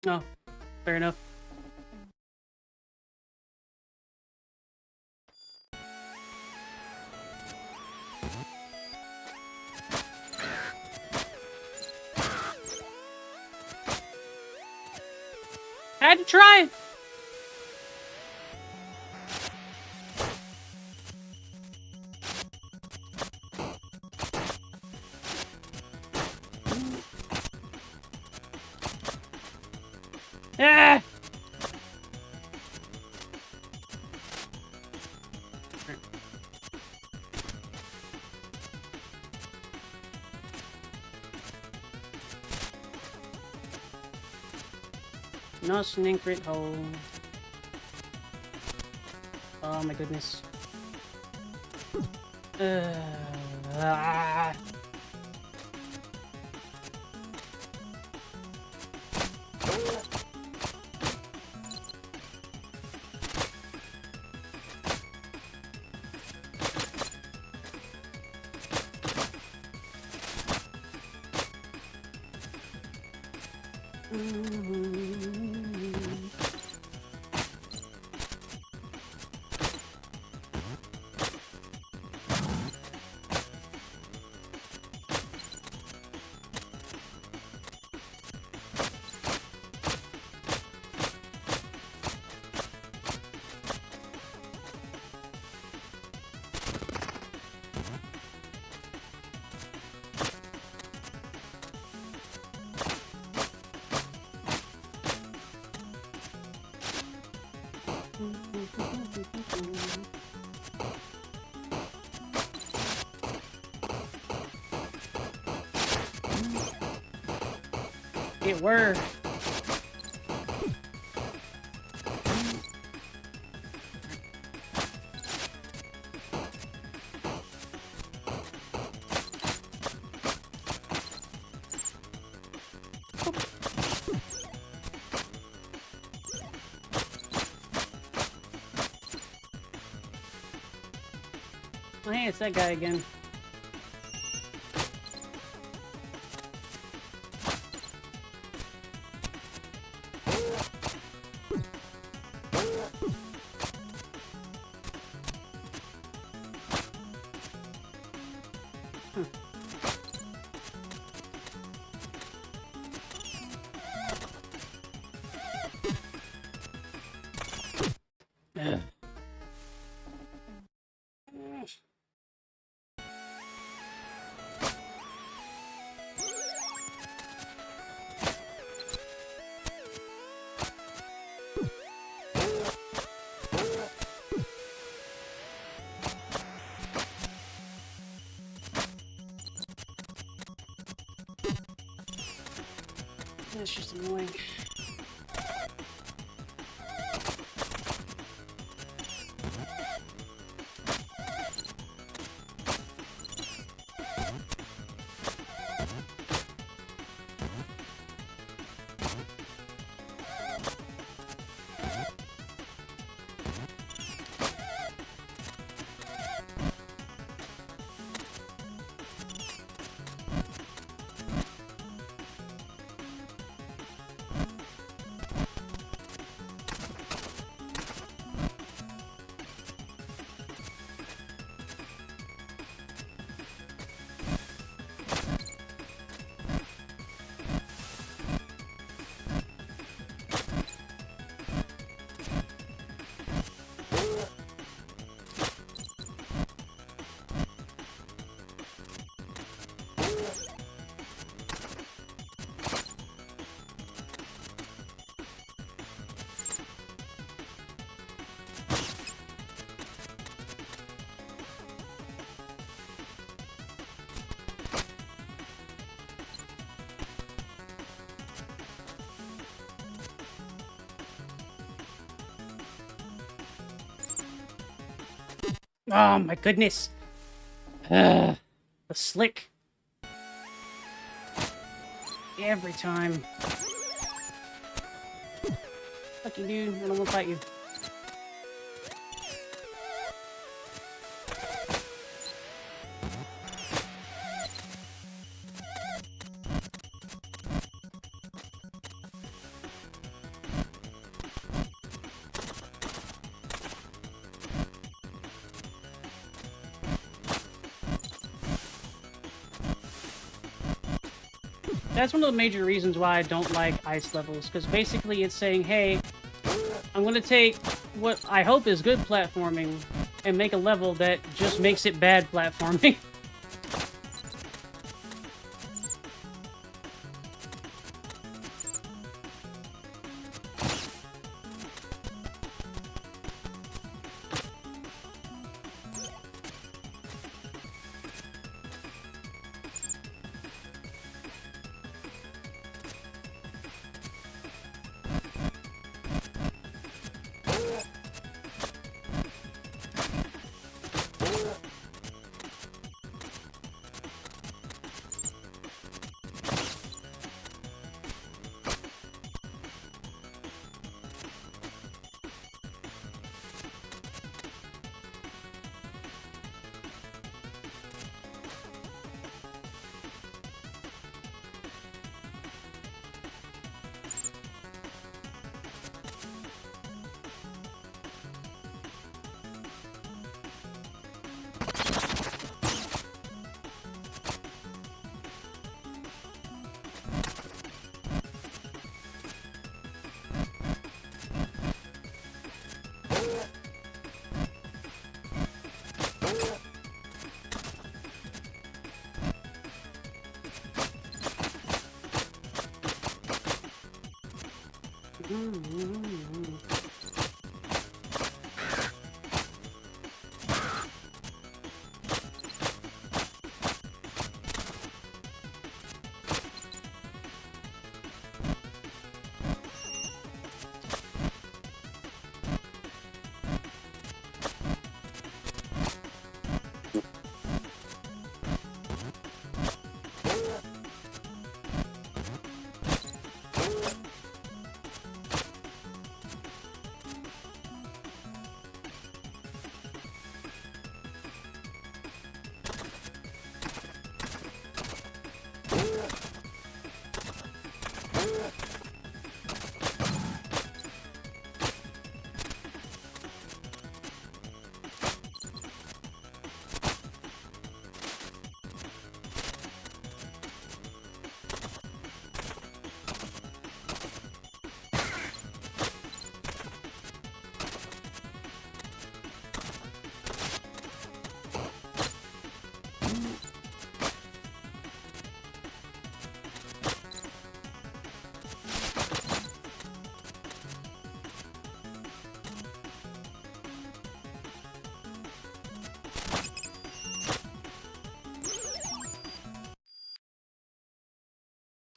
Oh, fair enough. had to try. Ah! No snake hole. Oh my goodness. Ah. It were. Oh, hey, it's that guy again. Ugh. That's just annoying. Oh my goodness. The slick. Every time. Fuck you, dude. I don't want to fight you. That's one of the major reasons why I don't like ice levels, because basically it's saying, hey, I'm going to take what I hope is good platforming and make a level that just makes it bad platforming.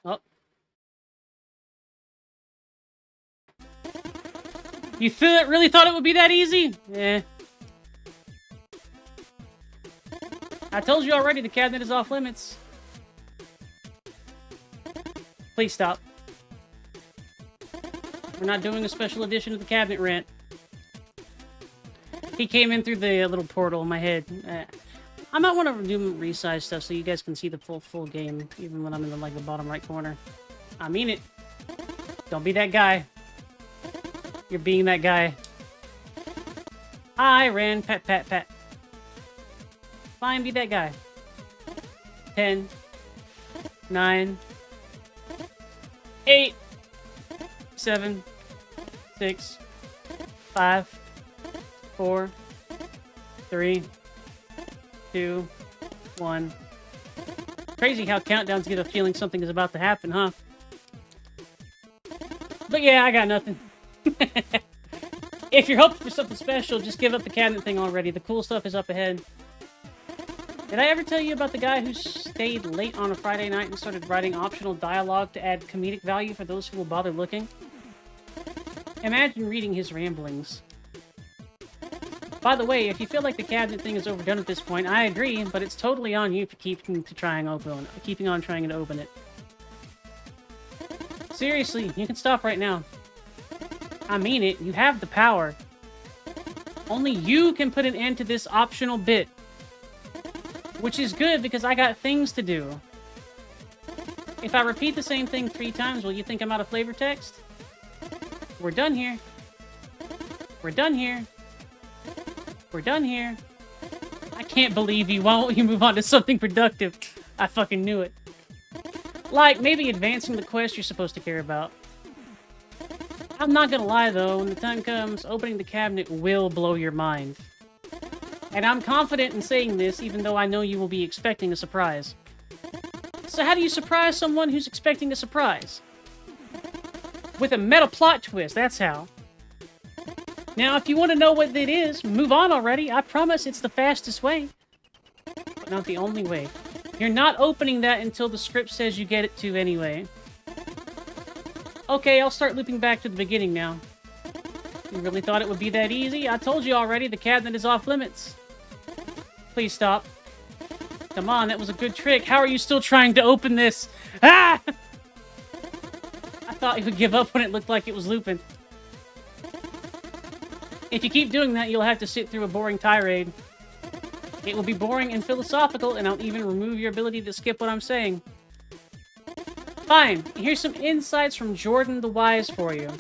Oh. You really thought it would be that easy? Eh. I told you already, the cabinet is off limits. Please stop. We're not doing a special edition of the cabinet rant. He came in through the little portal in my head. I might want to do resize stuff so you guys can see the full game, even when I'm in the bottom right corner. I mean it. Don't be that guy. You're being that guy. Hi, Ran. Pat, pat, pat. Fine, be that guy. 10, 9, 8, 7, 6, 5, 4, 3, 2, 1. Crazy how countdowns get a feeling something is about to happen, huh? But yeah, I got nothing. If you're hoping for something special, just give up the cabinet thing already. The cool stuff is up ahead. Did I ever tell you about the guy who stayed late on a Friday night and started writing optional dialogue to add comedic value for those who will bother looking? Imagine reading his ramblings. By the way, if you feel like the cabinet thing is overdone at this point, I agree, but it's totally on you for keeping on trying to open it. Seriously, you can stop right now. I mean it, you have the power. Only you can put an end to this optional bit. Which is good, because I got things to do. If I repeat the same thing 3 times, will you think I'm out of flavor text? We're done here. We're done here. We're done here. I can't believe you. Why won't you move on to something productive? I fucking knew it. Like, maybe advancing the quest you're supposed to care about. I'm not gonna lie, though, when the time comes, opening the cabinet will blow your mind. And I'm confident in saying this, even though I know you will be expecting a surprise. So how do you surprise someone who's expecting a surprise? With a meta plot twist, that's how. Now, if you want to know what it is, move on already. I promise it's the fastest way. But not the only way. You're not opening that until the script says you get it to anyway. Okay, I'll start looping back to the beginning now. You really thought it would be that easy? I told you already, the cabinet is off limits. Please stop. Come on, that was a good trick. How are you still trying to open this? Ah! I thought you would give up when it looked like it was looping. If you keep doing that, you'll have to sit through a boring tirade. It will be boring and philosophical, and I'll even remove your ability to skip what I'm saying. Fine, here's some insights from Jordan the Wise for you.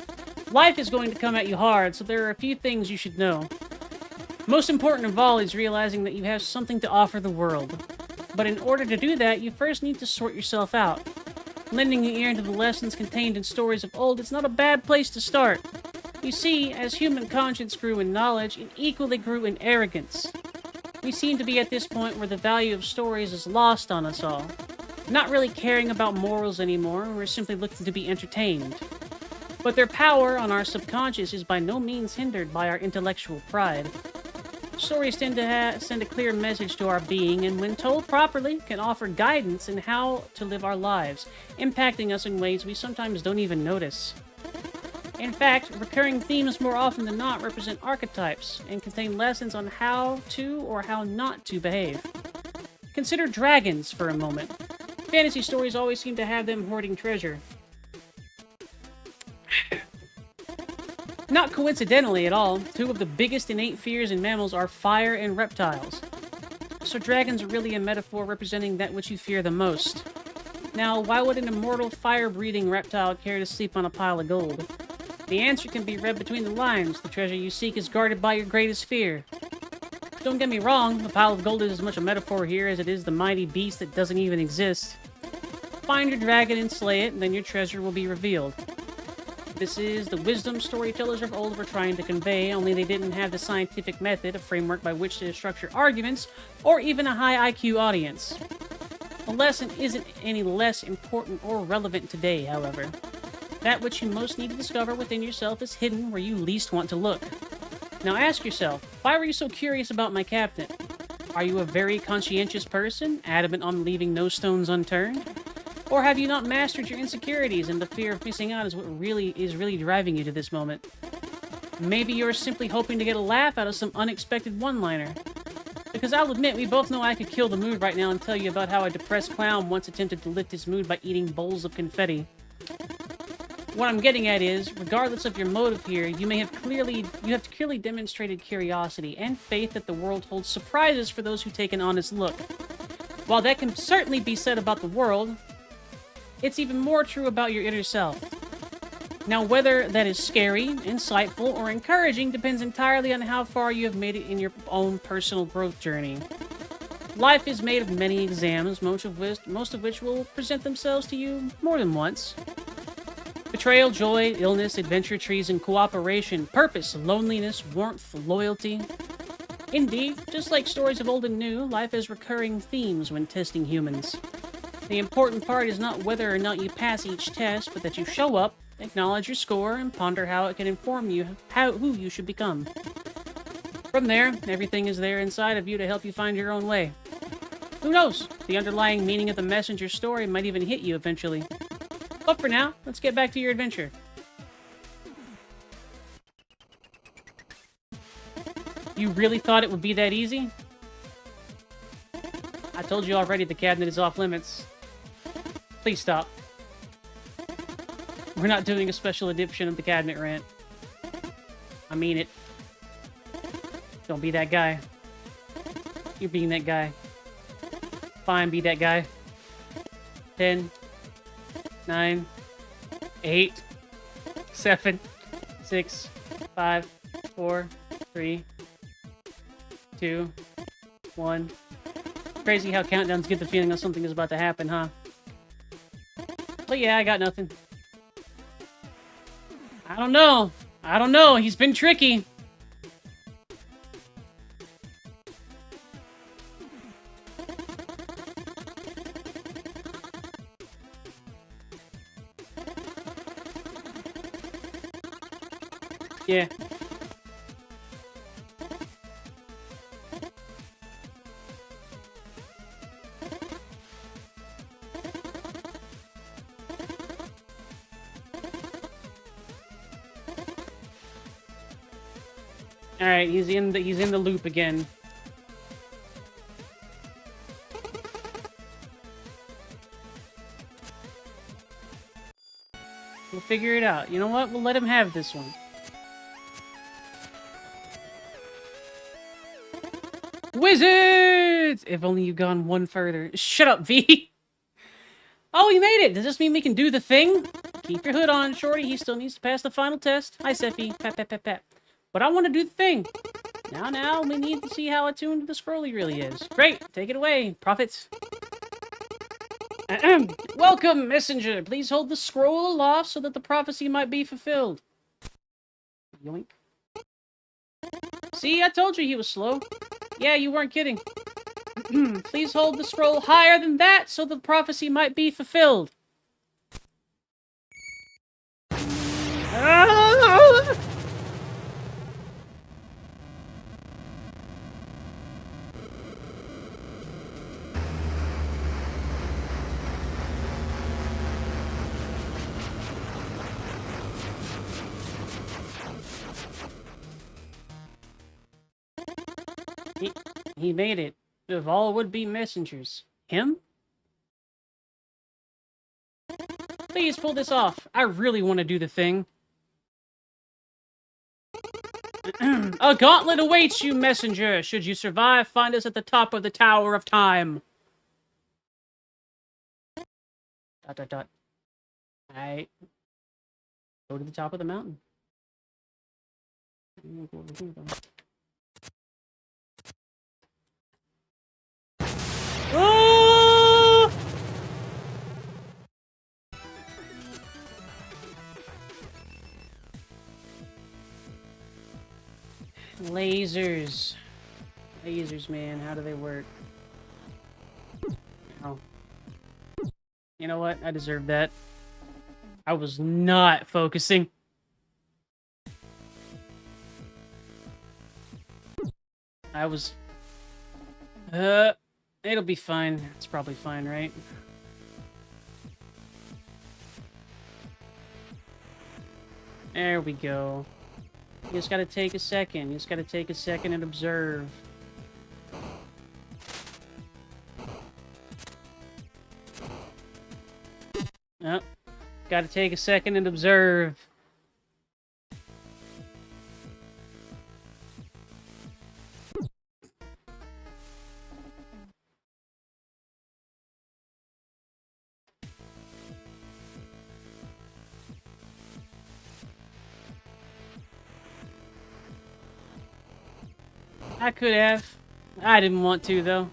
Life is going to come at you hard, so there are a few things you should know. Most important of all is realizing that you have something to offer the world. But in order to do that, you first need to sort yourself out. Lending an ear to the lessons contained in stories of old is not a bad place to start. You see, as human conscience grew in knowledge, it equally grew in arrogance. We seem to be at this point where the value of stories is lost on us all. Not really caring about morals anymore, we're simply looking to be entertained. But their power on our subconscious is by no means hindered by our intellectual pride. Stories tend to send a clear message to our being, and when told properly, can offer guidance in how to live our lives, impacting us in ways we sometimes don't even notice. In fact, recurring themes more often than not represent archetypes, and contain lessons on how to or how not to behave. Consider dragons for a moment. Fantasy stories always seem to have them hoarding treasure. Not coincidentally at all, two of the biggest innate fears in mammals are fire and reptiles. So dragons are really a metaphor representing that which you fear the most. Now, why would an immortal fire-breathing reptile care to sleep on a pile of gold? The answer can be read between the lines. The treasure you seek is guarded by your greatest fear. Don't get me wrong, the pile of gold is as much a metaphor here as it is the mighty beast that doesn't even exist. Find your dragon and slay it, and then your treasure will be revealed. This is the wisdom storytellers of old were trying to convey, only they didn't have the scientific method, a framework by which to structure arguments, or even a high IQ audience. The lesson isn't any less important or relevant today, however. That which you most need to discover within yourself is hidden where you least want to look. Now ask yourself, why were you so curious about my cabinet? Are you a very conscientious person, adamant on leaving no stones unturned? Or have you not mastered your insecurities and the fear of missing out is what is really driving you to this moment? Maybe you're simply hoping to get a laugh out of some unexpected one-liner. Because I'll admit, we both know I could kill the mood right now and tell you about how a depressed clown once attempted to lift his mood by eating bowls of confetti. What I'm getting at is, regardless of your motive here, you have clearly demonstrated curiosity and faith that the world holds surprises for those who take an honest look. While that can certainly be said about the world, it's even more true about your inner self. Now, whether that is scary, insightful, or encouraging depends entirely on how far you have made it in your own personal growth journey. Life is made of many exams, most of which will present themselves to you more than once. Betrayal, joy, illness, adventure, treason, cooperation, purpose, loneliness, warmth, loyalty. Indeed, just like stories of old and new, life has recurring themes when testing humans. The important part is not whether or not you pass each test, but that you show up, acknowledge your score, and ponder how it can inform you who you should become. From there, everything is there inside of you to help you find your own way. Who knows? The underlying meaning of the messenger story might even hit you eventually. But for now, let's get back to your adventure. You really thought it would be that easy? I told you already the cabinet is off limits. Please stop. We're not doing a special edition of the cabinet rant. I mean it. Don't be that guy. You're being that guy. Fine, be that guy. 10, 9, 8, 7, 6, 5, 4, 3, 2, 1. Crazy how countdowns give the feeling that something is about to happen, huh? But yeah, I got nothing. I don't know. I don't know. He's been tricky. Yeah. All right, he's in the loop again. We'll figure it out. You know what? We'll let him have this one. Wizards! If only you'd gone one further. Shut up, V. Oh, we made it! Does this mean we can do the thing? Keep your hood on, Shorty. He still needs to pass the final test. Hi, Seffi. Pat, pat, pat, pat. But I want to do the thing. Now, we need to see how attuned to the scroll he really is. Great! Take it away, prophets. Welcome, messenger. Please hold the scroll aloft so that the prophecy might be fulfilled. Yoink. See, I told you he was slow. Yeah, you weren't kidding. Please hold the scroll higher than that so the prophecy might be fulfilled. Ah! He made it. Of all would-be messengers. Him? Please pull this off. I really want to do the thing. A gauntlet awaits you, messenger. Should you survive, find us at the top of the Tower of Time. ... Alright. Go to the top of the mountain. Oh! Lasers. Lasers, man. How do they work? Oh. You know what? I deserve that. I was not focusing. I was... It'll be fine. It's probably fine, right? There we go. You just gotta take a second. You just gotta take a second and observe. Oh, gotta take a second and observe. I could have. I didn't want to, though.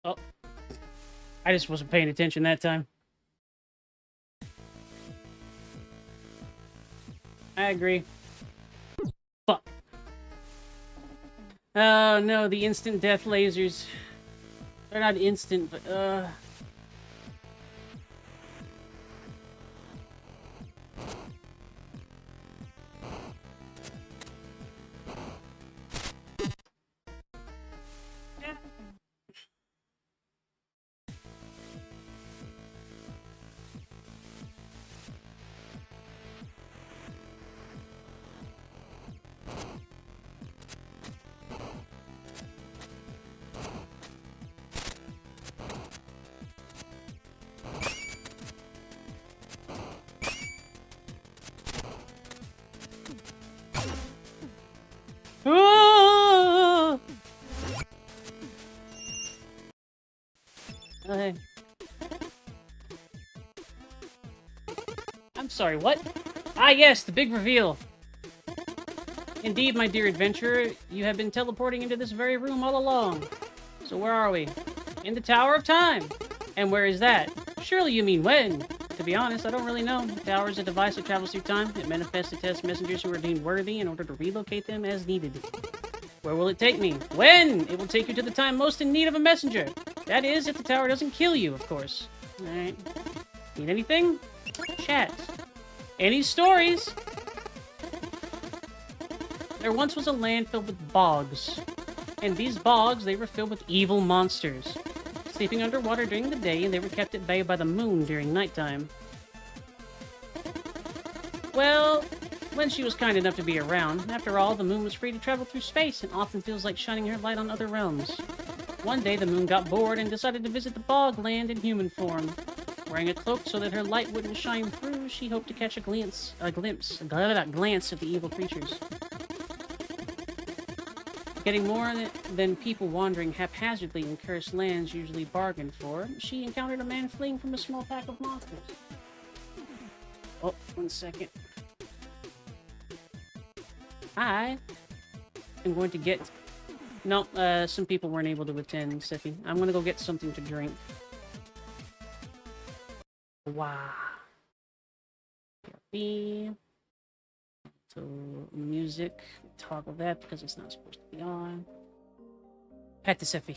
Oh. I just wasn't paying attention that time. I agree. Fuck. Oh, no, the instant death lasers. They're not instant, but, sorry, what? Ah, yes, the big reveal. Indeed, my dear adventurer, you have been teleporting into this very room all along. So where are we? In the Tower of Time. And where is that? Surely you mean when? To be honest, I don't really know. The tower is a device that travels through time. It manifests to test messengers who are deemed worthy in order to relocate them as needed. Where will it take me? When? It will take you to the time most in need of a messenger. That is, if the tower doesn't kill you, of course. Alright. Need anything? Chat. Any stories? There once was a land filled with bogs. And these bogs, they were filled with evil monsters. Sleeping underwater during the day, and they were kept at bay by the moon during nighttime. Well, when she was kind enough to be around, after all, the moon was free to travel through space and often feels like shining her light on other realms. One day, the moon got bored and decided to visit the bog land in human form. Wearing a cloak so that her light wouldn't shine through, she hoped to catch a glimpse of the evil creatures. Getting more than people wandering haphazardly in cursed lands usually bargained for, she encountered a man fleeing from a small pack of monsters. Oh, 1 second. I am going to get... No, some people weren't able to attend, Siffy. I'm gonna go get something to drink. Wow. B. So, music. Toggle that because it's not supposed to be on. Pet to Siffy.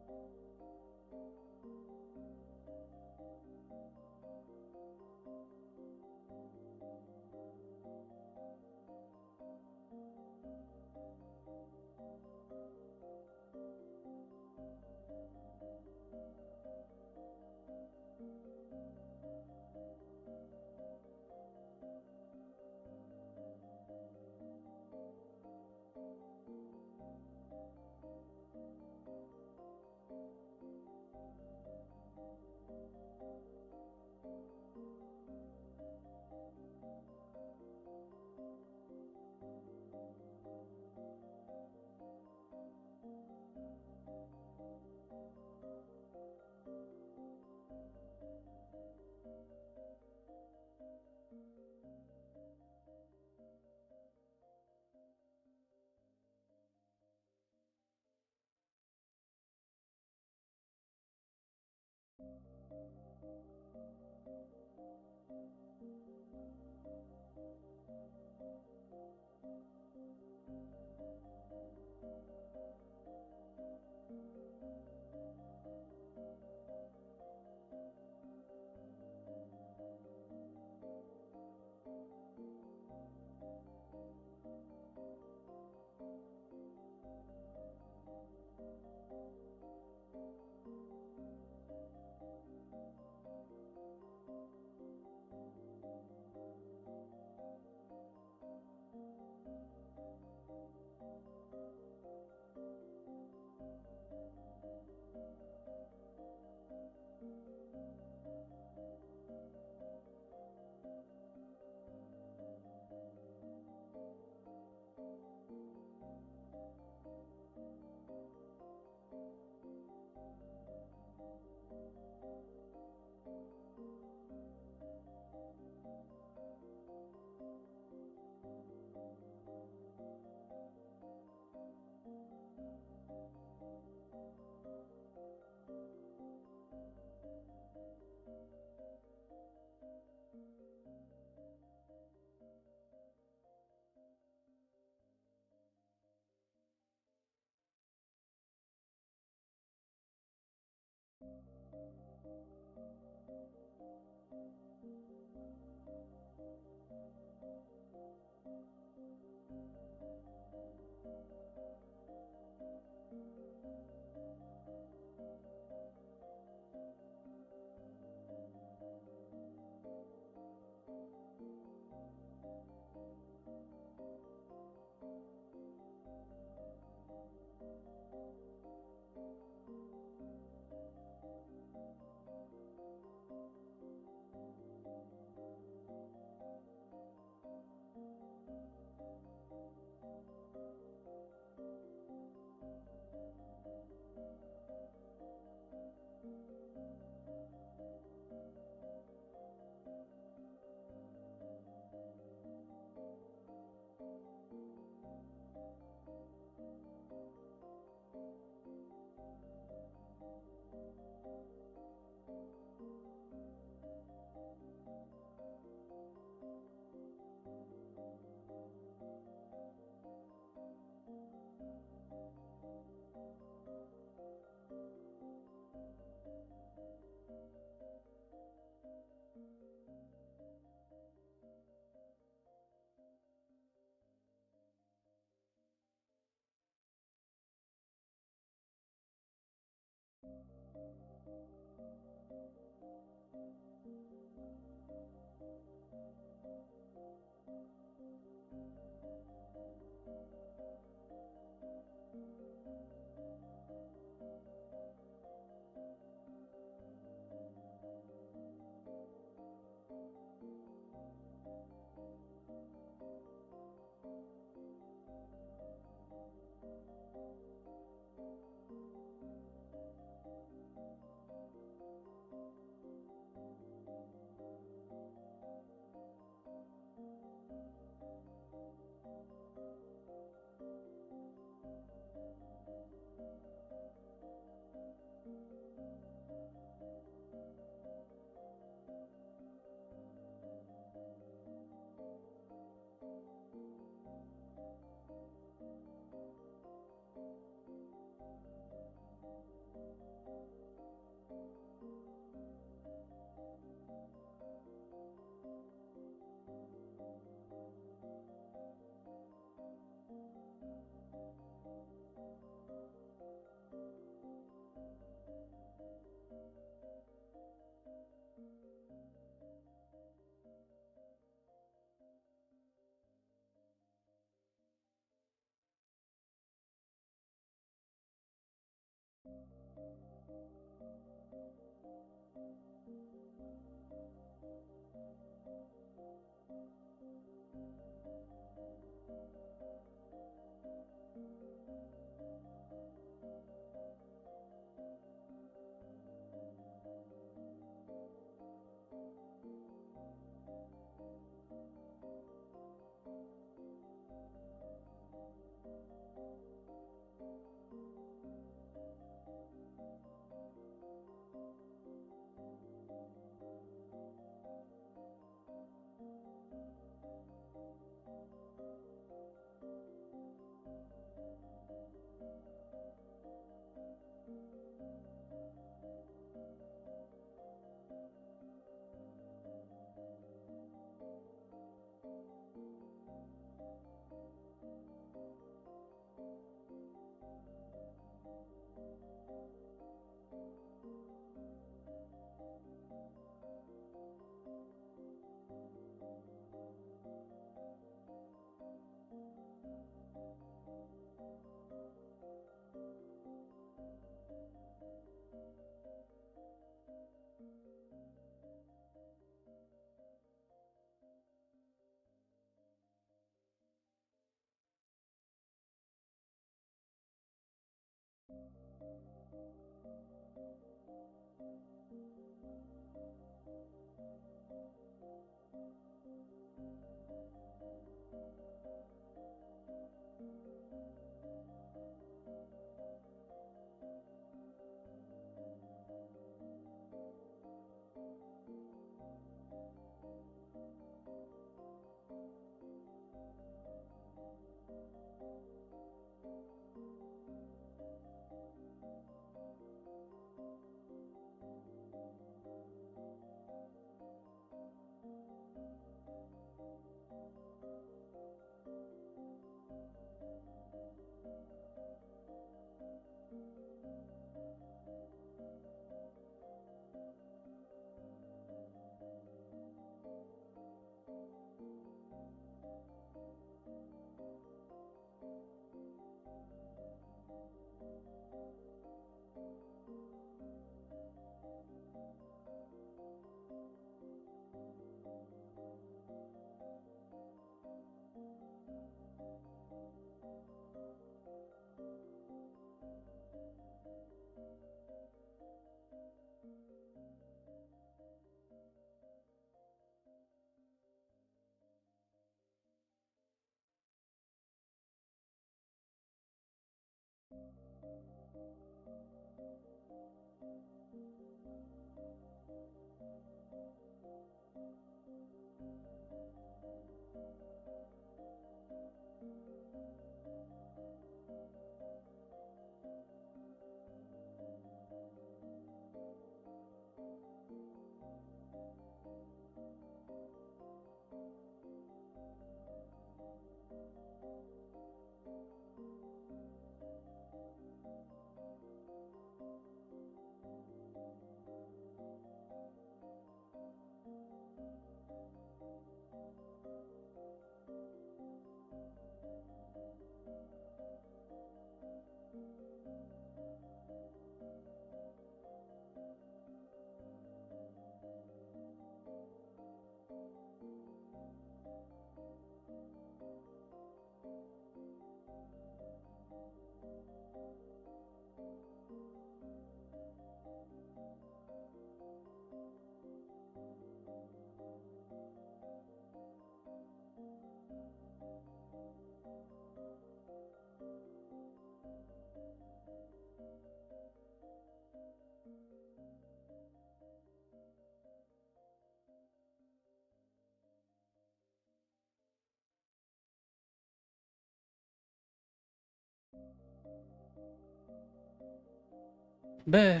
Buh.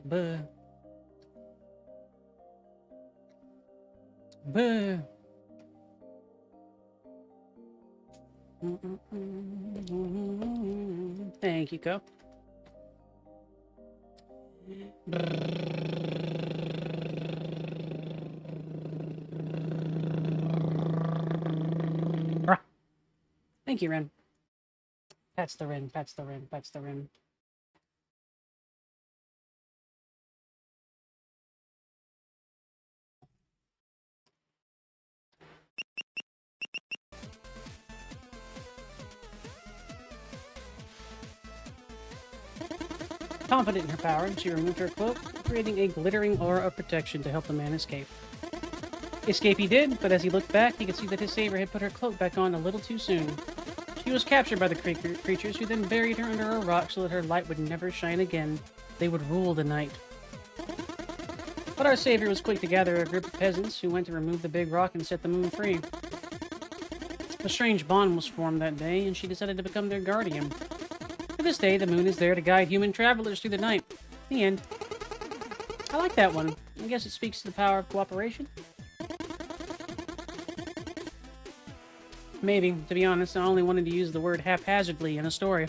Buh. Buh. Thank you, Co. Thank you, Ren. Pats the Ren, pats the Ren, pats the Ren. Confident in her power, she removed her cloak, creating a glittering aura of protection to help the man escape. Escape he did, but as he looked back, he could see that his savior had put her cloak back on a little too soon. She was captured by the creatures, who then buried her under a rock so that her light would never shine again. They would rule the night. But our savior was quick to gather a group of peasants who went to remove the big rock and set the moon free. A strange bond was formed that day, and she decided to become their guardian. To this day, the moon is there to guide human travelers through the night. The end. I like that one. I guess it speaks to the power of cooperation. Maybe. To be honest, I only wanted to use the word haphazardly in a story.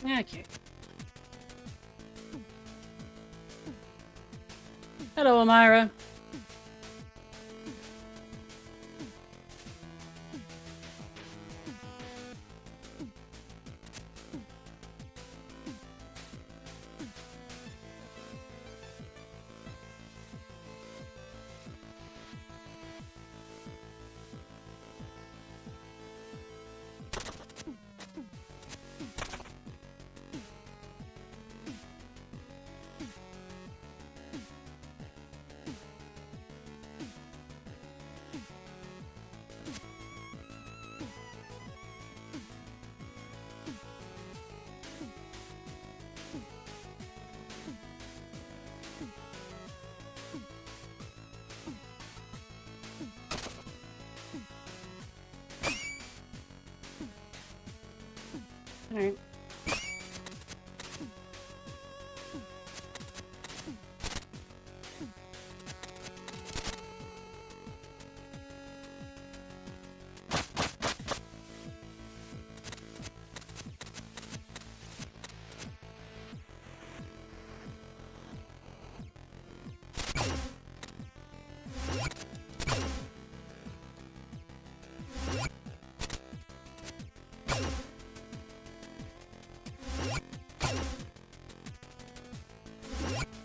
Okay. Hello, Amira. Alright.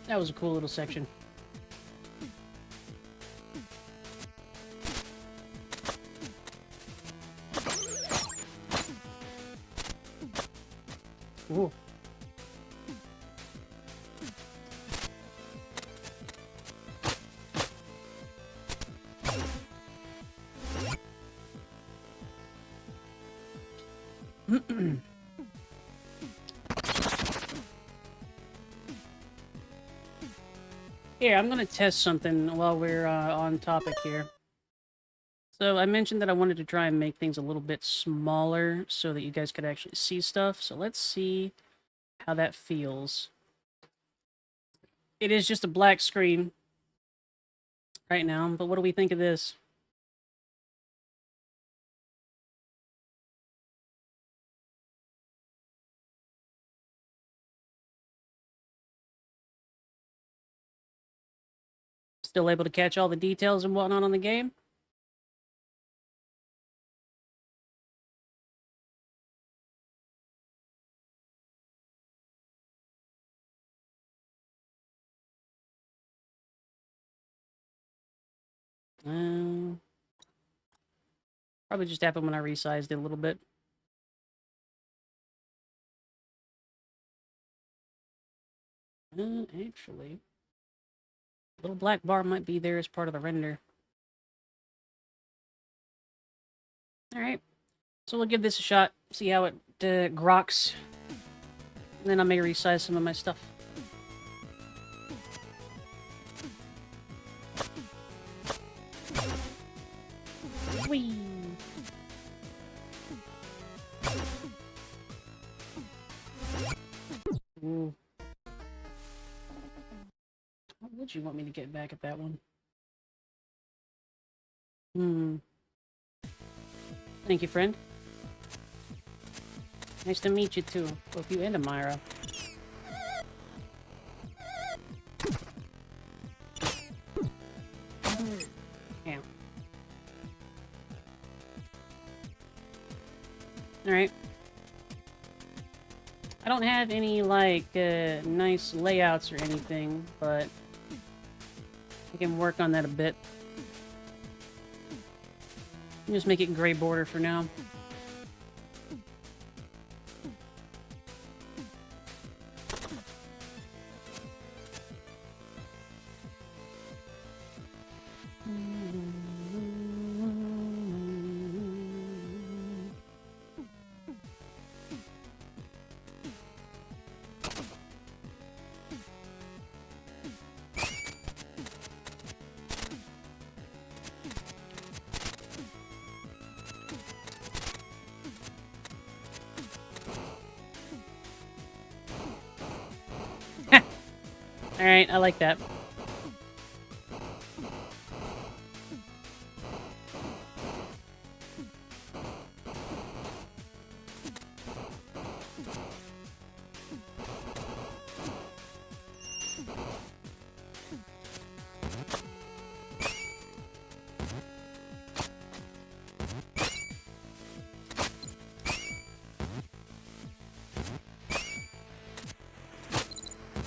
That was a cool little section. Ooh. Here, I'm gonna test something while we're on topic here. So I mentioned that I wanted to try and make things a little bit smaller so that you guys could actually see stuff. So let's see how that feels. It is just a black screen right now, but what do we think of this? Still able to catch all the details and whatnot on the game? Probably just happened when I resized it a little bit. Actually, a little black bar might be there as part of the render. Alright, so we'll give this a shot, see how it groks, and then I may resize some of my stuff. Whee! Ooh. How would you want me to get back at that one? Thank you, friend. Nice to meet you, too. Both you and Amira. Yeah. Alright. I don't have any, like, nice layouts or anything, but I can work on that a bit. Just make it gray border for now. Alright, I like that.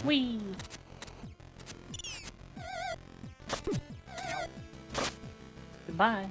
Whee! Goodbye.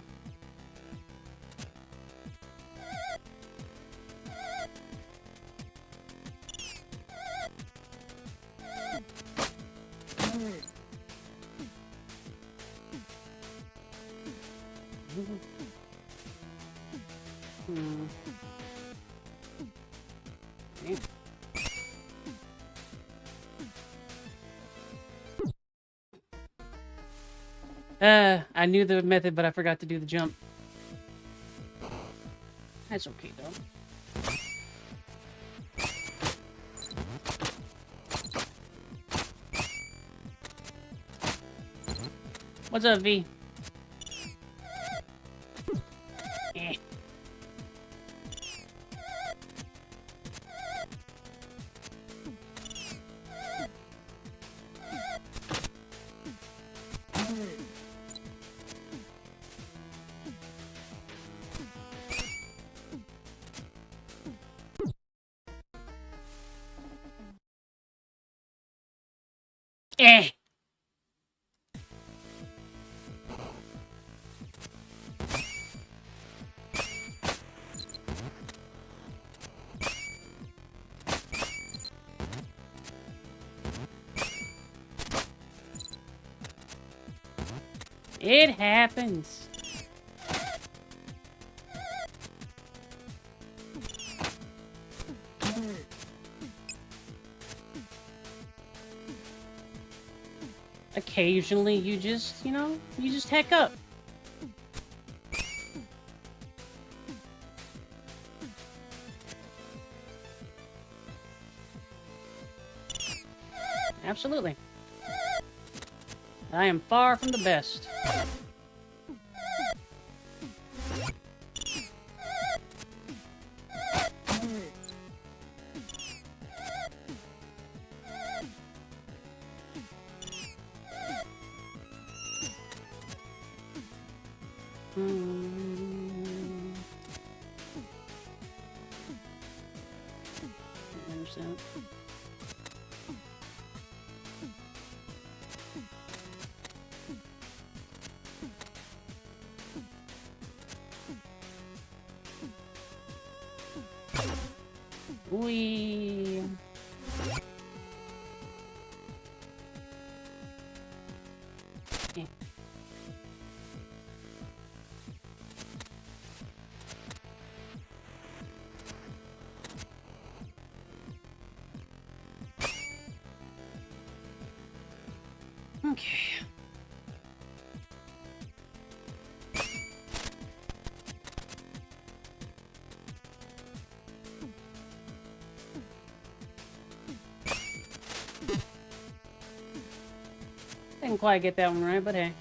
I knew the method, but I forgot to do the jump. That's okay, though. What's up, V? Eh. Eh. It happens. Occasionally, you just, you know, you just heck up. Absolutely. I am far from the best. There's that. Wee. Eh. Okay. Didn't quite get that one right, but hey.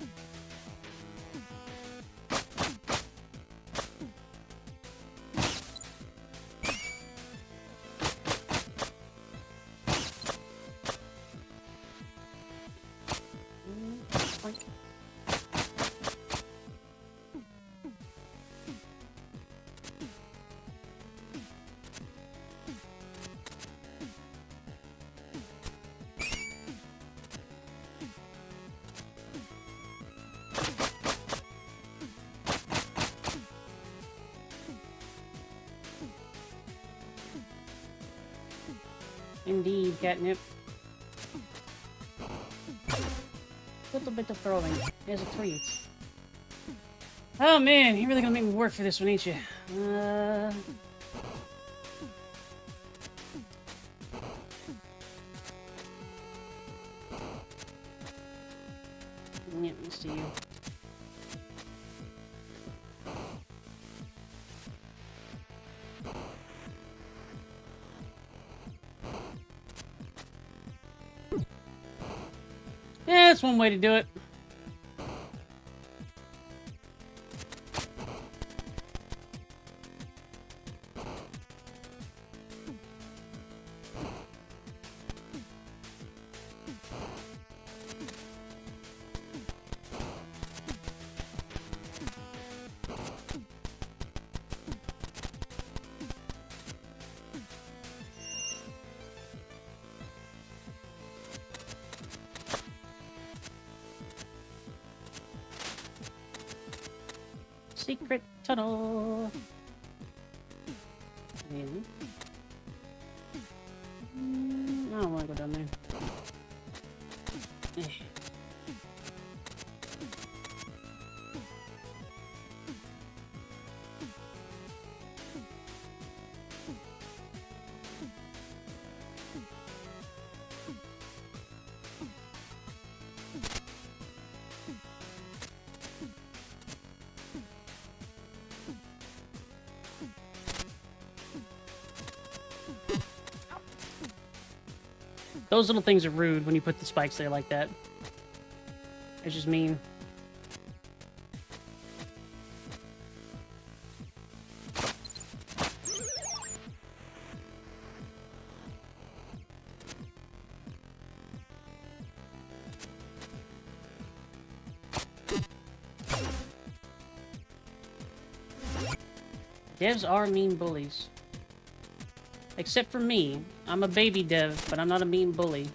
Indeed, catnip. Little bit of throwing. There's a treat. Oh man, you're really gonna make me work for this one, ain't you? Yeah, let's see you. Yeah, that's one way to do it. Secret tunnel. Really? I don't want to go down there. Eh. Those little things are rude when you put the spikes there like that. It's just mean. Devs are mean bullies. Except for me. I'm a baby dev, but I'm not a mean bully.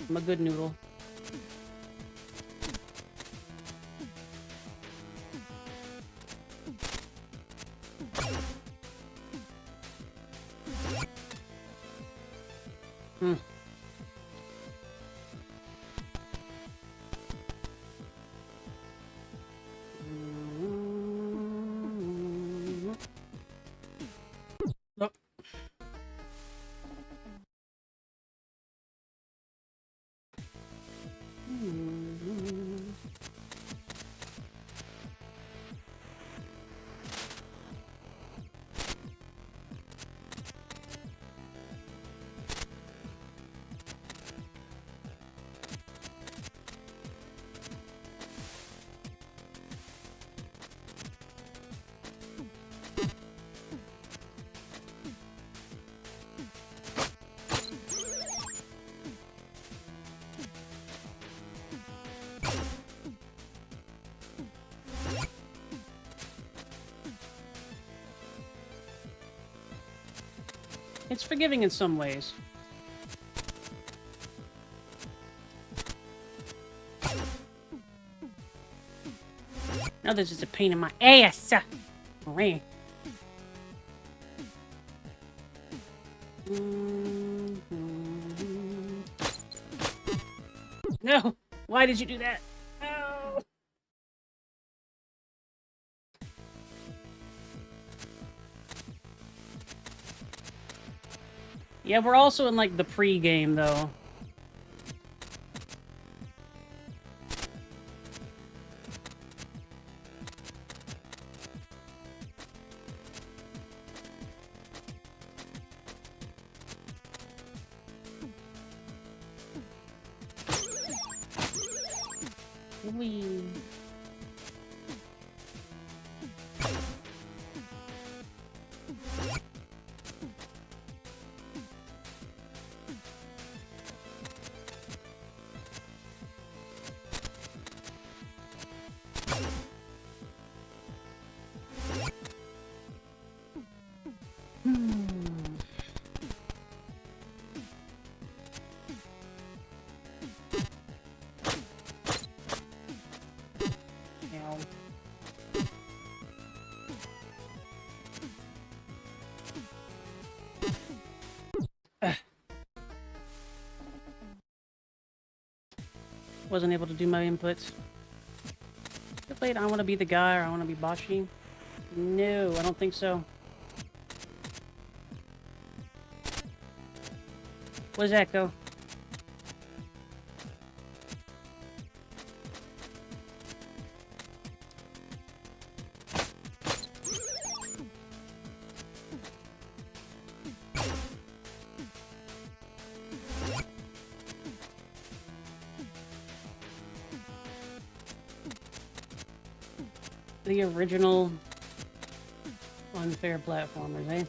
I'm a good noodle. Hmm. Nope. It's forgiving in some ways. Now this is a pain in my ass. Right. No! Why did you do that? No! Yeah, we're also in, like, the pre-game, though. Whee. Wasn't able to do my inputs. I played I Want to Be the Guy or I Want to Be Bashi. No, I don't think so. Where's Echo? The original unfair platformers,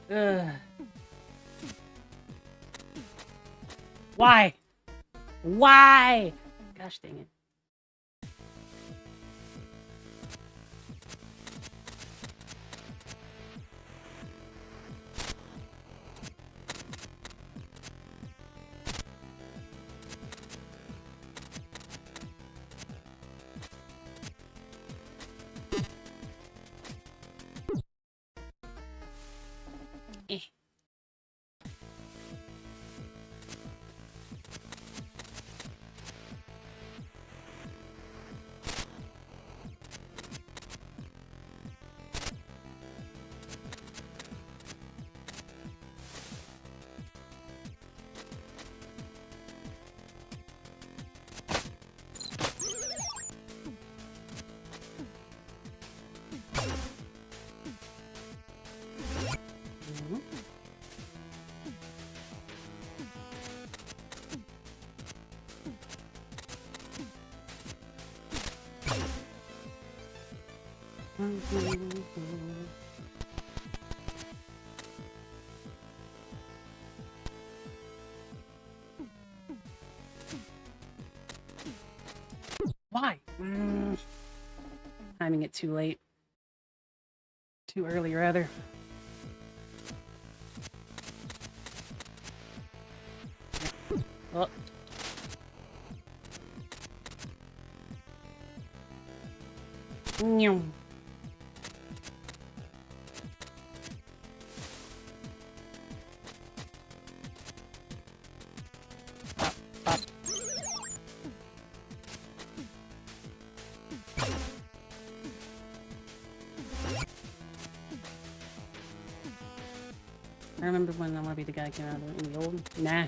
eh? Why? Why? Gosh dang it. Eh. Why? Timing it too late. Too early, rather. Oh. Nyum. Up. I remember when I want to be the guy came out in the old. Nah.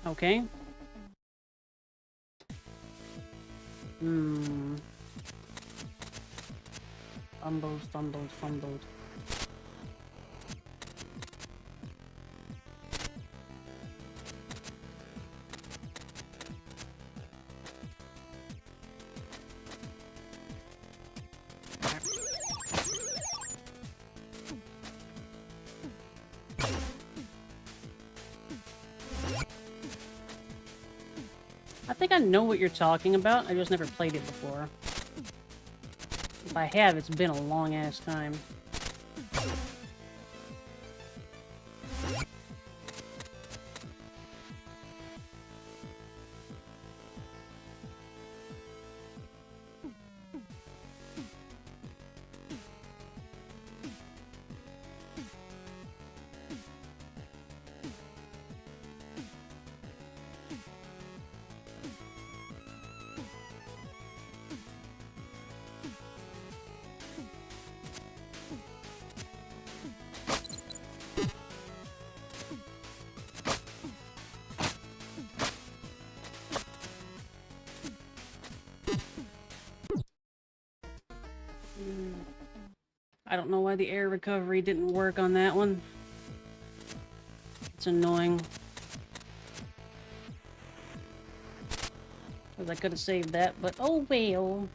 Okay. Fumbled. I think I know what you're talking about. I just never played it before. If I have, it's been a long-ass time. I don't know why the air recovery didn't work on that one. It's annoying. Because I could have saved that, but oh well.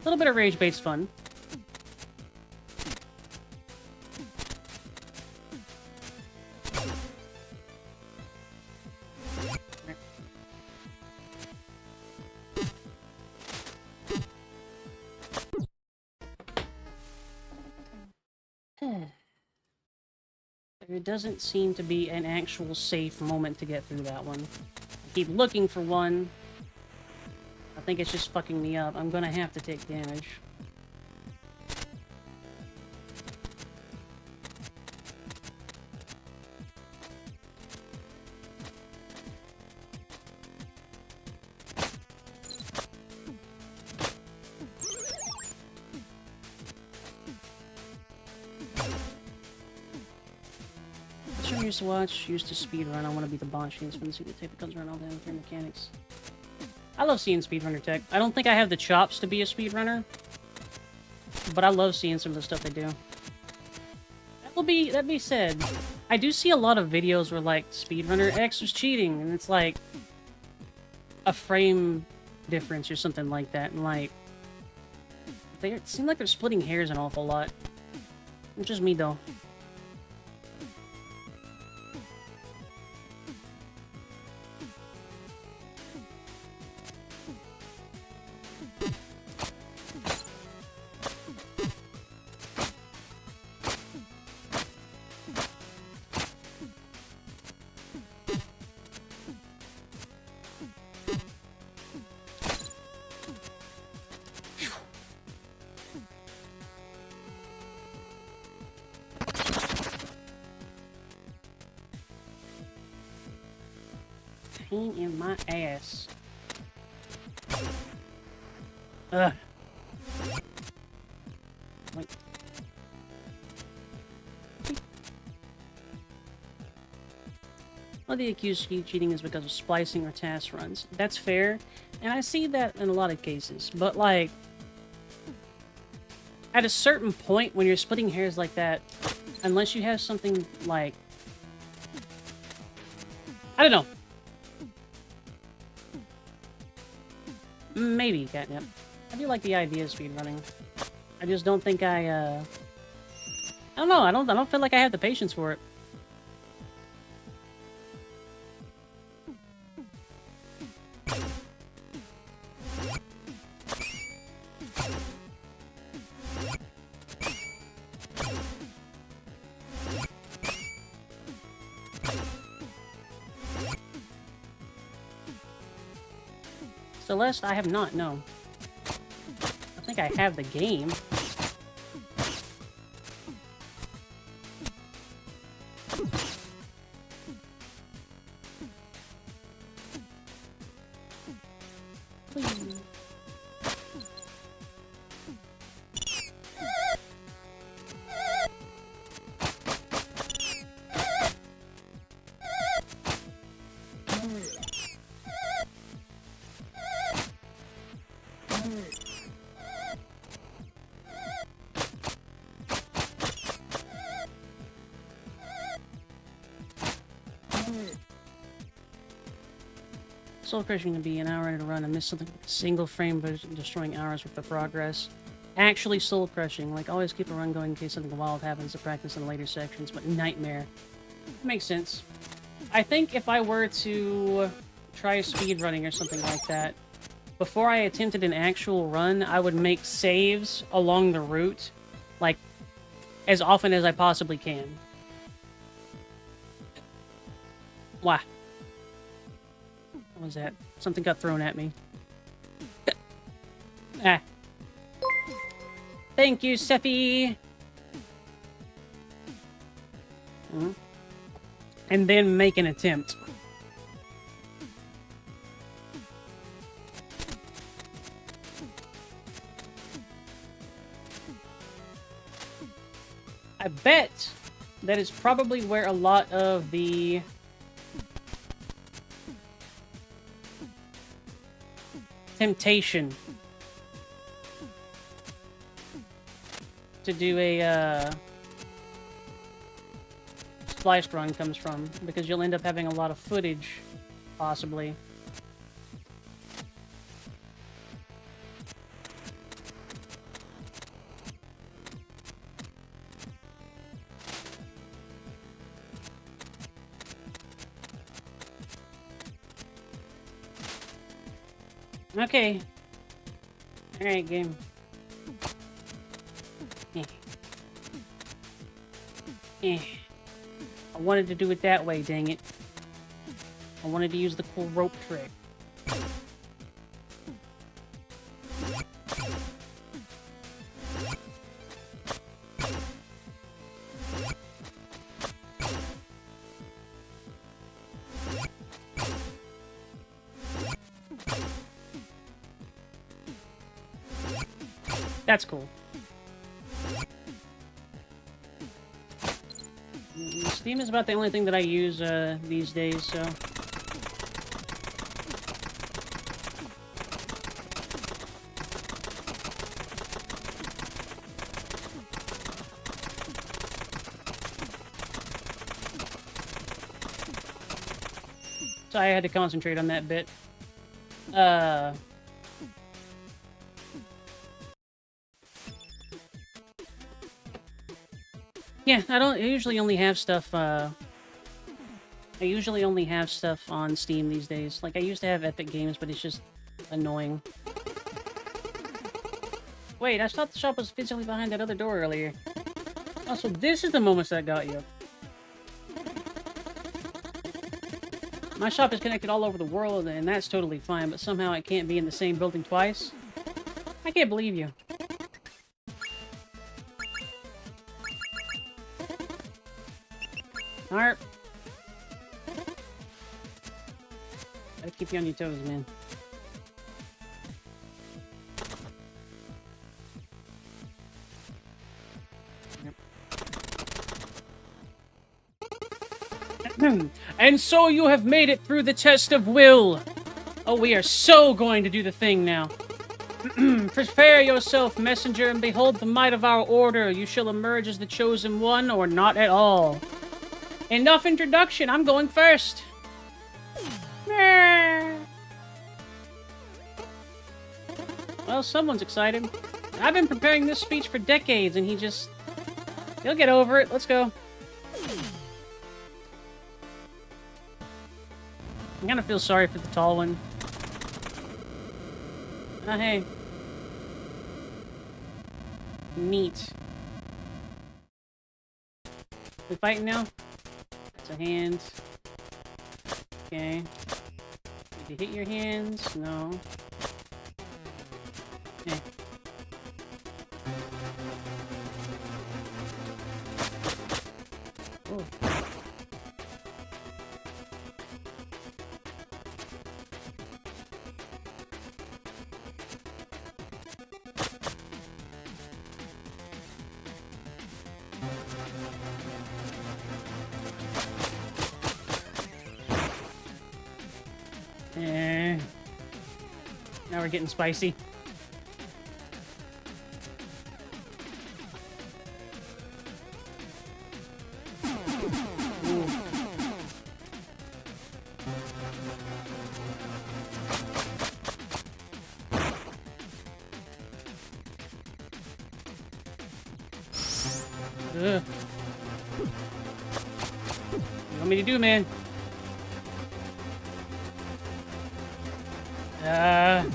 A little bit of rage bait's fun. There doesn't seem to be an actual safe moment to get through that one. I keep looking for one. I think it's just fucking me up. I'm gonna have to take damage. Used to watch, used to speedrun. I want to be the boss. It's fun to see the tape that comes around all the other mechanics. I love seeing speedrunner tech. I don't think I have the chops to be a speedrunner, but I love seeing some of the stuff they do. That be said, I do see a lot of videos where like speedrunner X was cheating, and it's like a frame difference or something like that, and like it seems like they're splitting hairs an awful lot. It's just me though. Pain in my ass. Ugh. Wait. Well, the accused speed cheating is because of splicing or task runs. That's fair, and I see that in a lot of cases. But, like, at a certain point when you're splitting hairs like that, unless you have something like... I don't know. Maybe, catnip. I do like the idea of speedrunning. I just don't think I don't know, I don't feel like I have the patience for it. Celeste, I have not, no. I think I have the game. Please. Soul crushing to be an hour into run and miss something like a single frame but destroying hours worth of progress. Actually soul crushing, like always keep a run going in case something wild happens to practice in later sections, but nightmare. Makes sense. I think if I were to try speedrunning or something like that, before I attempted an actual run, I would make saves along the route, like, as often as I possibly can. Why? What was that? Something got thrown at me. Ah. Thank you, Sephi! And then make an attempt. I bet that is probably where a lot of the temptation to do a spliced run comes from, because you'll end up having a lot of footage, possibly. Okay. Alright, game. I wanted to do it that way, dang it. I wanted to use the cool rope trick. That's cool. Steam is about the only thing that I use these days, so... So I had to concentrate on that bit. Yeah, I usually only have stuff, I usually only have stuff on Steam these days. Like, I used to have Epic Games, but it's just annoying. Wait, I thought the shop was physically behind that other door earlier. Oh, so this is the moments that got you. My shop is connected all over the world, and that's totally fine, but somehow it can't be in the same building twice? I can't believe you. Alright. Gotta keep you on your toes, man. And so you have made it through the test of will. Oh, we are so going to do the thing now. Prepare yourself, messenger, and behold the might of our order. You shall emerge as the chosen one, or not at all. Enough introduction. I'm going first. Well, someone's excited. I've been preparing this speech for decades, and he'll get over it. Let's go. I kind of feel sorry for the tall one. Oh, hey. Neat. We fighting now? That's a hand. Okay. Did you hit your hands? No. Okay. Oh. Now we're getting spicy. Ooh. Ugh. What do you want me to do, man? Can't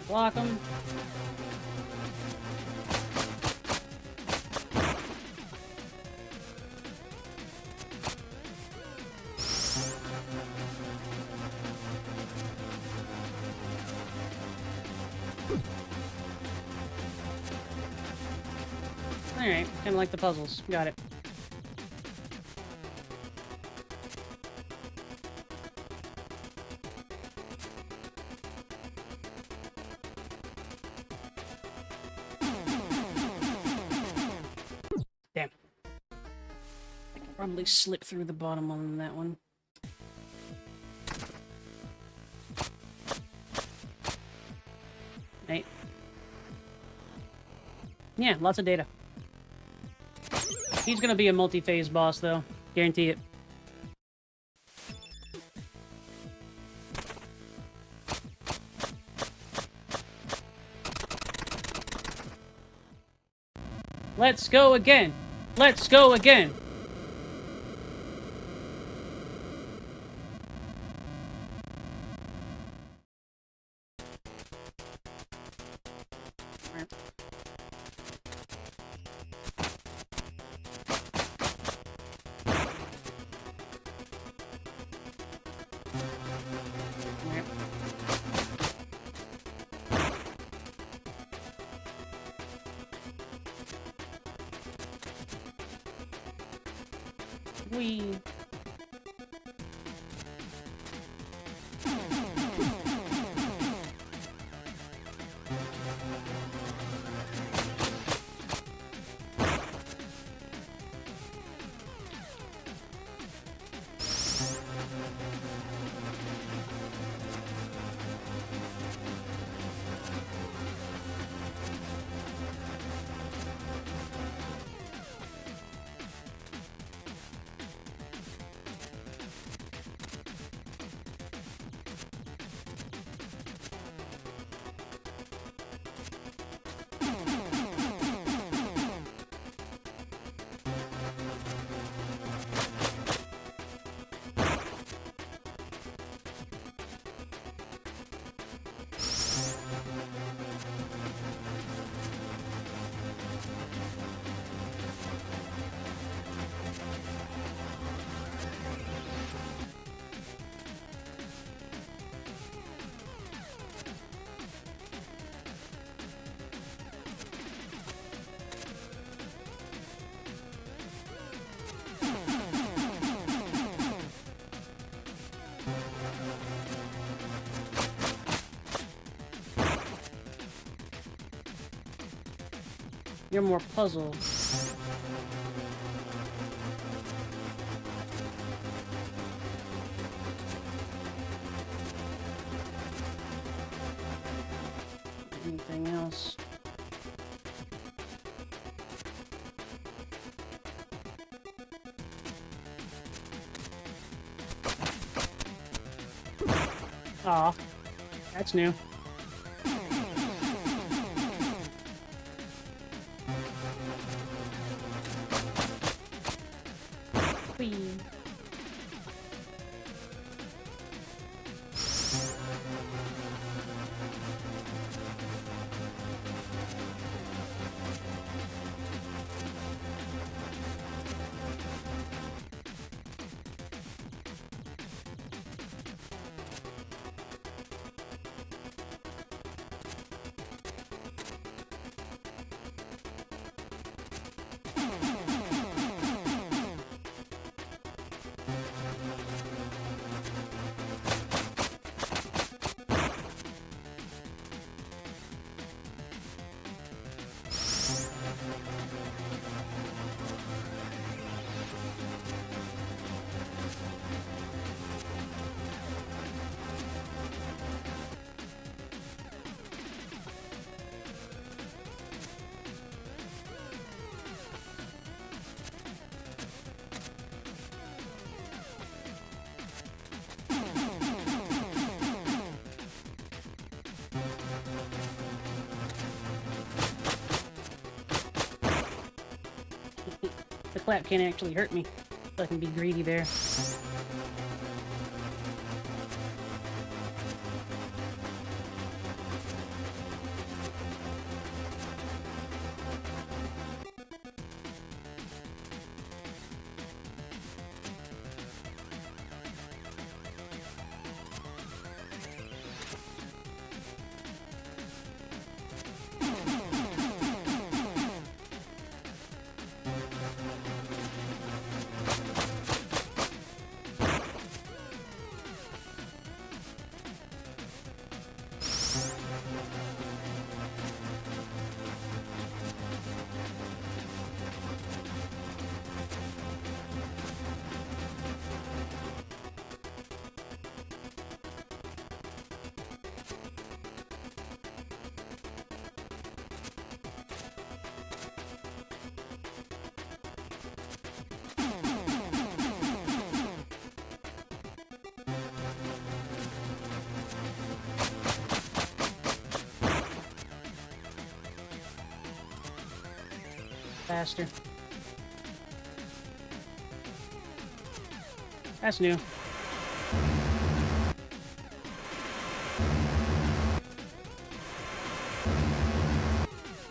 block him. Alright, kind of like the puzzles. Got it. Damn. I can probably slip through the bottom on that one. Right. Yeah, lots of data. He's gonna be a multi-phase boss, though. Guarantee it. Let's go again! Let's go again! Whee! You're more puzzle. Anything else? Aw, that's new. Whee. The clap can't actually hurt me, so I can be greedy there. Faster. That's new.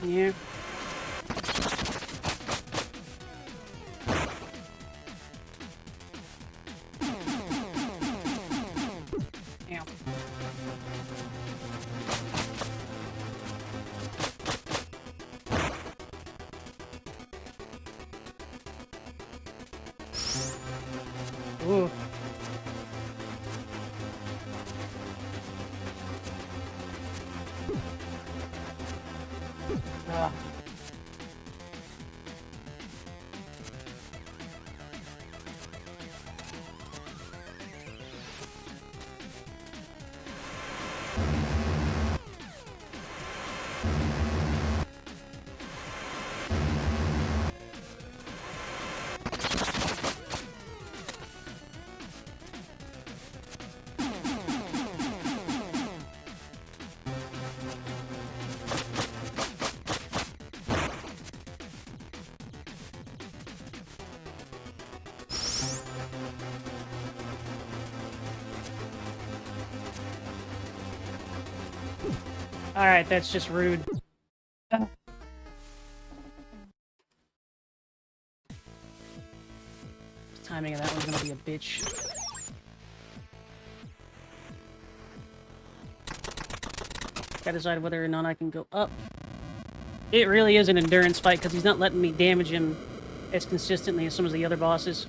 Yeah. Ow. Ooh. Ah. Alright, that's just rude. The timing of that one's gonna be a bitch. Gotta decide whether or not I can go up. It really is an endurance fight because he's not letting me damage him as consistently as some of the other bosses.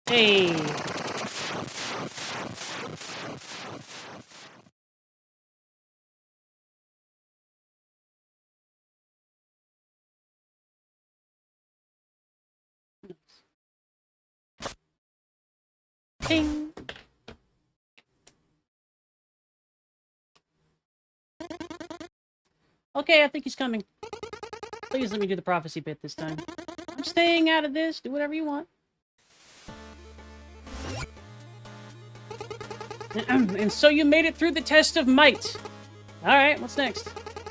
Hey. Ding. Okay, I think he's coming. Please let me do the prophecy bit this time. I'm staying out of this. Do whatever you want. And so you made it through the test of might. Alright, what's next?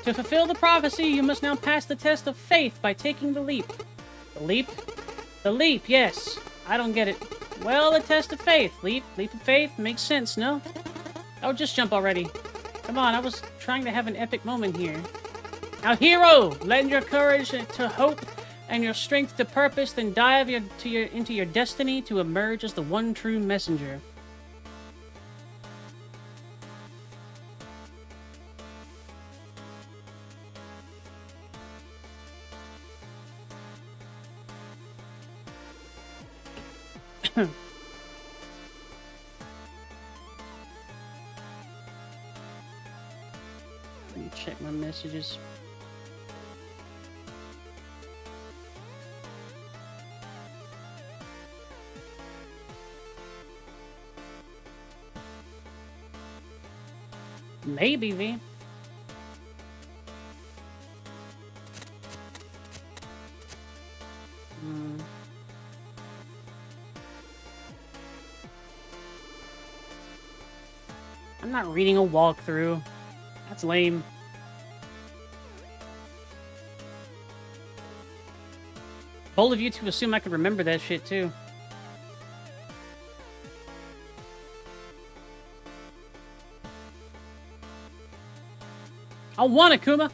To fulfill the prophecy, you must now pass the test of faith by taking the leap. The leap? The leap, yes. I don't get it. Well, the test of faith. Leap of faith. Makes sense, no? Oh, just jump already. Come on, I was trying to have an epic moment here. Now, hero! Lend your courage to hope and your strength to purpose, then dive into your destiny to emerge as the one true messenger. Let me check my messages. Maybe, V. I'm not reading a walkthrough. That's lame. Bold of you to assume I could remember that shit, too. I want Akuma!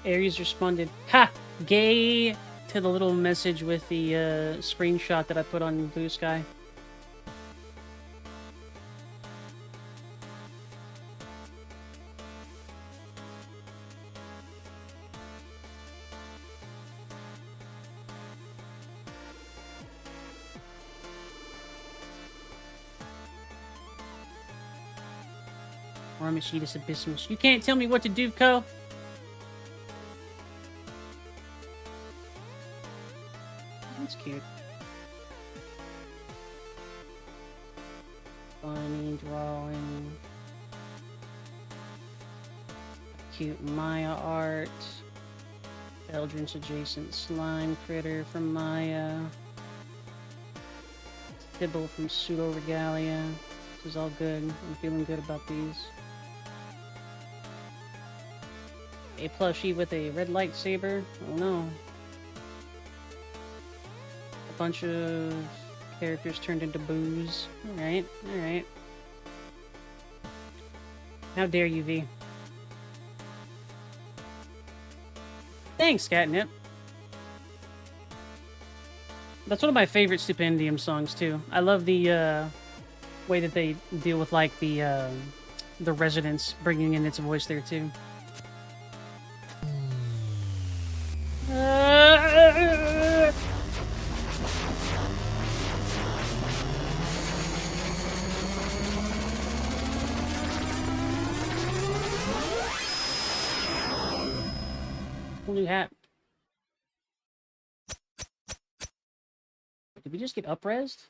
Aries responded, "Ha! Gay!" to the little message with the screenshot that I put on Blue Sky. Ormishitis Abysmus. You can't tell me what to do, Ko. That's cute. Funny drawing. Cute Maya art. Eldrin's adjacent slime critter from Maya. Tibble from Pseudo Regalia. This is all good. I'm feeling good about these. A plushie with a red lightsaber. Oh no. A bunch of characters turned into booze. Alright, alright. How dare you, V? Thanks, Catnip. That's one of my favorite Stupendium songs, too. I love the way that they deal with, like, the resonance, bringing in its voice there, too. New hat. Did we just get up-resed?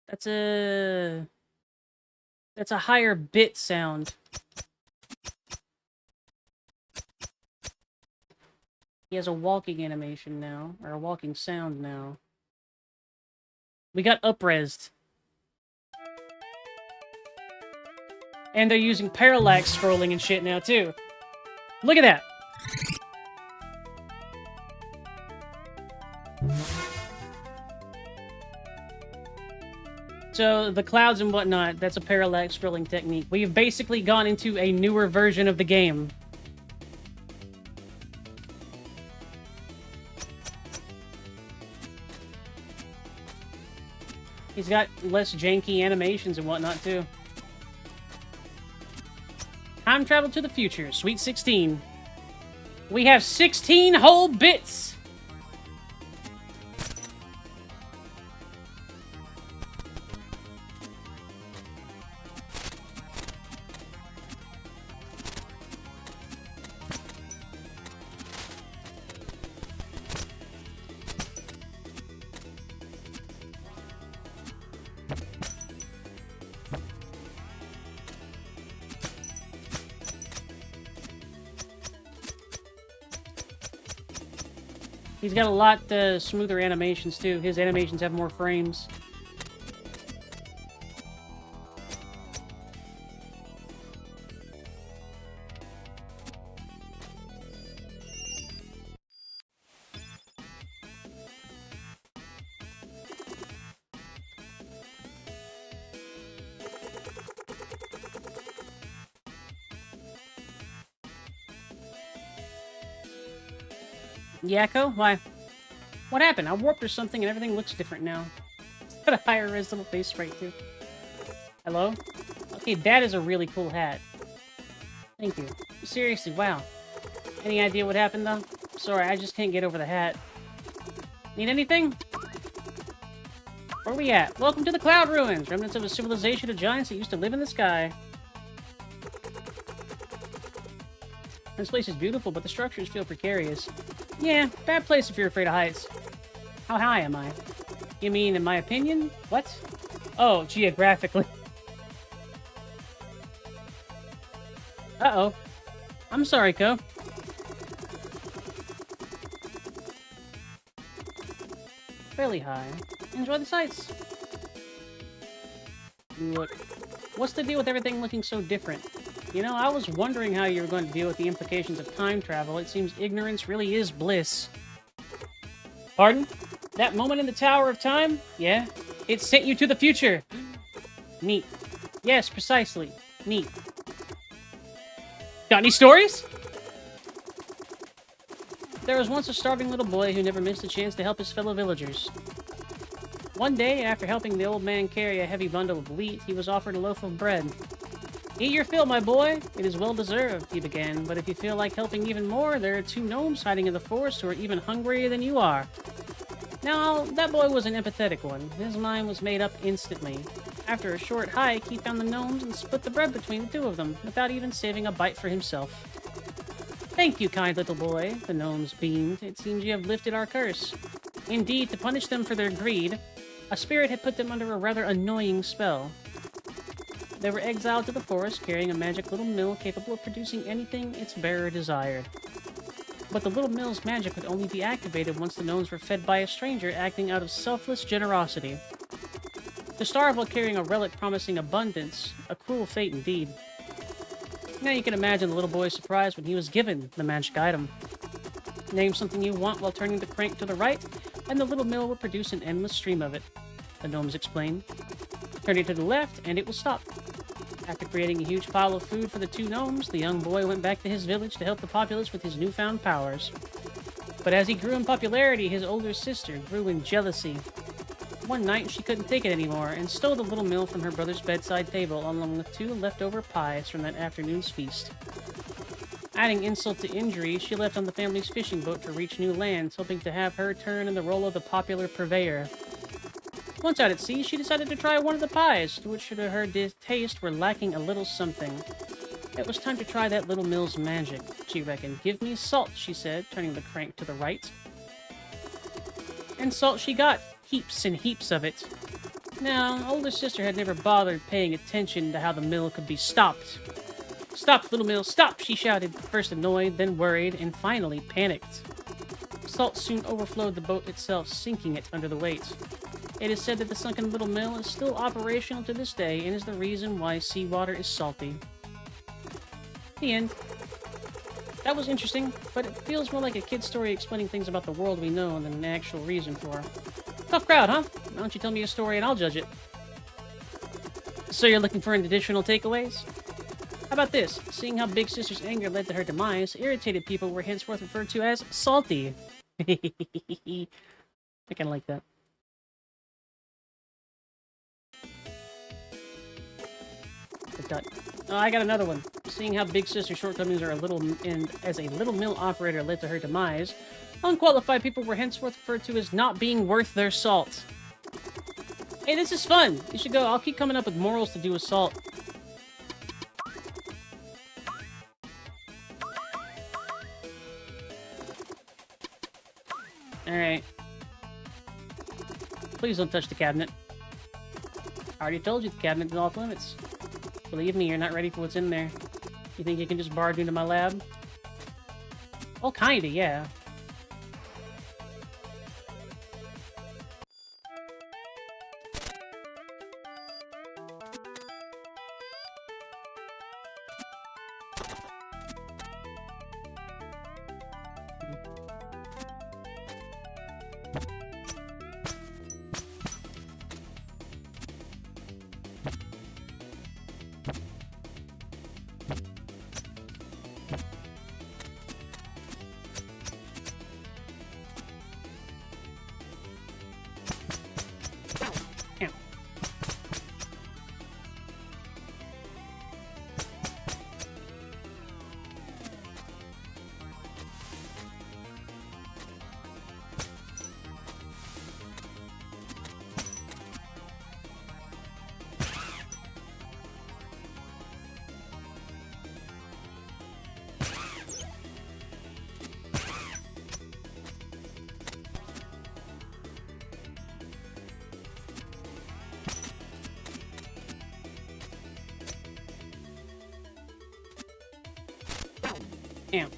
That's a higher bit sound. He has a walking animation now, or a walking sound now. We got up-resed. And they're using parallax scrolling and shit now, too. Look at that! So, the clouds and whatnot, that's a parallax scrolling technique. We've basically gone into a newer version of the game. He's got less janky animations and whatnot, too. Time travel to the future, Sweet 16. We have 16 whole bits! He's got a lot smoother animations, too. His animations have more frames. Yakko? Why? What happened? I warped or something and everything looks different now. It's got a higher res little face sprite too. Hello? Okay, that is a really cool hat. Thank you. Seriously, wow. Any idea what happened though? Sorry, I just can't get over the hat. Need anything? Where are we at? Welcome to the Cloud Ruins! Remnants of a civilization of giants that used to live in the sky. This place is beautiful, but the structures feel precarious. Yeah, bad place if you're afraid of heights. How high am I? You mean in my opinion? What? Oh, geographically. Uh-oh. I'm sorry, Ko. Fairly high. Enjoy the sights. Look. What's the deal with everything looking so different? You know, I was wondering how you were going to deal with the implications of time travel. It seems ignorance really is bliss. Pardon? That moment in the Tower of Time? Yeah? It sent you to the future! Neat. Yes, precisely. Neat. Got any stories? There was once a starving little boy who never missed a chance to help his fellow villagers. One day, after helping the old man carry a heavy bundle of wheat, he was offered a loaf of bread. "Eat your fill, my boy. It is well deserved," he began, "but if you feel like helping even more, there are 2 gnomes hiding in the forest who are even hungrier than you are." Now, that boy was an empathetic one. His mind was made up instantly. After a short hike, he found the gnomes and split the bread between the 2 of them, without even saving a bite for himself. "Thank you, kind little boy," the gnomes beamed. "It seems you have lifted our curse." Indeed, to punish them for their greed, a spirit had put them under a rather annoying spell. They were exiled to the forest, carrying a magic little mill capable of producing anything its bearer desired. But the little mill's magic would only be activated once the gnomes were fed by a stranger acting out of selfless generosity. To starve while carrying a relic promising abundance, a cruel fate indeed. Now you can imagine the little boy's surprise when he was given the magic item. Name something you want while turning the crank to the right, and the little mill will produce an endless stream of it, the gnomes explained. Turn it to the left, and it will stop. After creating a huge pile of food for the 2 gnomes, the young boy went back to his village to help the populace with his newfound powers. But as he grew in popularity, his older sister grew in jealousy. One night, she couldn't take it anymore, and stole the little mill from her brother's bedside table, along with 2 leftover pies from that afternoon's feast. Adding insult to injury, she left on the family's fishing boat to reach new lands, hoping to have her turn in the role of the popular purveyor. Once out at sea, she decided to try one of the pies, to which to her taste were lacking a little something. It was time to try that little mill's magic, she reckoned. "Give me salt," she said, turning the crank to the right. And salt she got, heaps and heaps of it. Now, older sister had never bothered paying attention to how the mill could be stopped. "Stop, little mill, stop!" she shouted, first annoyed, then worried, and finally panicked. Salt soon overflowed the boat itself, sinking it under the weight. It is said that the sunken little mill is still operational to this day and is the reason why seawater is salty. The end. That was interesting, but it feels more like a kid's story explaining things about the world we know than an actual reason for. Tough crowd, huh? Why don't you tell me a story and I'll judge it? So you're looking for additional takeaways? How about this? Seeing how Big Sister's anger led to her demise, irritated people were henceforth referred to as salty. I kind of like that. Oh, I got another one. Seeing how Big Sister's shortcomings are as a little mill operator led to her demise, unqualified people were henceforth referred to as not being worth their salt. Hey, this is fun. You should go. I'll keep coming up with morals to do with salt. Alright. Please don't touch the cabinet. I already told you the cabinet is off limits. Believe me, you're not ready for what's in there. You think you can just barge into my lab? Oh, kinda, yeah. Damn.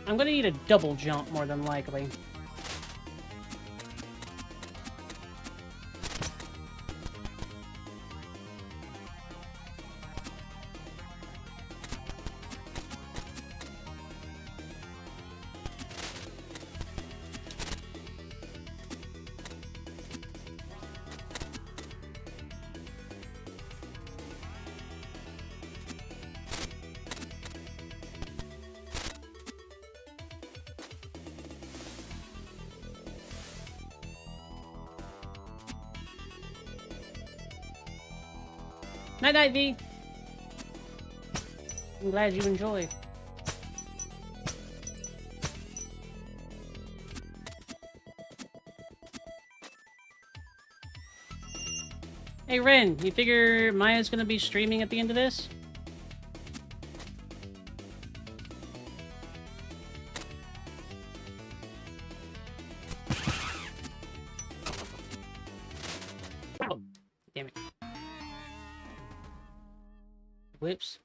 I'm gonna need a double jump more than likely. Night-night, V! I'm glad you enjoyed. Hey, Ren, you figure Maya's gonna be streaming at the end of this? Oh, damn it. Whoops.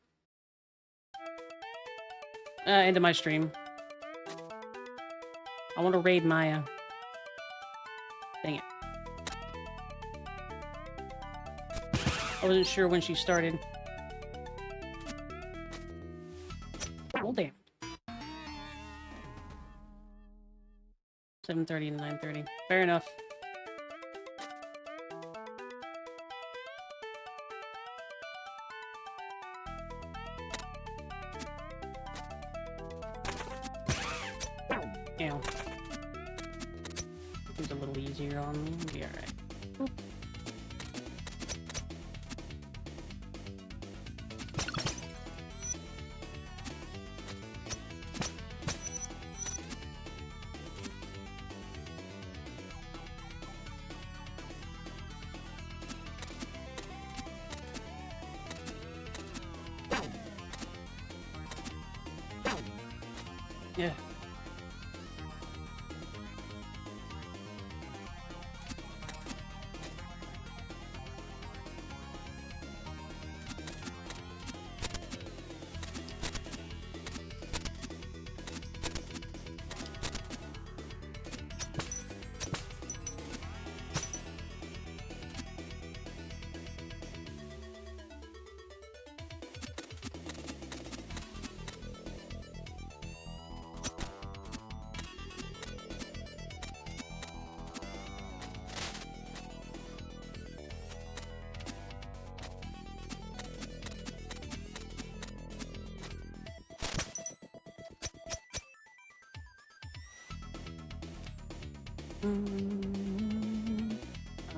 End of my stream. I want to raid Maya. Dang it. I wasn't sure when she started. Oh, damn. 7:30 and 9:30. Fair enough. Ew. It's a little easier on me. Be alright. Yeah.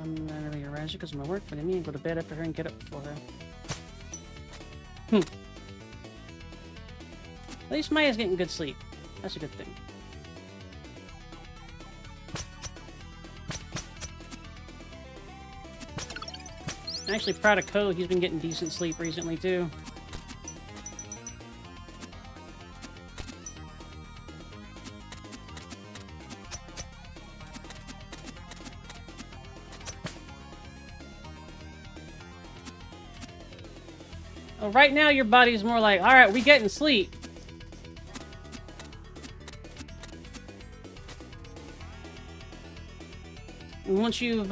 I'm not really aroused because of my work, but I need to go to bed after her and get up before her. At least Maya's getting good sleep. That's a good thing. I'm actually proud of Ko. He's been getting decent sleep recently, too. Well, right now, your body's more like, alright, we getting sleep. And once you've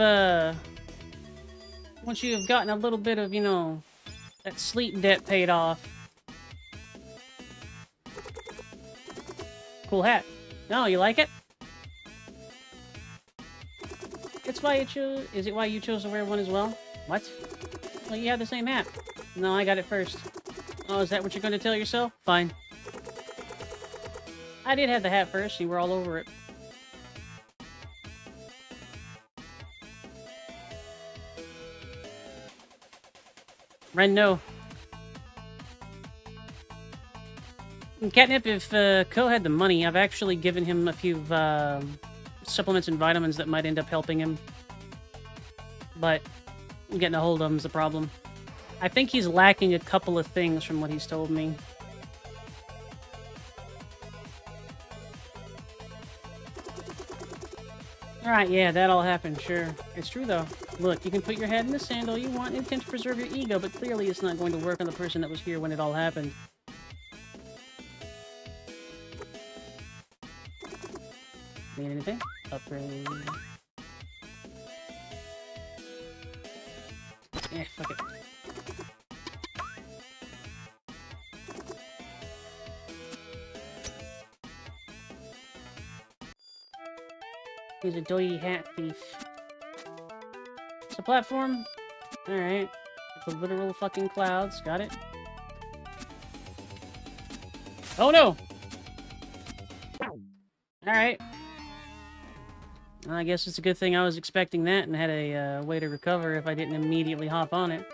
gotten a little bit of, you know, that sleep debt paid off. Cool hat. No, you like it? It's why you chose. Is it why you chose to wear one as well? What? Well, you have the same hat. No, I got it first. Oh, is that what you're going to tell yourself? Fine. I did have the hat first. You were all over it. Ren, no. Catnip, if Ko had the money, I've actually given him a few supplements and vitamins that might end up helping him. But getting a hold of him's the problem. I think he's lacking a couple of things from what he's told me. Alright, yeah, that all happened, sure. It's true, though. Look, you can put your head in the sand all you want and intend to preserve your ego, but clearly it's not going to work on the person that was here when it all happened. Need anything? Upgrade. Yeah, fuck it. He's a doughy hat thief. It's a platform? Alright. The literal fucking clouds. Got it. Oh no! Alright. Well, I guess it's a good thing I was expecting that and had a way to recover if I didn't immediately hop on it.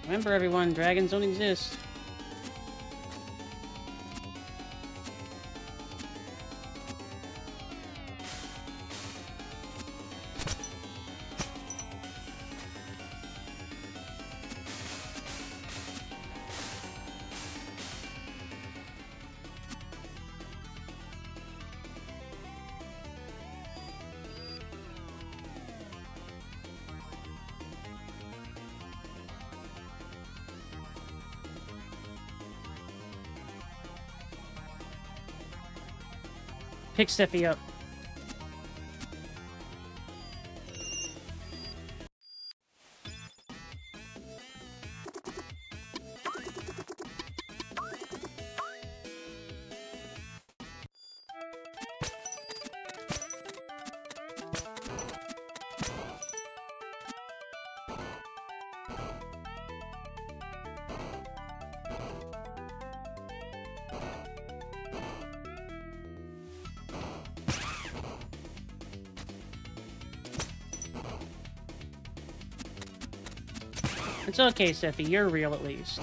Remember everyone, dragons don't exist. Pick Steffi up. It's okay, Steffi. You're real, at least.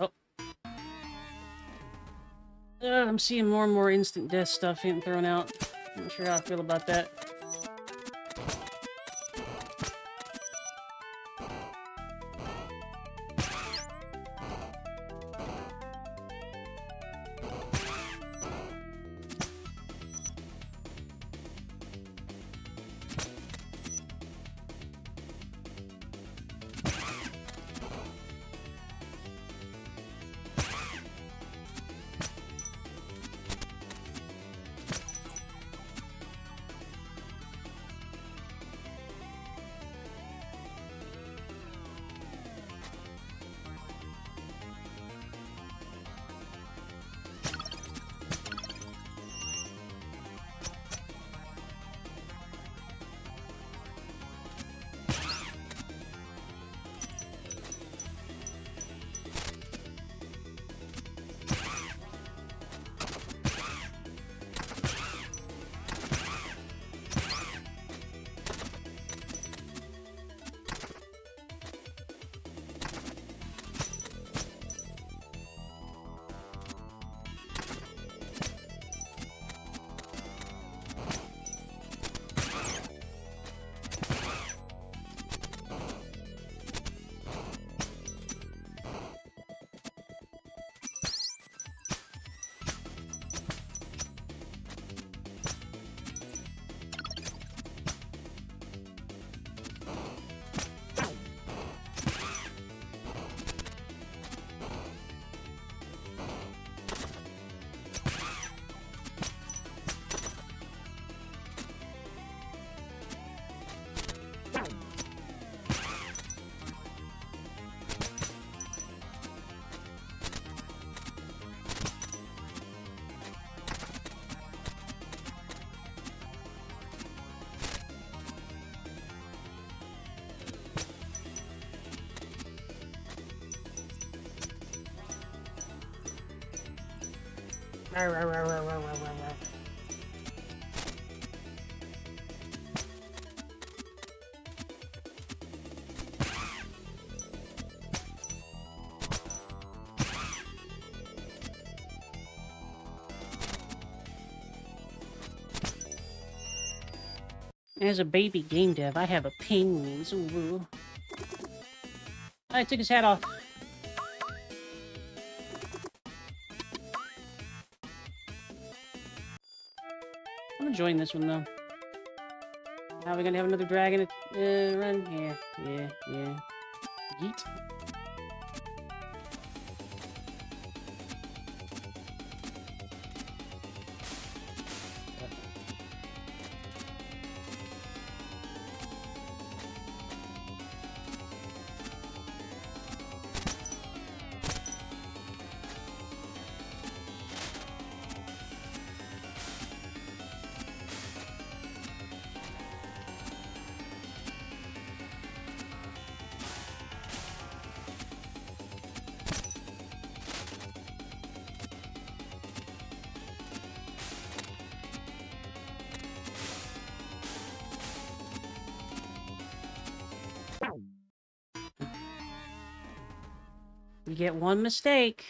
Oh. I'm seeing more and more instant death stuff getting thrown out. I'm not sure how I feel about that. As a baby game dev, I have opinions. Ooh. I took his hat off. I'm enjoying this one, though. Now we're gonna have another dragon run. Yeah. Yeet. You get one mistake.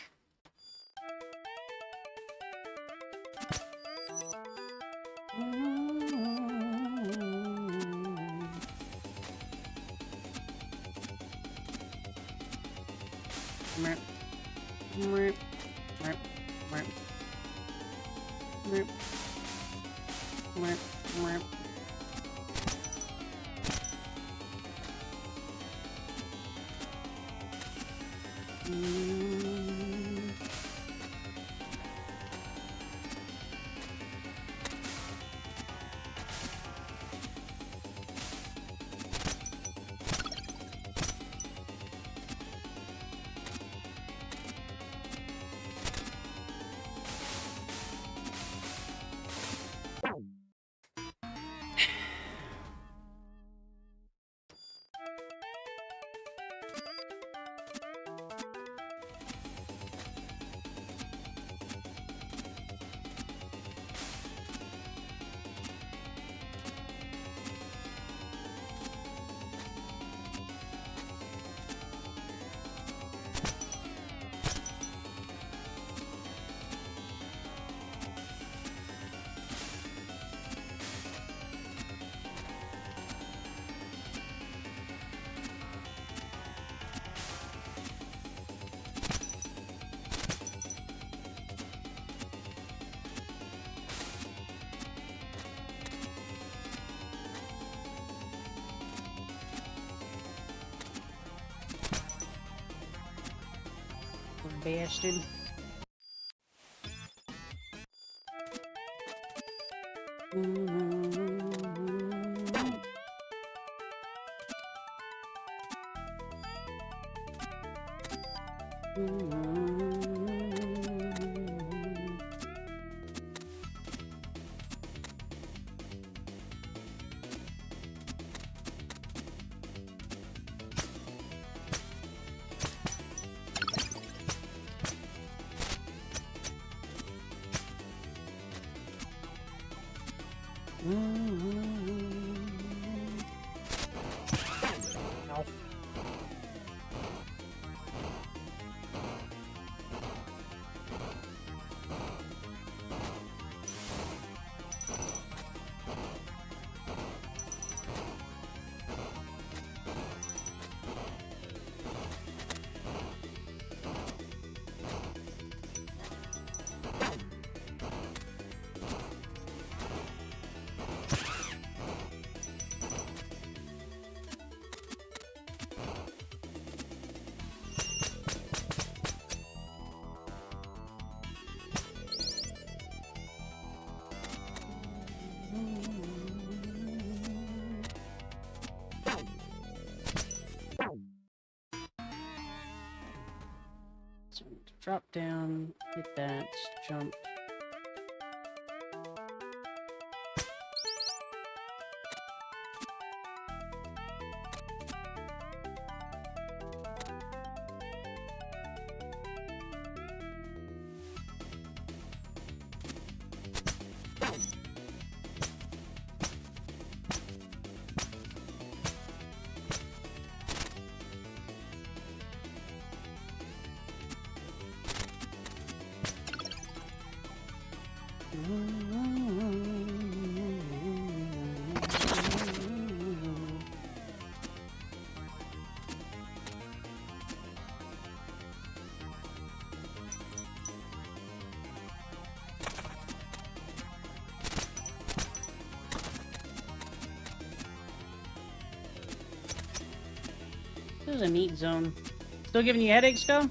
Bastard. So drop down, hit that, jump. This is a neat zone. Still giving you headaches, Go?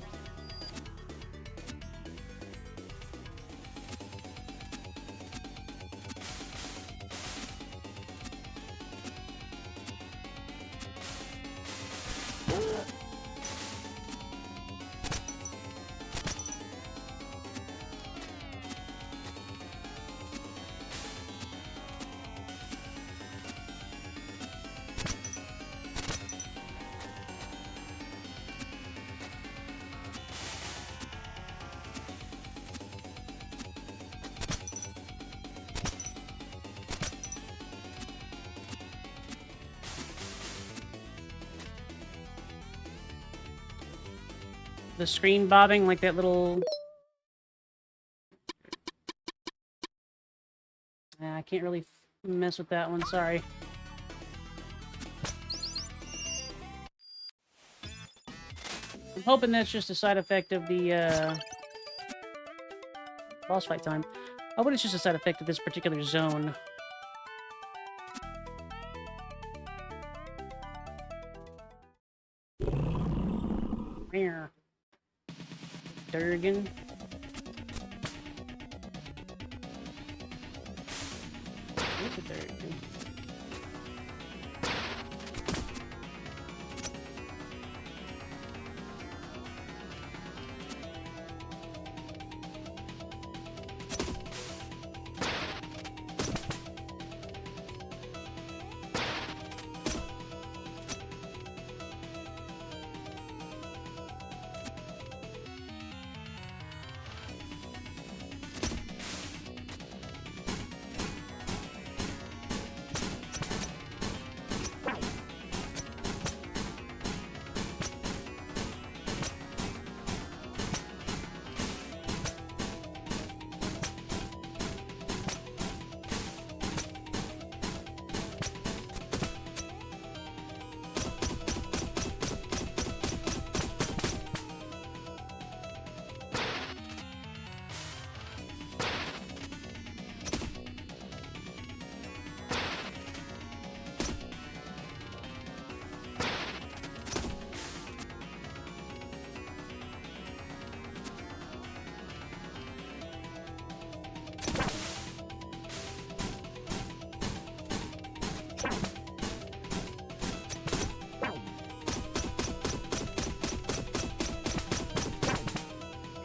The screen bobbing like that little... I can't really mess with that one, sorry. I'm hoping that's just a side effect of the, boss fight time. I hope it's just a side effect of this particular zone. Here. Durgan. What's a Durgan?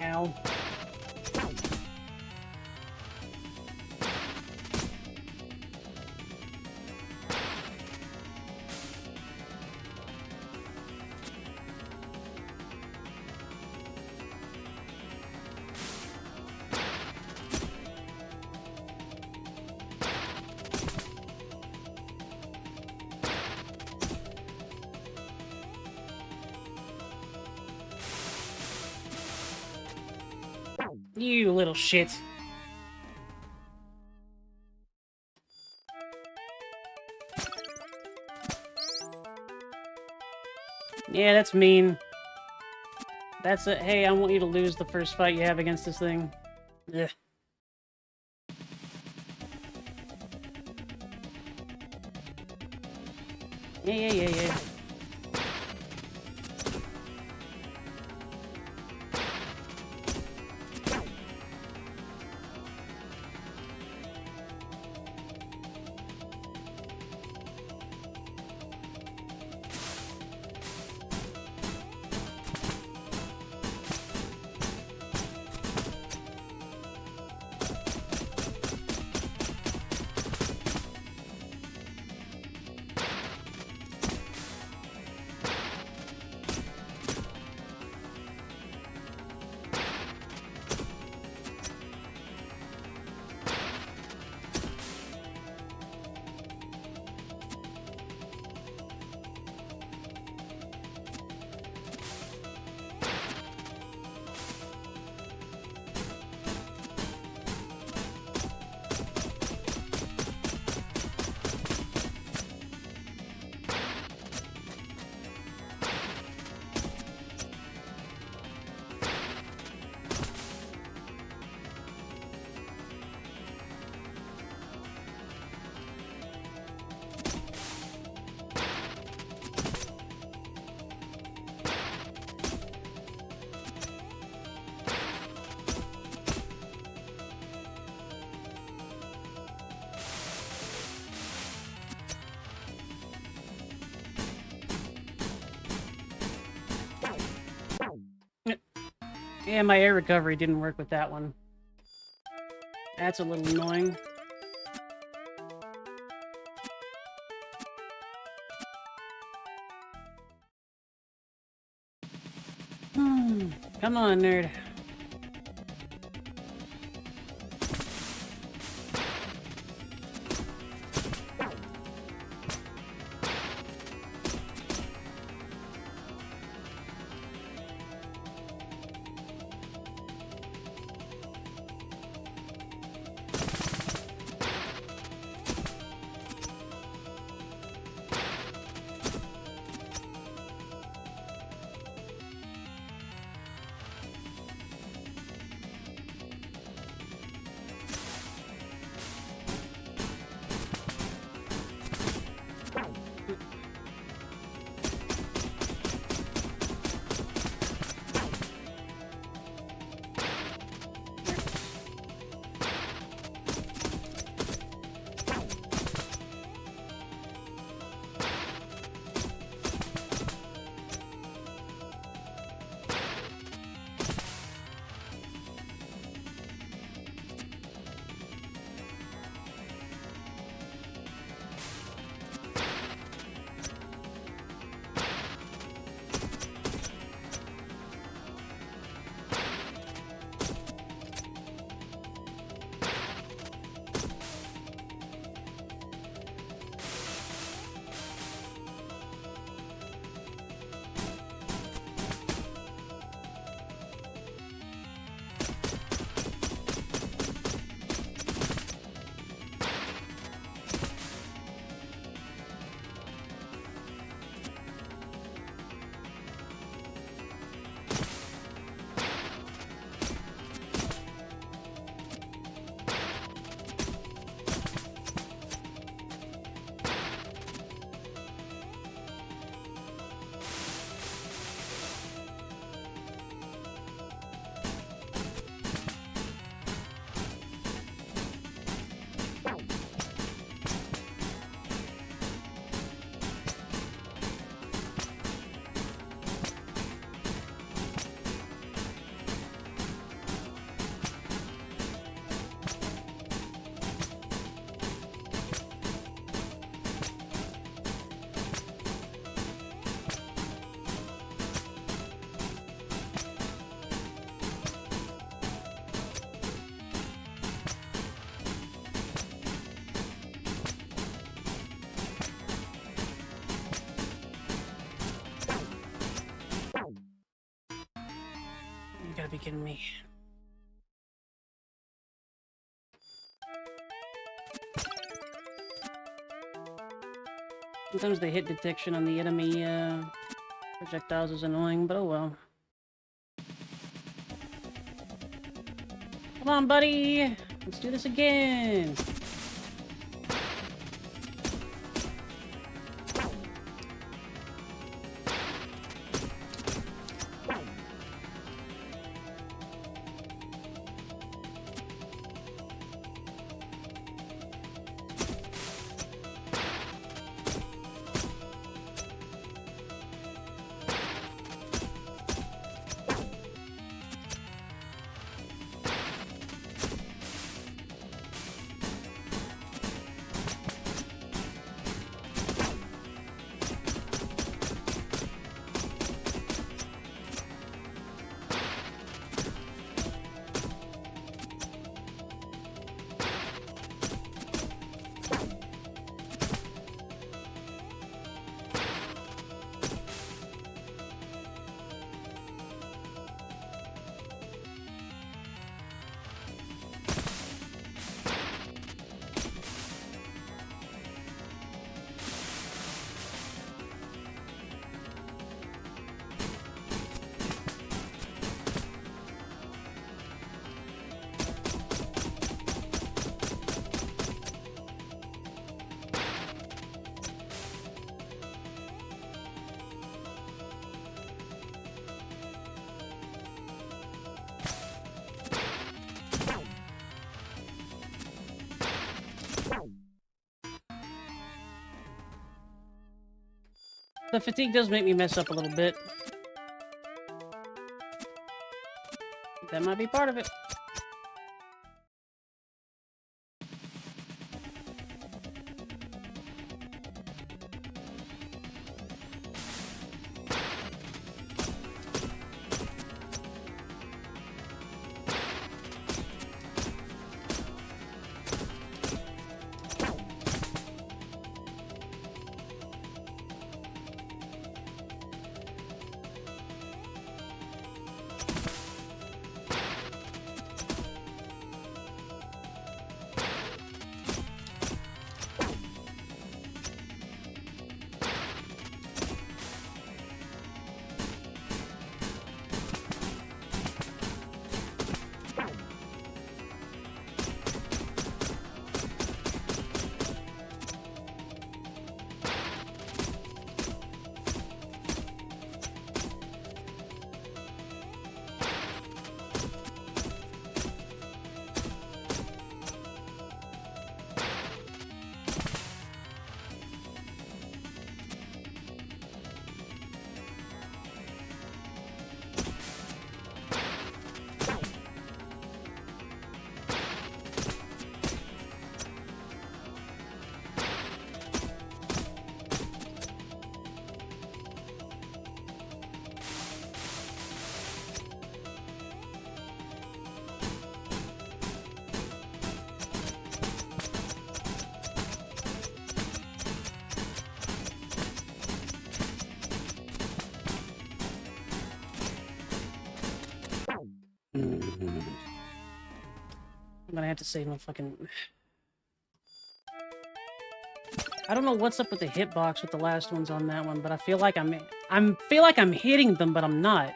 Ow. You little shit. Yeah, that's mean. That's it. Hey, I want you to lose the first fight you have against this thing. Ugh. Yeah. Yeah, my air recovery didn't work with that one. That's a little annoying. Come on, nerd. You gotta be kidding me. Sometimes the hit detection on the enemy projectiles is annoying, but oh well. Come on, buddy! Let's do this again! The fatigue does make me mess up a little bit. That might be part of it. I'm gonna have to save my fucking... I don't know what's up with the hitbox with the last ones on that one, but I feel like I'm hitting them, but I'm not.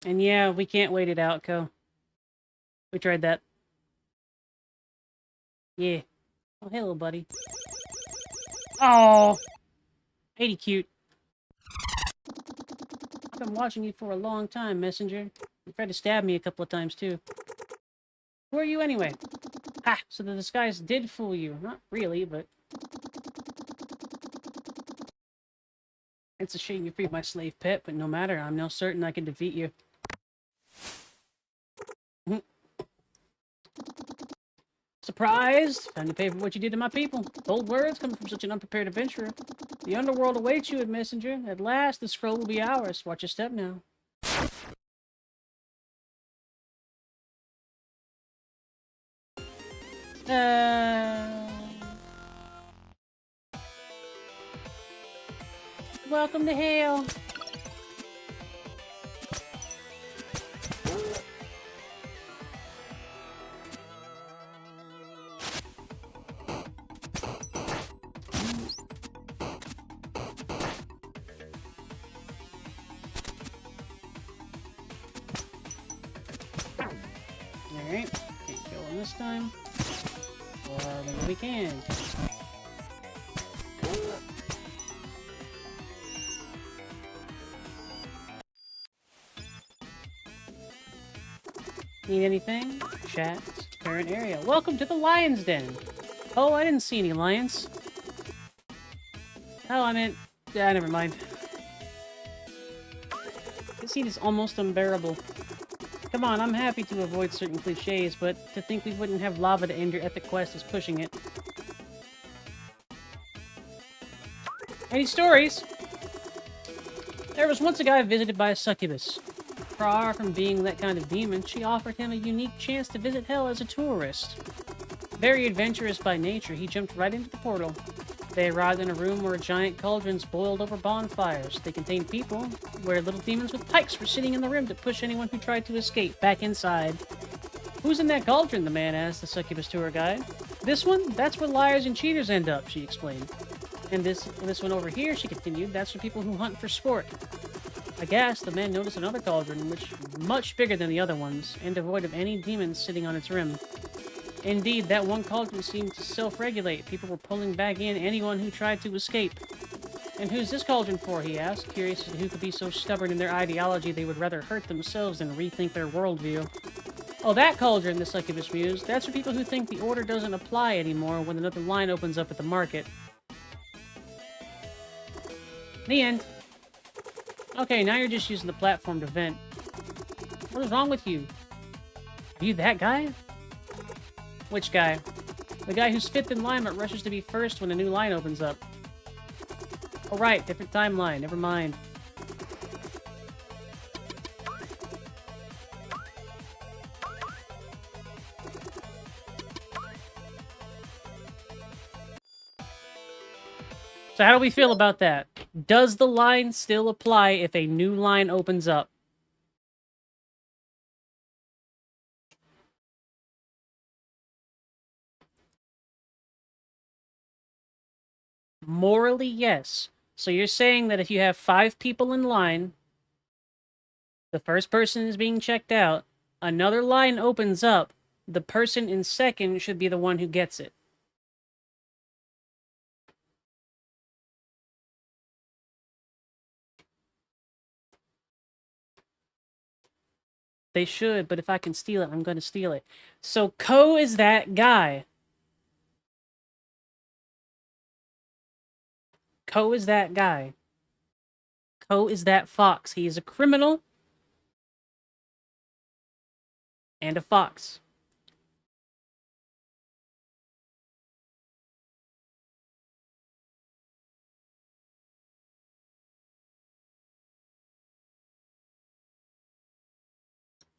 And yeah, we can't wait it out, Co. We tried that. Yeah. Oh, hello, buddy. Oh! 80 cute. I've been watching you for a long time, Messenger. You tried to stab me a couple of times, too. Who are you, anyway? Ha! So the disguise did fool you. Not really, but... It's a shame you freed my slave pet, but no matter, I'm now certain I can defeat you. Surprised! Time to pay for what you did to my people. Bold words coming from such an unprepared adventurer. The underworld awaits you, Messenger. At last, the scroll will be ours. Watch your step now. Welcome to hell. Alright, can't kill him this time. Or maybe we can. Need anything? Chat. Current area. Welcome to the Lion's Den. Oh, I didn't see any lions. Oh, I meant... Yeah, never mind. This heat is almost unbearable. Come on, I'm happy to avoid certain cliches, but to think we wouldn't have lava to end your epic quest is pushing it. Any stories? There was once a guy visited by a succubus. Far from being that kind of demon, she offered him a unique chance to visit hell as a tourist. Very adventurous by nature, he jumped right into the portal. They arrived in a room where giant cauldrons boiled over bonfires. They contained people, where little demons with pikes were sitting in the rim to push anyone who tried to escape back inside. Who's in that cauldron? The man asked the succubus tour guide. This one? That's where liars and cheaters end up, she explained. And this one over here, she continued, that's for people who hunt for sport. Aghast, the man noticed another cauldron, which much bigger than the other ones, and devoid of any demons sitting on its rim. Indeed, that one cauldron seemed to self-regulate. People were pulling back in anyone who tried to escape. And who's this cauldron for, he asked, curious as to who could be so stubborn in their ideology they would rather hurt themselves than rethink their worldview. Oh, that cauldron, the succubus mused. That's for people who think the order doesn't apply anymore when another line opens up at the market. The end. Okay, now you're just using the platform to vent. What is wrong with you? Are you that guy? Which guy? The guy who's fifth in line but rushes to be first when a new line opens up. Oh right, different timeline, never mind. So how do we feel about that? Does the line still apply if a new line opens up? Morally, yes. So you're saying that if you have 5 people in line, the first person is being checked out, another line opens up, the person in second should be the one who gets it. They should, but if I can steal it, I'm going to steal it. So Ko is that guy. Ko is that guy. Ko is that fox. He is a criminal and a fox.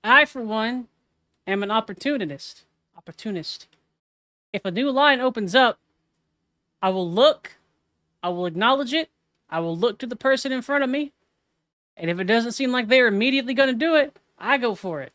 I, for one, am an opportunist. If a new line opens up, I will look, I will acknowledge it, I will look to the person in front of me, and if it doesn't seem like they're immediately going to do it, I go for it.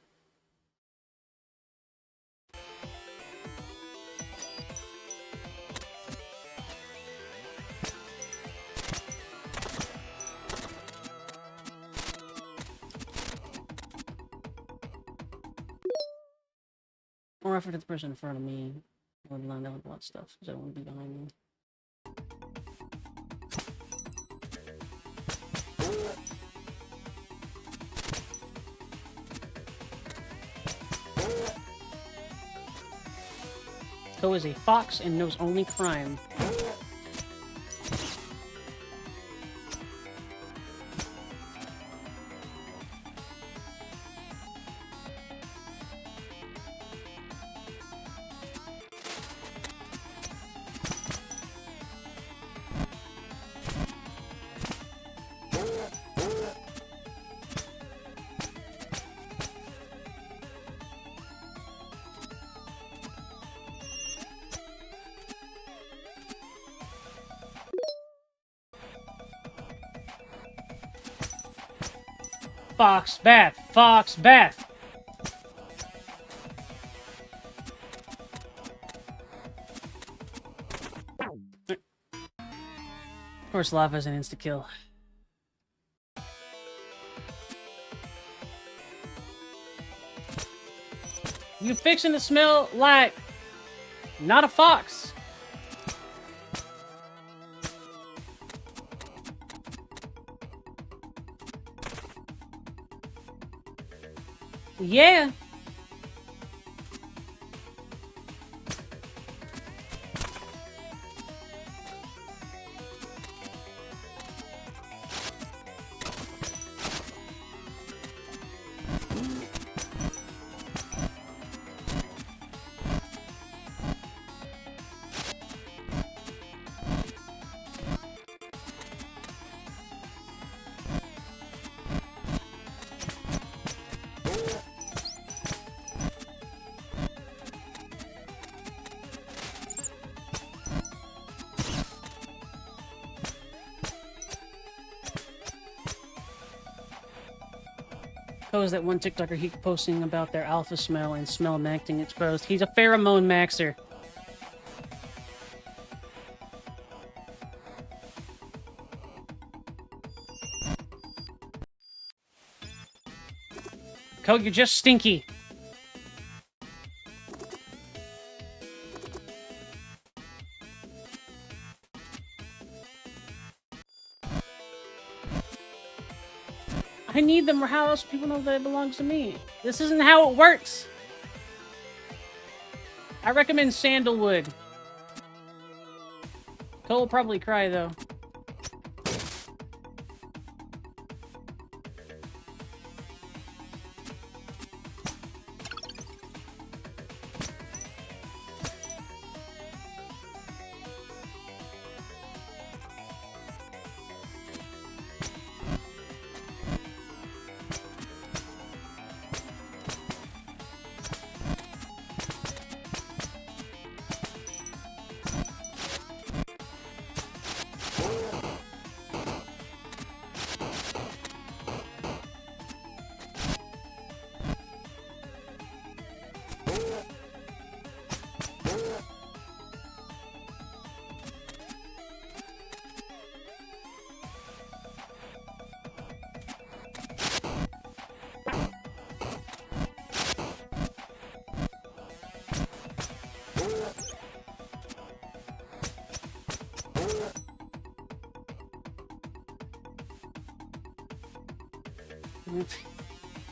More effort to the person in front of me. I want to line up with a lot of stuff, because I don't want to be behind me. Ko is a fox and knows only crime. Fox bath. Fox bath. Of course, lava is an insta-kill. You fixing to smell like not a fox. Yeah. Is that one TikToker keep posting about their alpha smell and smell acting exposed. He's a pheromone maxer. Code, you're just stinky. I need them, or how else people know that it belongs to me? This isn't how it works. I recommend sandalwood. Cole will probably cry, though.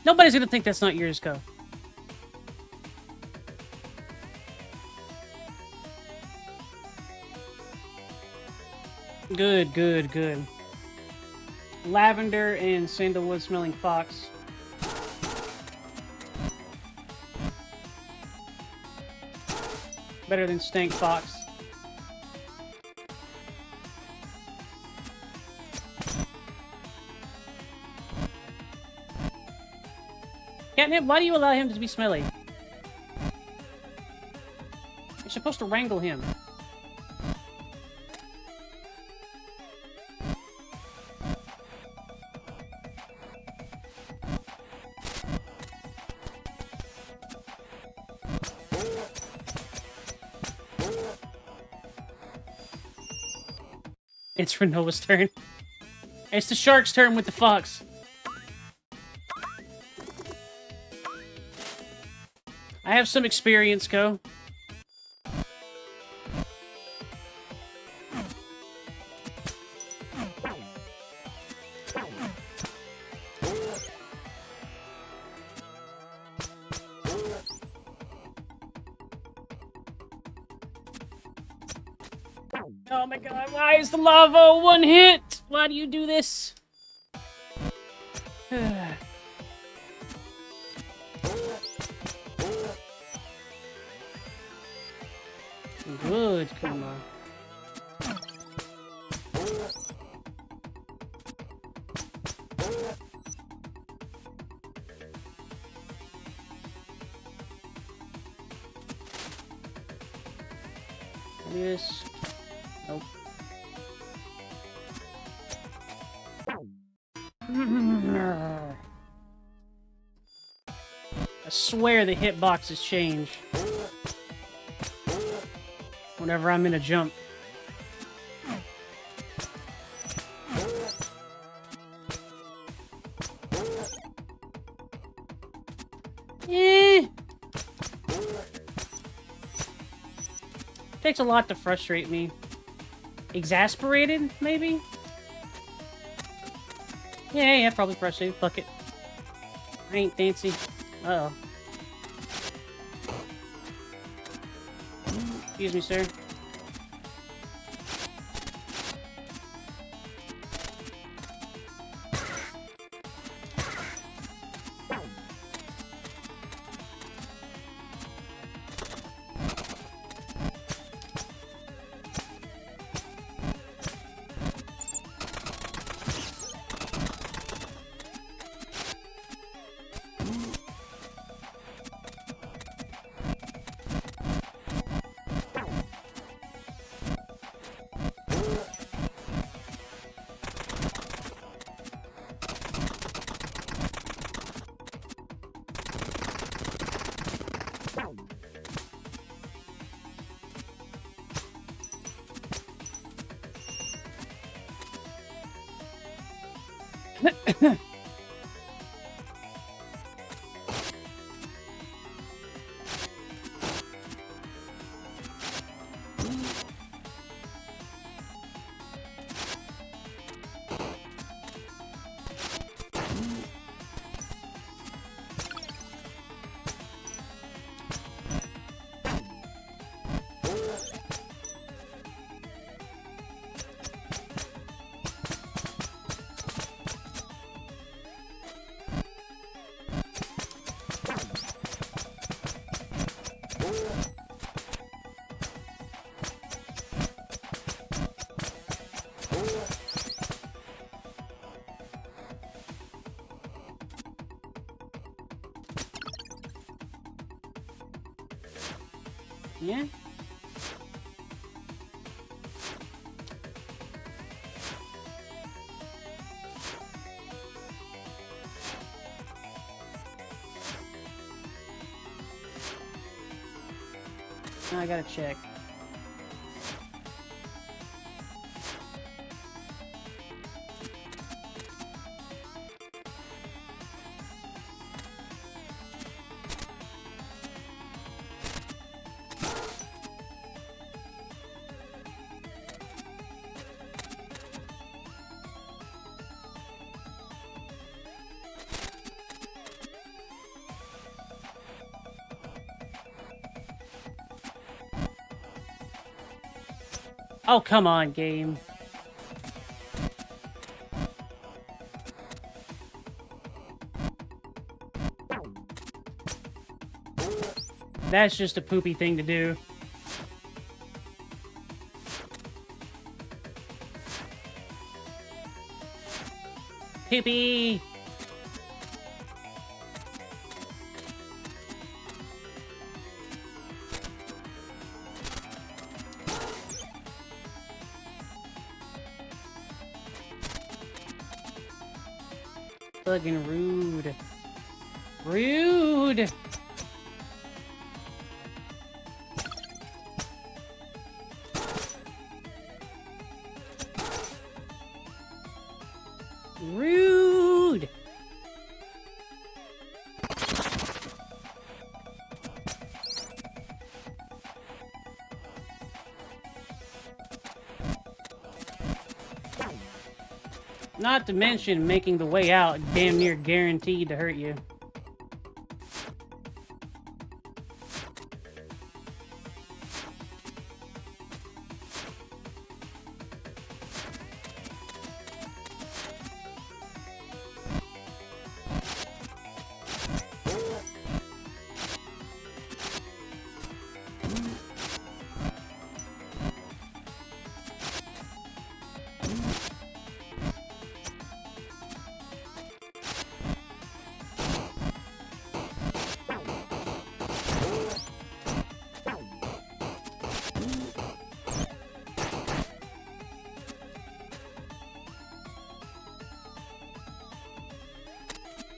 Nobody's gonna think that's not yours, Go. Good, good, good. Lavender and sandalwood smelling fox. Better than stank fox. Catnip, why do you allow him to be smelly? You're supposed to wrangle him. It's Renova's turn. It's the shark's turn with the fox. I have some experience, Go. Oh my god, why is the lava one hit? Why do you do this? Good, come on. Yes. Nope. swear the hitboxes change whenever I'm in a jump. Takes a lot to frustrate me. Exasperated, maybe? Yeah, probably frustrated. Fuck it. I ain't fancy. Uh-oh. Excuse me, sir. Yeah? I gotta check. Oh, come on, game. That's just a poopy thing to do. Poopy! Fucking rude. Rude! Rude! Not to mention making the way out damn near guaranteed to hurt you.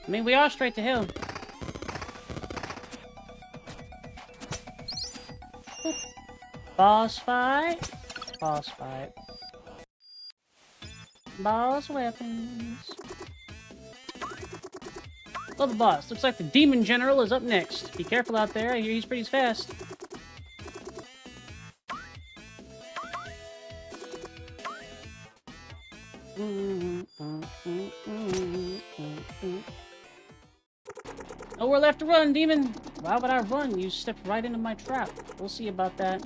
I mean, we are straight to hell. Boss fight. Boss fight. Boss weapons. Well, the boss. Looks like the Demon General is up next. Be careful out there. I hear he's pretty fast. Nowhere left to run, Demon. Why would I run? You stepped right into my trap. We'll see about that.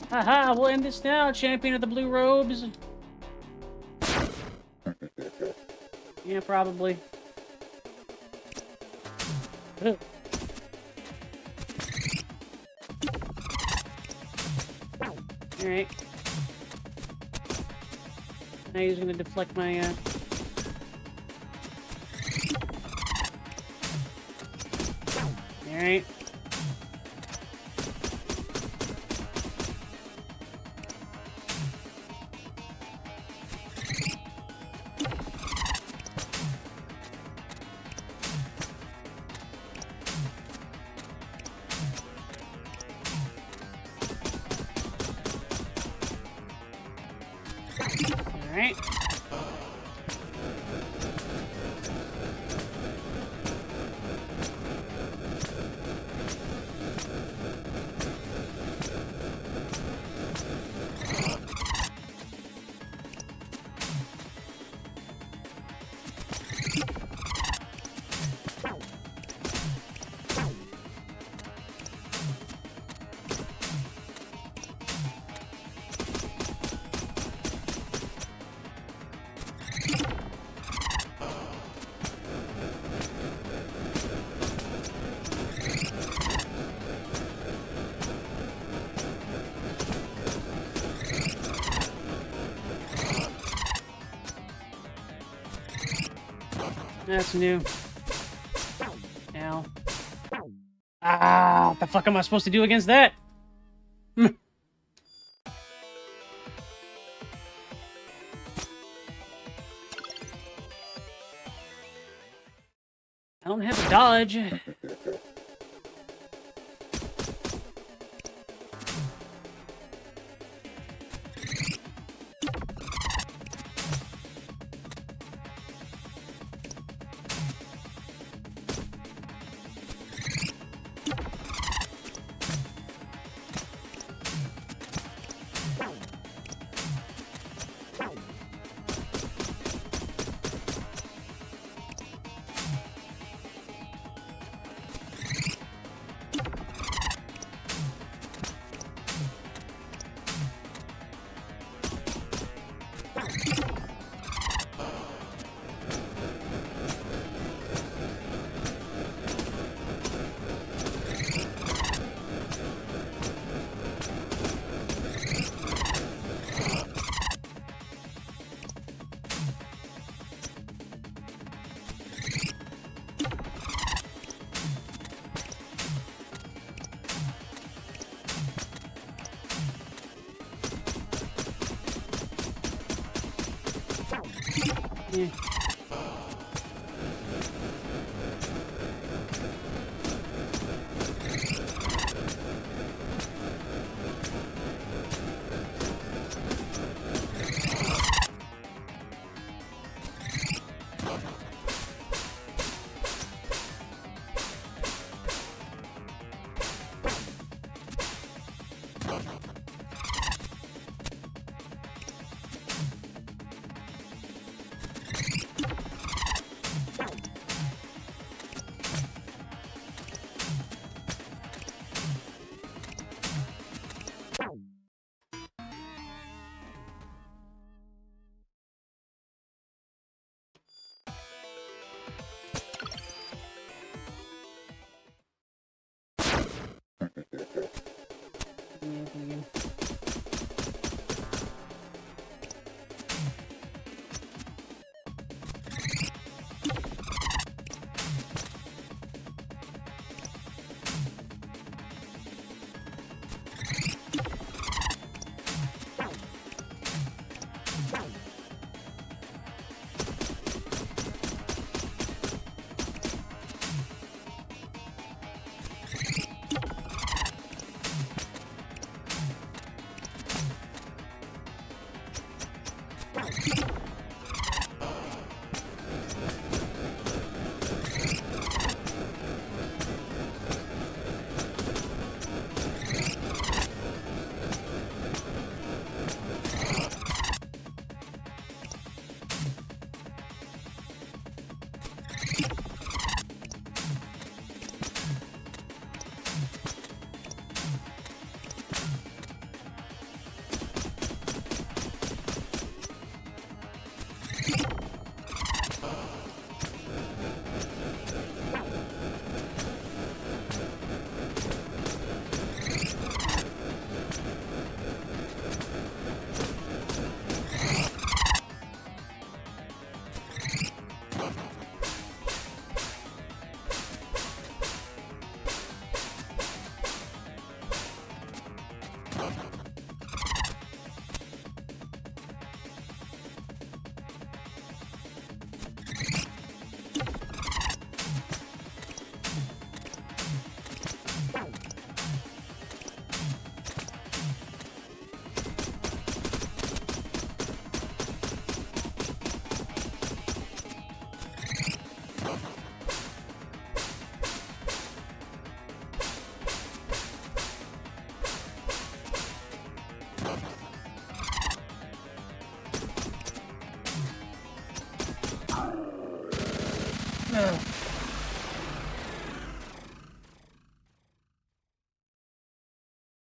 Haha, we'll end this now, champion of the blue robes. Yeah, probably. Ugh. Alright. Now he's gonna deflect my, Alright. Alright. That's new. Ow. Ah, what the fuck am I supposed to do against that? I don't have a dodge. Yeah.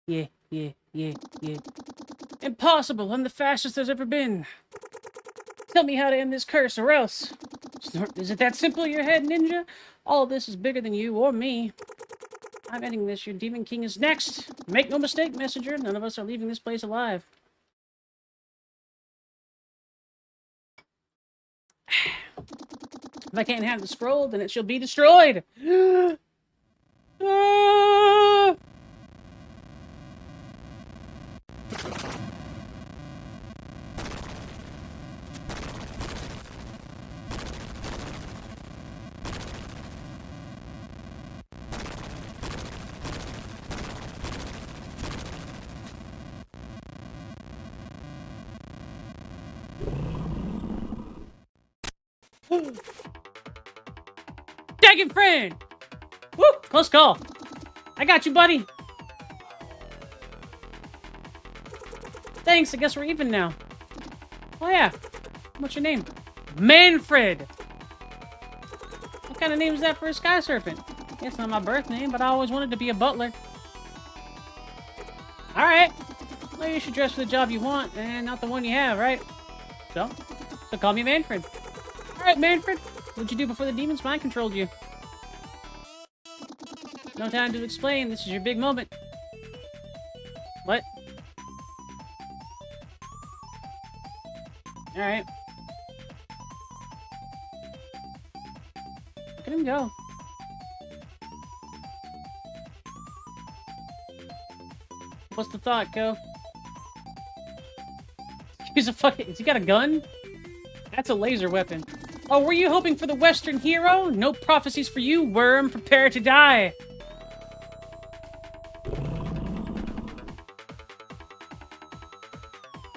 Yeah, yeah, yeah, yeah. Impossible! I'm the fastest there's ever been. Tell me how to end this curse, or else. Is it that simple, your head ninja? All of this is bigger than you or me. I'm ending this. Your Demon King is next. Make no mistake, messenger. None of us are leaving this place alive. If I can't have the scroll, then it shall be destroyed. Ah! Second friend! Woo! Close call. I got you, buddy. Thanks, I guess we're even now. Oh yeah. What's your name? Manfred! What kind of name is that for a sky serpent? It's not my birth name, but I always wanted to be a butler. Alright. Well, you should dress for the job you want, and not the one you have, right? So call me Manfred. Alright, Manfred. What'd you do before the demons mind controlled you? No time to explain. This is your big moment. What? Alright. Look at him go. What's the thought, Ko? He's a fucking... Has he got a gun? That's a laser weapon. Oh, were you hoping for the Western hero? No prophecies for you, worm. Prepare to die.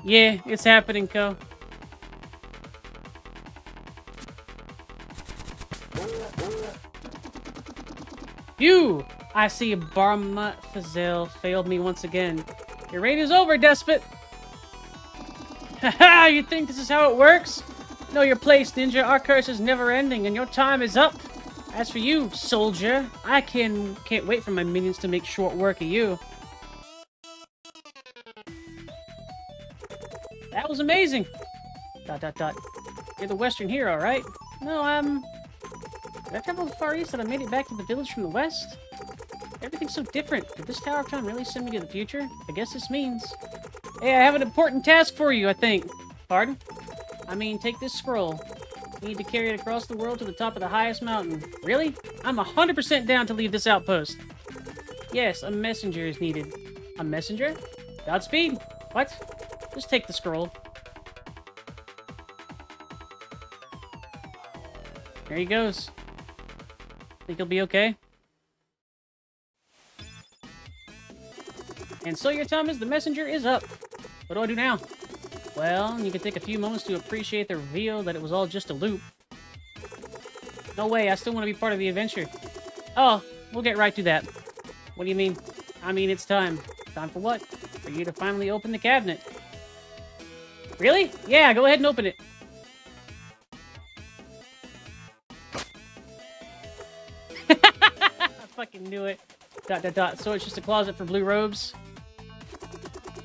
Yeah, it's happening, Ko. You! I see Barma Fazel failed me once again. Your reign is over, despot! Haha, you think this is how it works? Know your place, ninja. Our curse is never ending, and your time is up. As for you, soldier, I can't wait for my minions to make short work of you. That was amazing! ... You're the Western hero, right? No, Did I travel the Far East and I made it back to the village from the West? Everything's so different. Did this Tower of Time really send me to the future? I guess this means... Hey, I have an important task for you, I think. Pardon? I mean, take this scroll. You need to carry it across the world to the top of the highest mountain. Really? I'm 100% down to leave this outpost. Yes, a messenger is needed. A messenger? Godspeed. What? Just take the scroll. There he goes. Think he'll be okay? And so your time as the messenger is up. What do I do now? Well, you can take a few moments to appreciate the reveal that it was all just a loop. No way, I still want to be part of the adventure. Oh, we'll get right to that. What do you mean? I mean, it's time. Time for what? For you to finally open the cabinet. Really? Yeah, go ahead and open it. I fucking knew it. ... So it's just a closet for blue robes?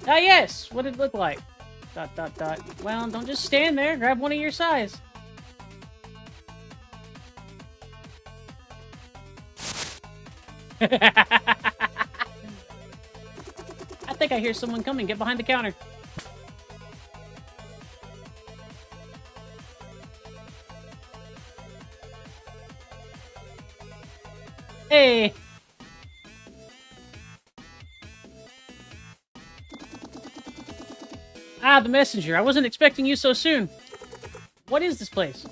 Ah, yes! What did it look like? ... Well, don't just stand there. Grab one of your size. I think I hear someone coming. Get behind the counter. Hey! Ah, the messenger. I wasn't expecting you so soon. What is this place?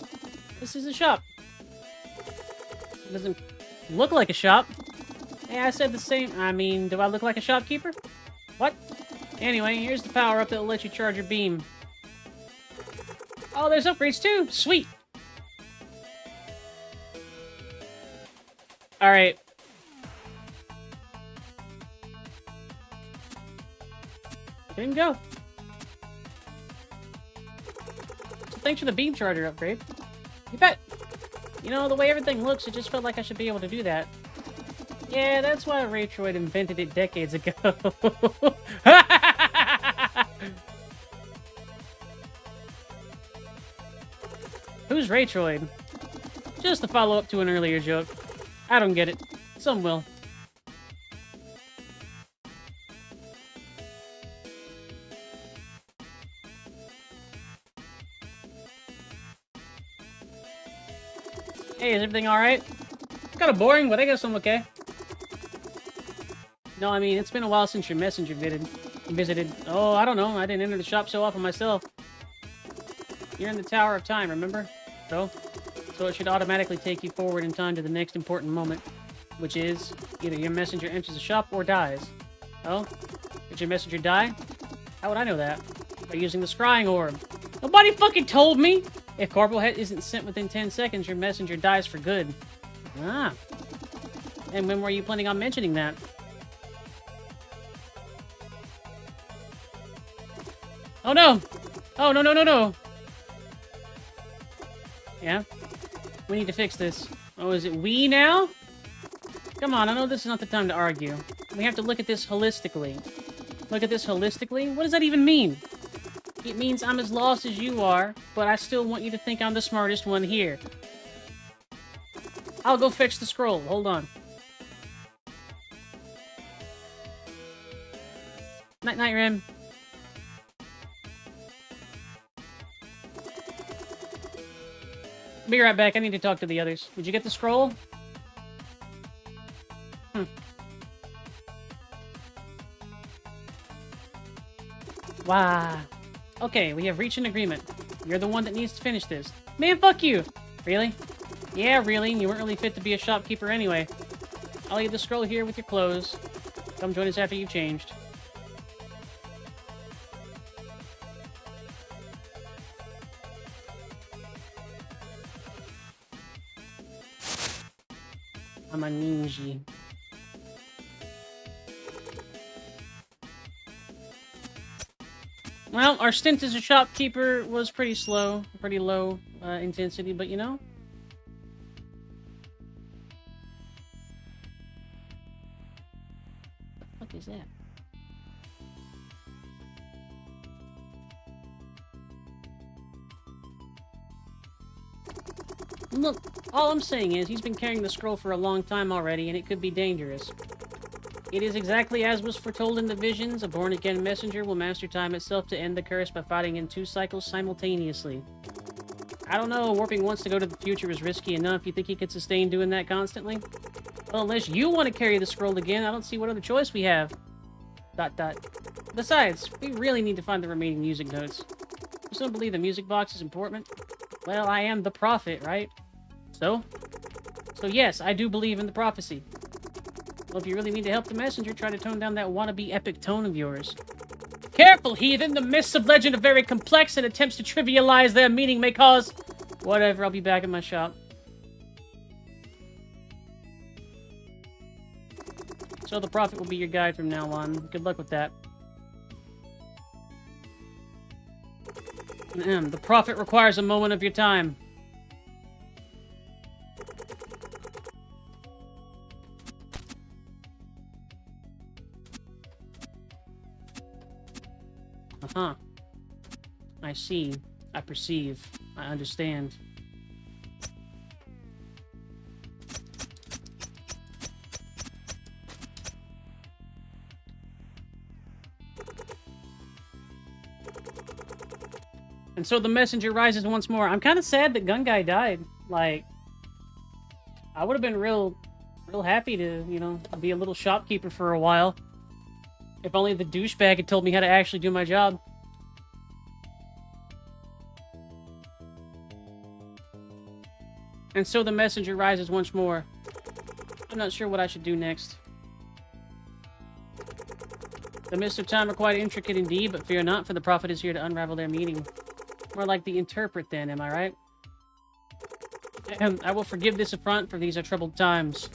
This is a shop. It doesn't look like a shop. Hey, I said the same. I mean, do I look like a shopkeeper? What? Anyway, here's the power-up that will let you charge your beam. Oh, there's upgrades too! Sweet! Alright. There you go. So thanks for the beam charger upgrade. You bet! You know, the way everything looks, it just felt like I should be able to do that. Yeah, that's why Raytroid invented it decades ago. Who's Raytroid? Just a follow-up to an earlier joke. I don't get it. Some will. Hey, is everything alright? It's kind of boring, but I guess I'm okay. No, I mean, it's been a while since your messenger visited. Oh, I don't know. I didn't enter the shop so often myself. You're in the Tower of Time, remember? So it should automatically take you forward in time to the next important moment, which is either your messenger enters the shop or dies. Oh? Did your messenger die? How would I know that? By using the scrying orb. Nobody fucking told me! If Corporal Head isn't sent within 10 seconds, your messenger dies for good. Ah. And when were you planning on mentioning that? Oh no! Oh, no, no, no, no! Yeah? We need to fix this. Oh, is it we now? Come on, I know this is not the time to argue. We have to look at this holistically. Look at this holistically? What does that even mean? It means I'm as lost as you are, but I still want you to think I'm the smartest one here. I'll go fetch the scroll. Hold on. Night-night, Rim. Be right back. I need to talk to the others. Did you get the scroll? Wow. Okay, we have reached an agreement. You're the one that needs to finish this. Man, fuck you! Really? Yeah, really. You weren't really fit to be a shopkeeper anyway. I'll leave the scroll here with your clothes. Come join us after you've changed. I'm a ninja. Well, our stint as a shopkeeper was pretty slow, pretty low intensity, but you know. What the fuck is that? Look, all I'm saying is he's been carrying the scroll for a long time already, and it could be dangerous. It is exactly as was foretold in the visions. A born-again messenger will master time itself to end the curse by fighting in 2 cycles simultaneously. I don't know, warping once to go to the future is risky enough. You think he could sustain doing that constantly? Well, unless you want to carry the scroll again, I don't see what other choice we have. ... Besides, we really need to find the remaining music notes. You still believe the music box is important? Well, I am the prophet, right? So yes, I do believe in the prophecy. Well, if you really need to help the messenger, try to tone down that wannabe epic tone of yours. Careful, heathen! The myths of legend are very complex, and attempts to trivialize their meaning may cause... Whatever, I'll be back in my shop. So the prophet will be your guide from now on. Good luck with that. The prophet requires a moment of your time. Uh-huh. I see. I perceive. I understand. And so the messenger rises once more. I'm kind of sad that Gun Guy died. Like, I would have been real happy to, you know, be a little shopkeeper for a while. If only the douchebag had told me how to actually do my job. And so the messenger rises once more. I'm not sure what I should do next. The mists of time are quite intricate indeed, but fear not, for the prophet is here to unravel their meaning. More like the interpret, then, am I right? I will forgive this affront, for these are troubled times.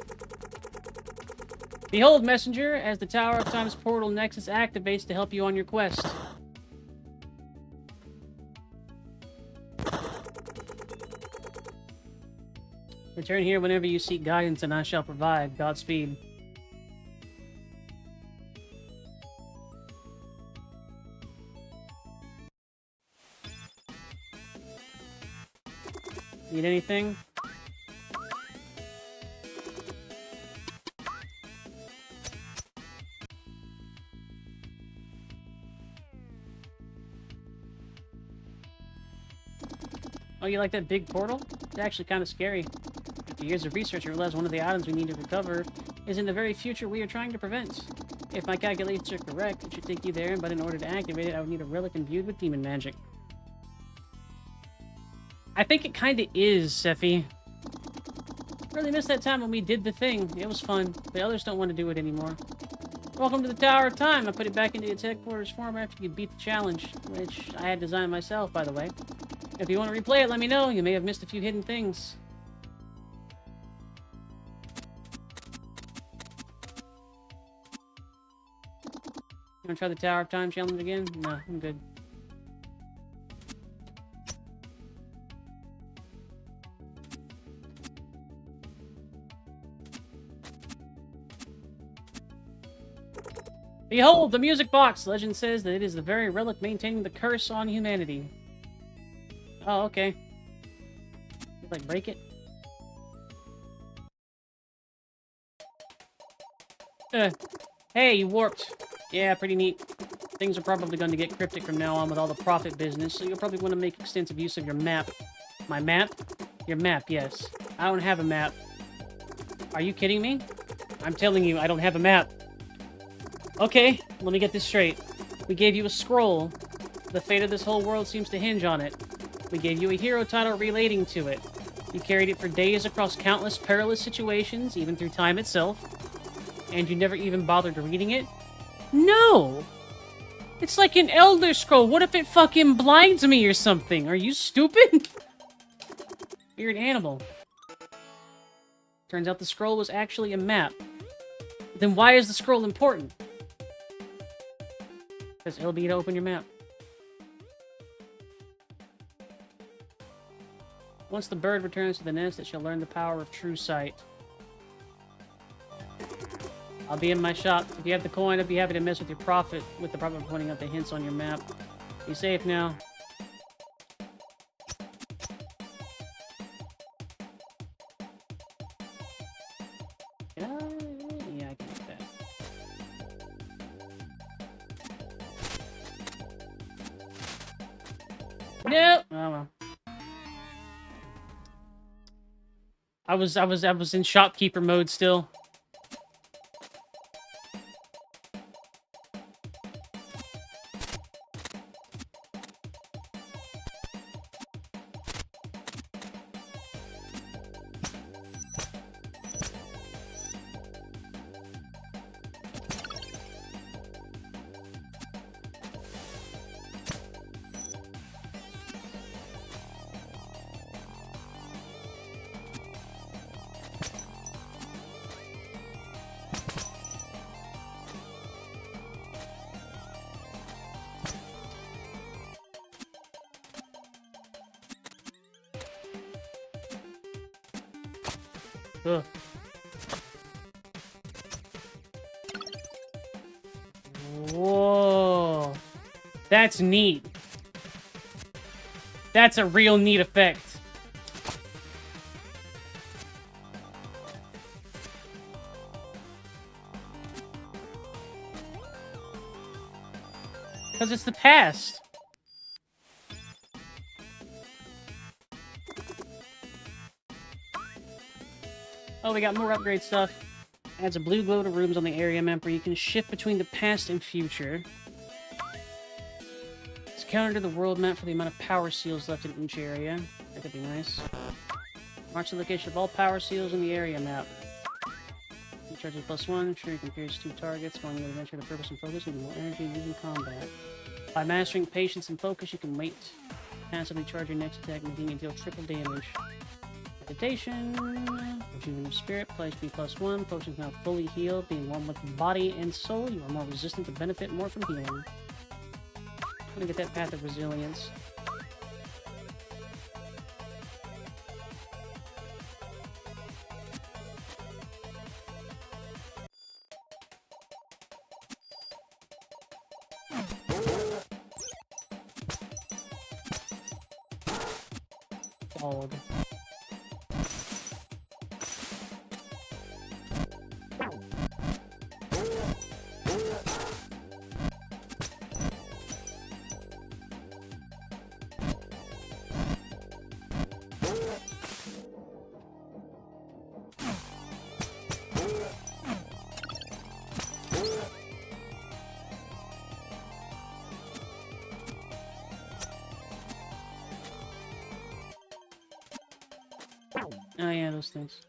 Behold, messenger, as the Tower of Time's portal nexus activates to help you on your quest. Return here whenever you seek guidance, and I shall provide. Godspeed. Need anything? Oh, you like that big portal? It's actually kind of scary. After years of research, I realized one of the items we need to recover is in the very future we are trying to prevent. If my calculations are correct, it should take you there, but in order to activate it, I would need a relic imbued with demon magic. I think it kind of is, Sephi. Really missed that time when we did the thing. It was fun. The others don't want to do it anymore. Welcome to the Tower of Time. I put it back into its headquarters form after you beat the challenge, which I had designed myself, by the way. If you want to replay it, let me know. You may have missed a few hidden things. You want to try the Tower of Time challenge again? No, I'm good. Behold, the music box! Legend says that it is the very relic maintaining the curse on humanity. Oh, okay. Like, break it? Hey, you warped. Yeah, pretty neat. Things are probably going to get cryptic from now on with all the profit business, so you'll probably want to make extensive use of your map. My map? Your map, yes. I don't have a map. Are you kidding me? I'm telling you, I don't have a map. Okay, let me get this straight. We gave you a scroll. The fate of this whole world seems to hinge on it. We gave you a hero title relating to it. You carried it for days across countless perilous situations, even through time itself. And you never even bothered reading it? No! It's like an Elder Scroll. What if it fucking blinds me or something? Are you stupid? Weird animal. Turns out the scroll was actually a map. Then why is the scroll important? Because it'll be to open your map. Once the bird returns to the nest, it shall learn the power of true sight. I'll be in my shop. If you have the coin, I'd be happy to mess with your profit with the prophet pointing out the hints on your map. Be safe now. Yeah, I can make that. No! Oh well. I was in shopkeeper mode still. Ugh. Whoa. That's neat. That's a real neat effect. Because it's the past. Oh, we got more upgrade stuff. Adds a blue glow to rooms on the area map where you can shift between the past and future. It's counter to the world map for the amount of power seals left in each area. That could be nice. Marks the location of all power seals in the area map. Charges +1. Sure, you can pierce 2 targets. Going to adventure to purpose and focus, needing more energy using combat. By mastering patience and focus, you can wait. Passively charge your next attack, making you deal triple damage. Meditation. Potion of Spirit. Place B +1. Potions now fully healed. Being one with body and soul, you are more resistant to benefit more from healing. I'm gonna get that Path of Resilience. Fog. Oh yeah, those things.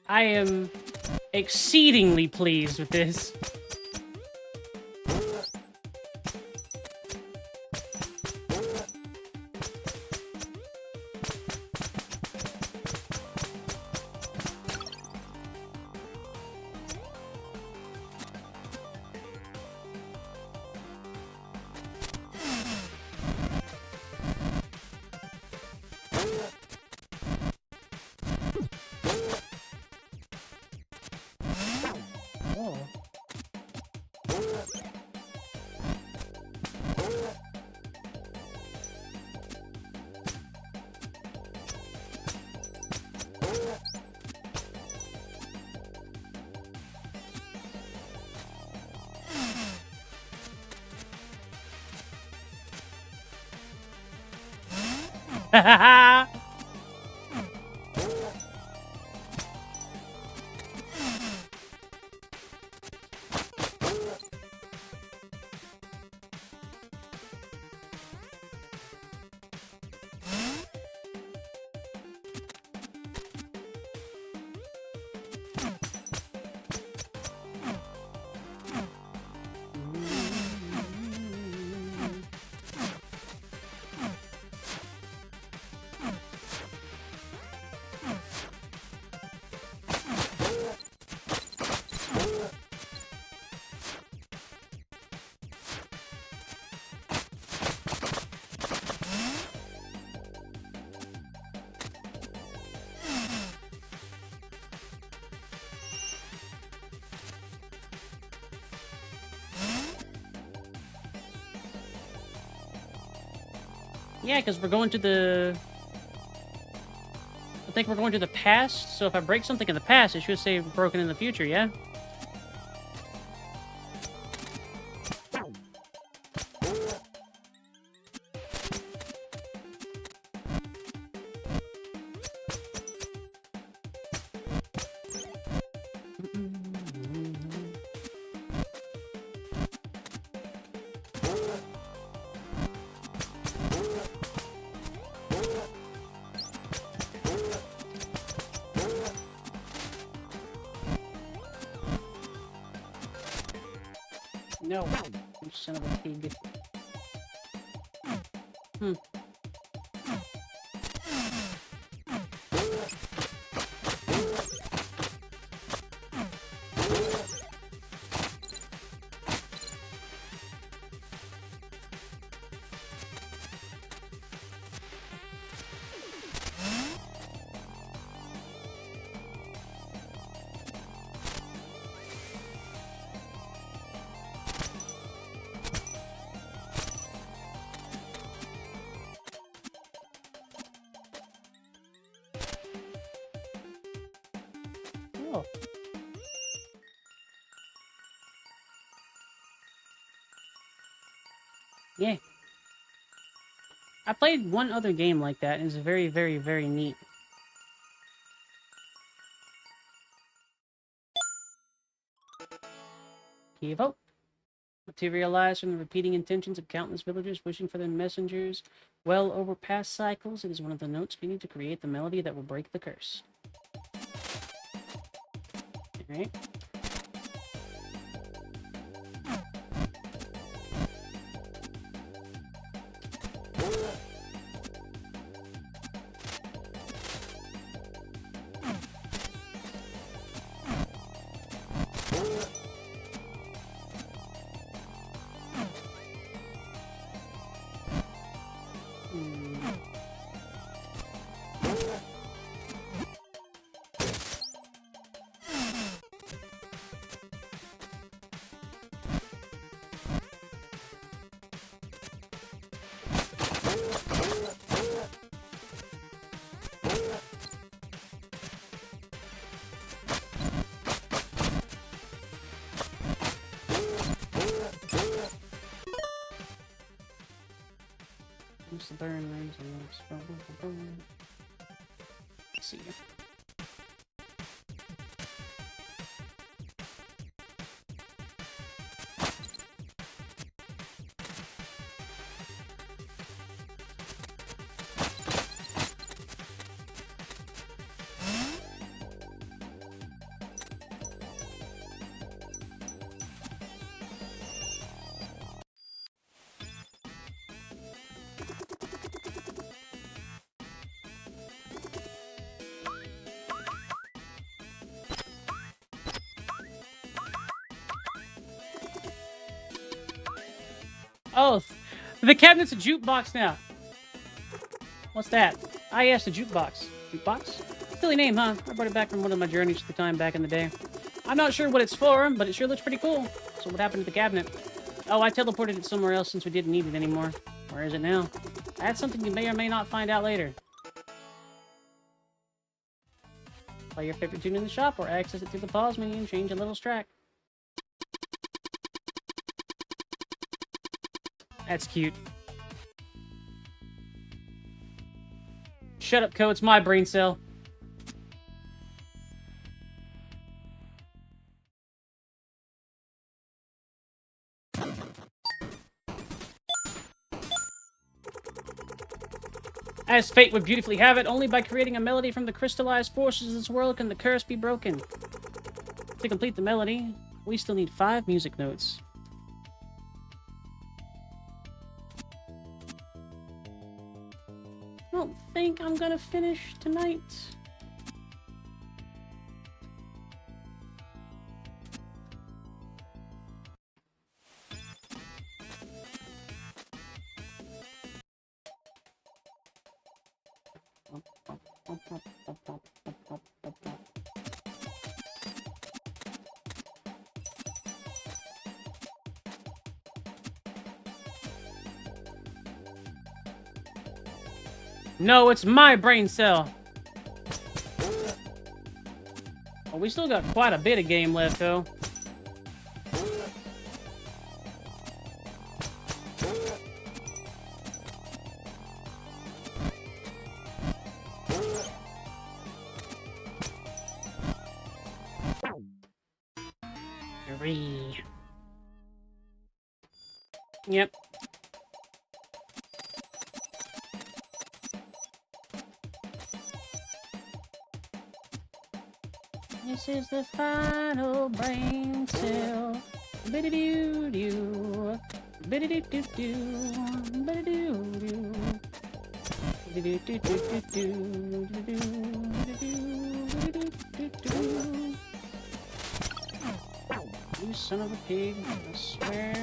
I am exceedingly pleased with this. Ha Yeah, because we're going to the think we're going to the past, so if I break something in the past, it should say broken in the future, yeah? No, you son of a pig. Oh. Yeah. I played one other game like that, and it's very, very, very neat. Evo. Materialized from the repeating intentions of countless villagers wishing for their messengers well over past cycles, it is one of the notes we need to create the melody that will break the curse. Alright. The burn rings and let's see. Oh, the cabinet's a jukebox now. What's that? Ah, yes, the jukebox. Jukebox? Silly name, huh? I brought it back from one of my journeys to the time back in the day. I'm not sure what it's for, but it sure looks pretty cool. So what happened to the cabinet? Oh, I teleported it somewhere else since we didn't need it anymore. Where is it now? That's something you may or may not find out later. Play your favorite tune in the shop or access it through the pause menu and change a little track. That's cute. Shut up, Co. It's my brain cell. As fate would beautifully have it, only by creating a melody from the crystallized forces of this world can the curse be broken. To complete the melody, we still need 5 music notes. I don't think I'm gonna finish tonight. No, it's my brain cell. Well, we still got quite a bit of game left, though. Auri. Yep. This is the final brain cell. Biddy-doo-doo. Biddy-doo-doo-doo. Biddy-doo-doo. Biddy-doo-doo-doo. You son of a pig, I swear.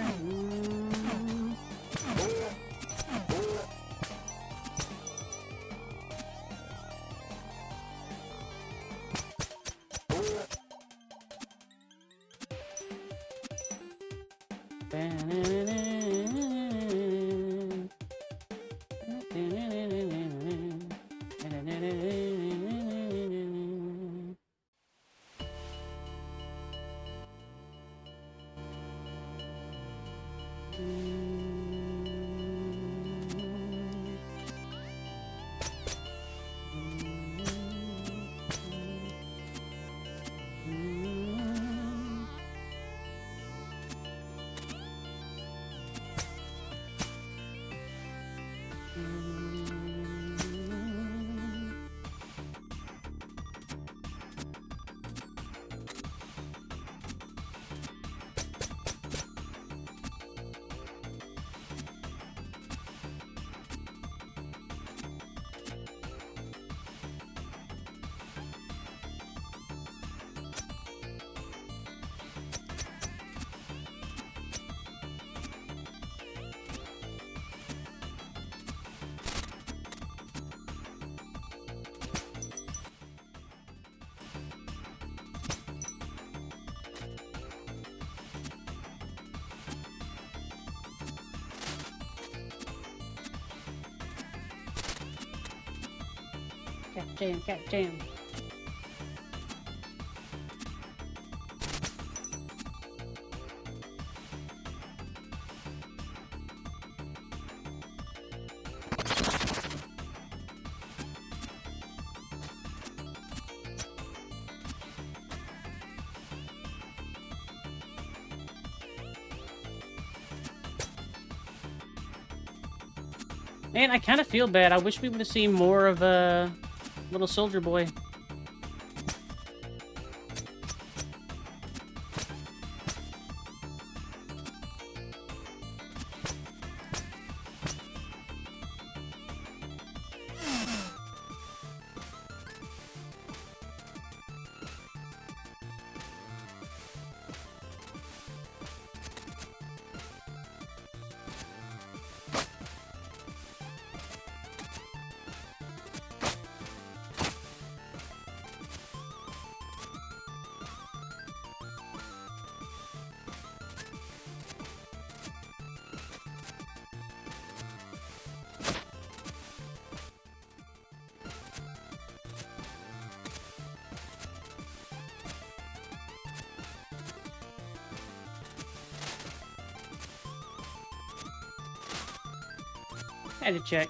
Cat jam. Man, I kind of feel bad. I wish we would have seen more of little soldier boy. Had to check.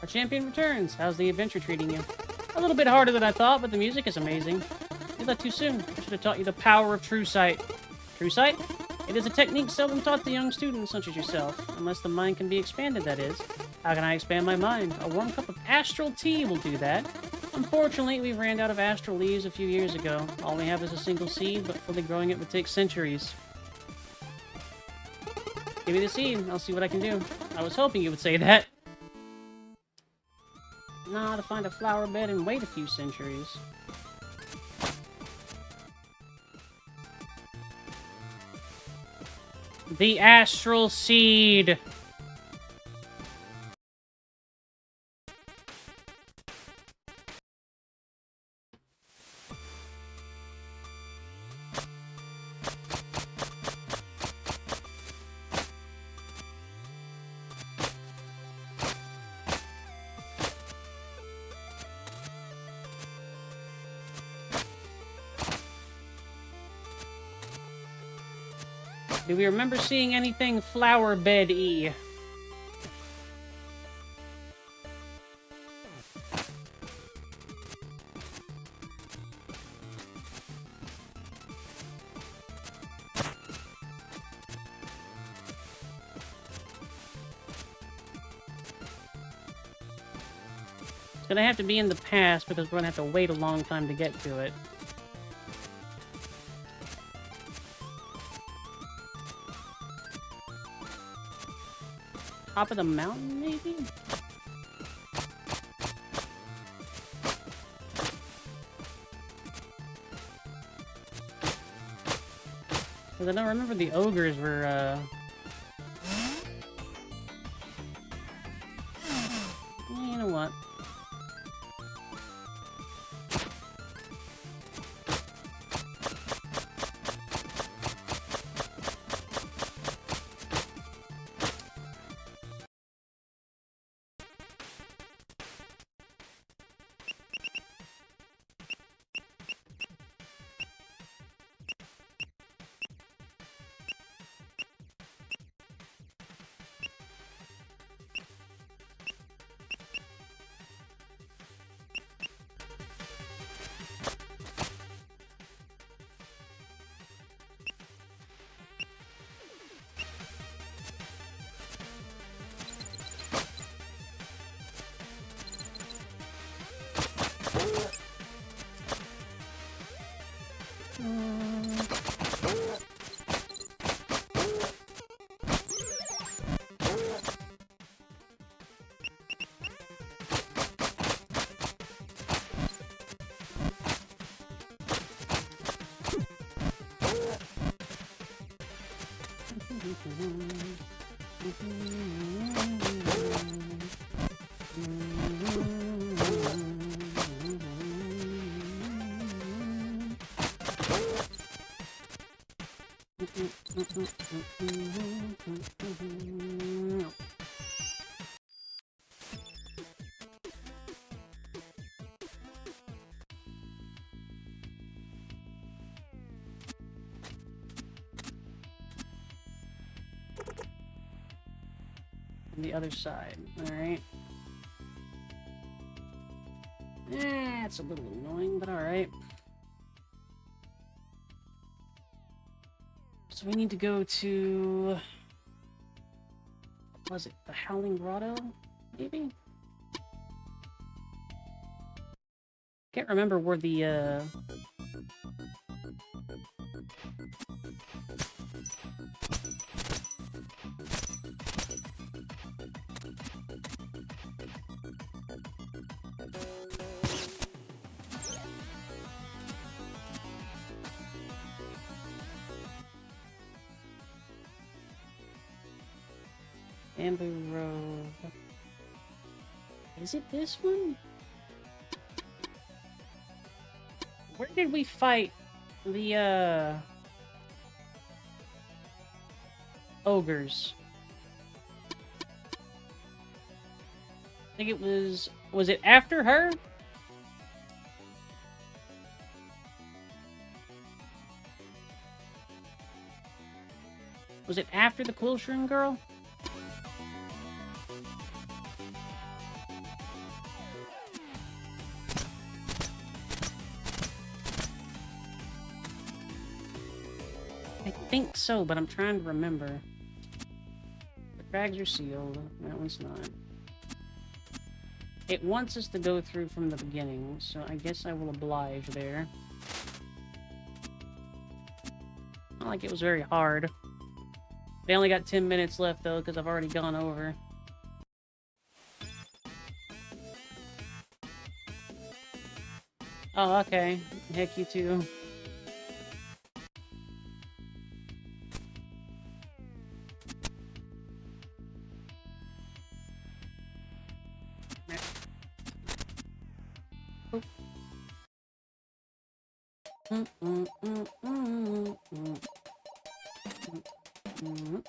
Our champion returns. How's the adventure treating you? A little bit harder than I thought, but the music is amazing. You left too soon. I should have taught you the power of true sight. True sight? It is a technique seldom taught to young students such as yourself. Unless the mind can be expanded, that is. How can I expand my mind? A warm cup of astral tea will do that. Unfortunately, we ran out of astral leaves a few years ago. All we have is a single seed, but fully growing it would take centuries. Give me the seed. I'll see what I can do. I was hoping you would say that. Nah, to find a flower bed and wait a few centuries. The Astral Seed! Do we remember seeing anything flower bed-y? It's gonna have to be in the past because we're gonna have to wait a long time to get to it. Top of the mountain, maybe? Because I don't remember the ogres were, You know what? The other side. Alright. It's a little annoying, but alright. So we need to go to... what was it? The Howling Grotto? Maybe? Can't remember where the, Bamboo Grove. Is it this one? Where did we fight the, ogres? I think it was... was it after her? Was it after the Quill Shroom girl? I think so, but I'm trying to remember. The crags are sealed. That one's not. It wants us to go through from the beginning, so I guess I will oblige there. Not like it was very hard. They only got 10 minutes left, though, because I've already gone over. Oh, okay. Heck, you too. Mm, mm, mm, mm, mm, mm.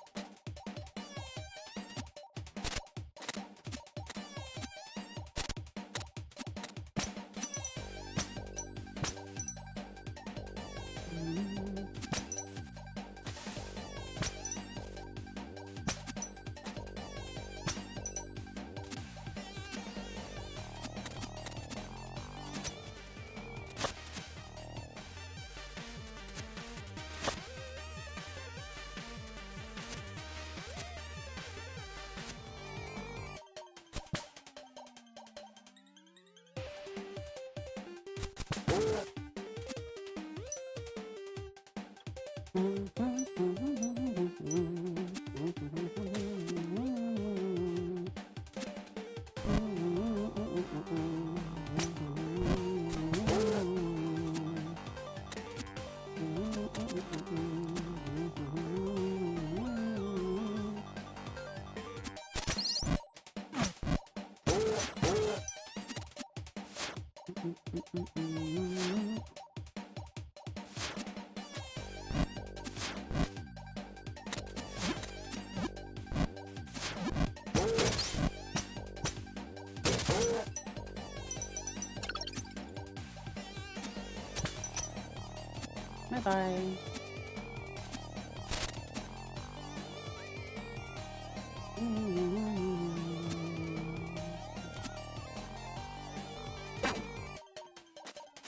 Bye-bye.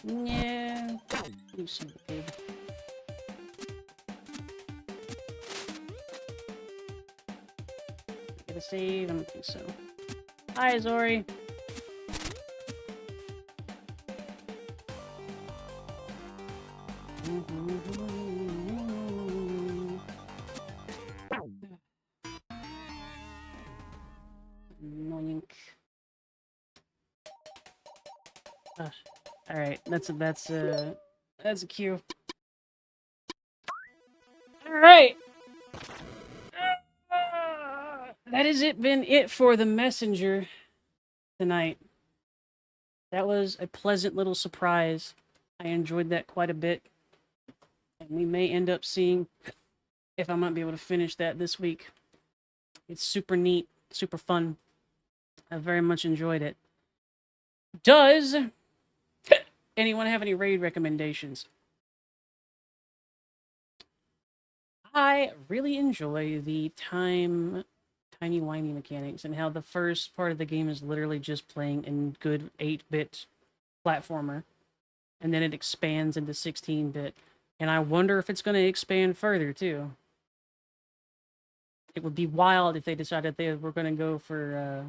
Yeah. You son of a pig. Get a save? I don't think so. Hi, Zori. Annoying. Gosh. All right, that's a cue. All right. That has been it for the messenger tonight. That was a pleasant little surprise. I enjoyed that quite a bit, and we may end up seeing if I might be able to finish that this week. It's super neat, super fun. I very much enjoyed it. Does anyone have any raid recommendations? I really enjoy the timey-wimey mechanics and how the first part of the game is literally just playing in good 8-bit platformer, and then it expands into 16-bit. And I wonder if it's going to expand further, too. It would be wild if they decided they were going to go for,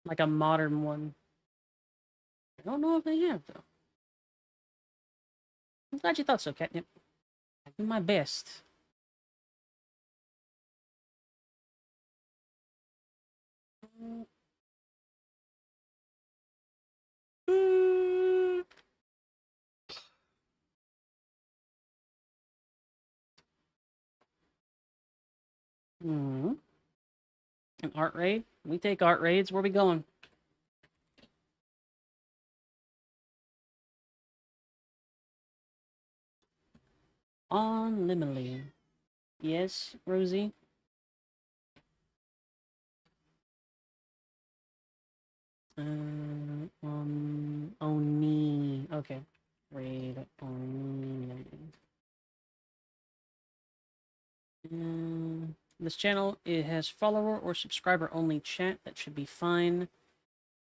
like, a modern one. I don't know if they have, though. I'm glad you thought so, Catnip. I do my best. Hmm. An art raid? We take art raids. Where we going? On Limely. Yes, Rosie? Oni. Okay. Raid Oni. This channel, it has follower or subscriber only chat. That should be fine. Is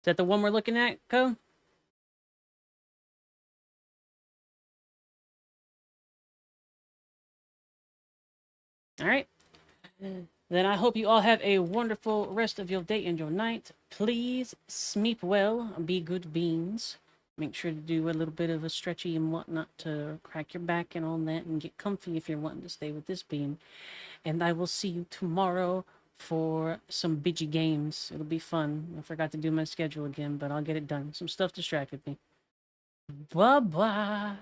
that the one we're looking at, Ko? Alright. Then I hope you all have a wonderful rest of your day and your night. Please sleep well, be good beans. Make sure to do a little bit of a stretchy and whatnot to crack your back and all that and get comfy if you're wanting to stay with this beam. And I will see you tomorrow for some bitchy games. It'll be fun. I forgot to do my schedule again, but I'll get it done. Some stuff distracted me. Bye-bye.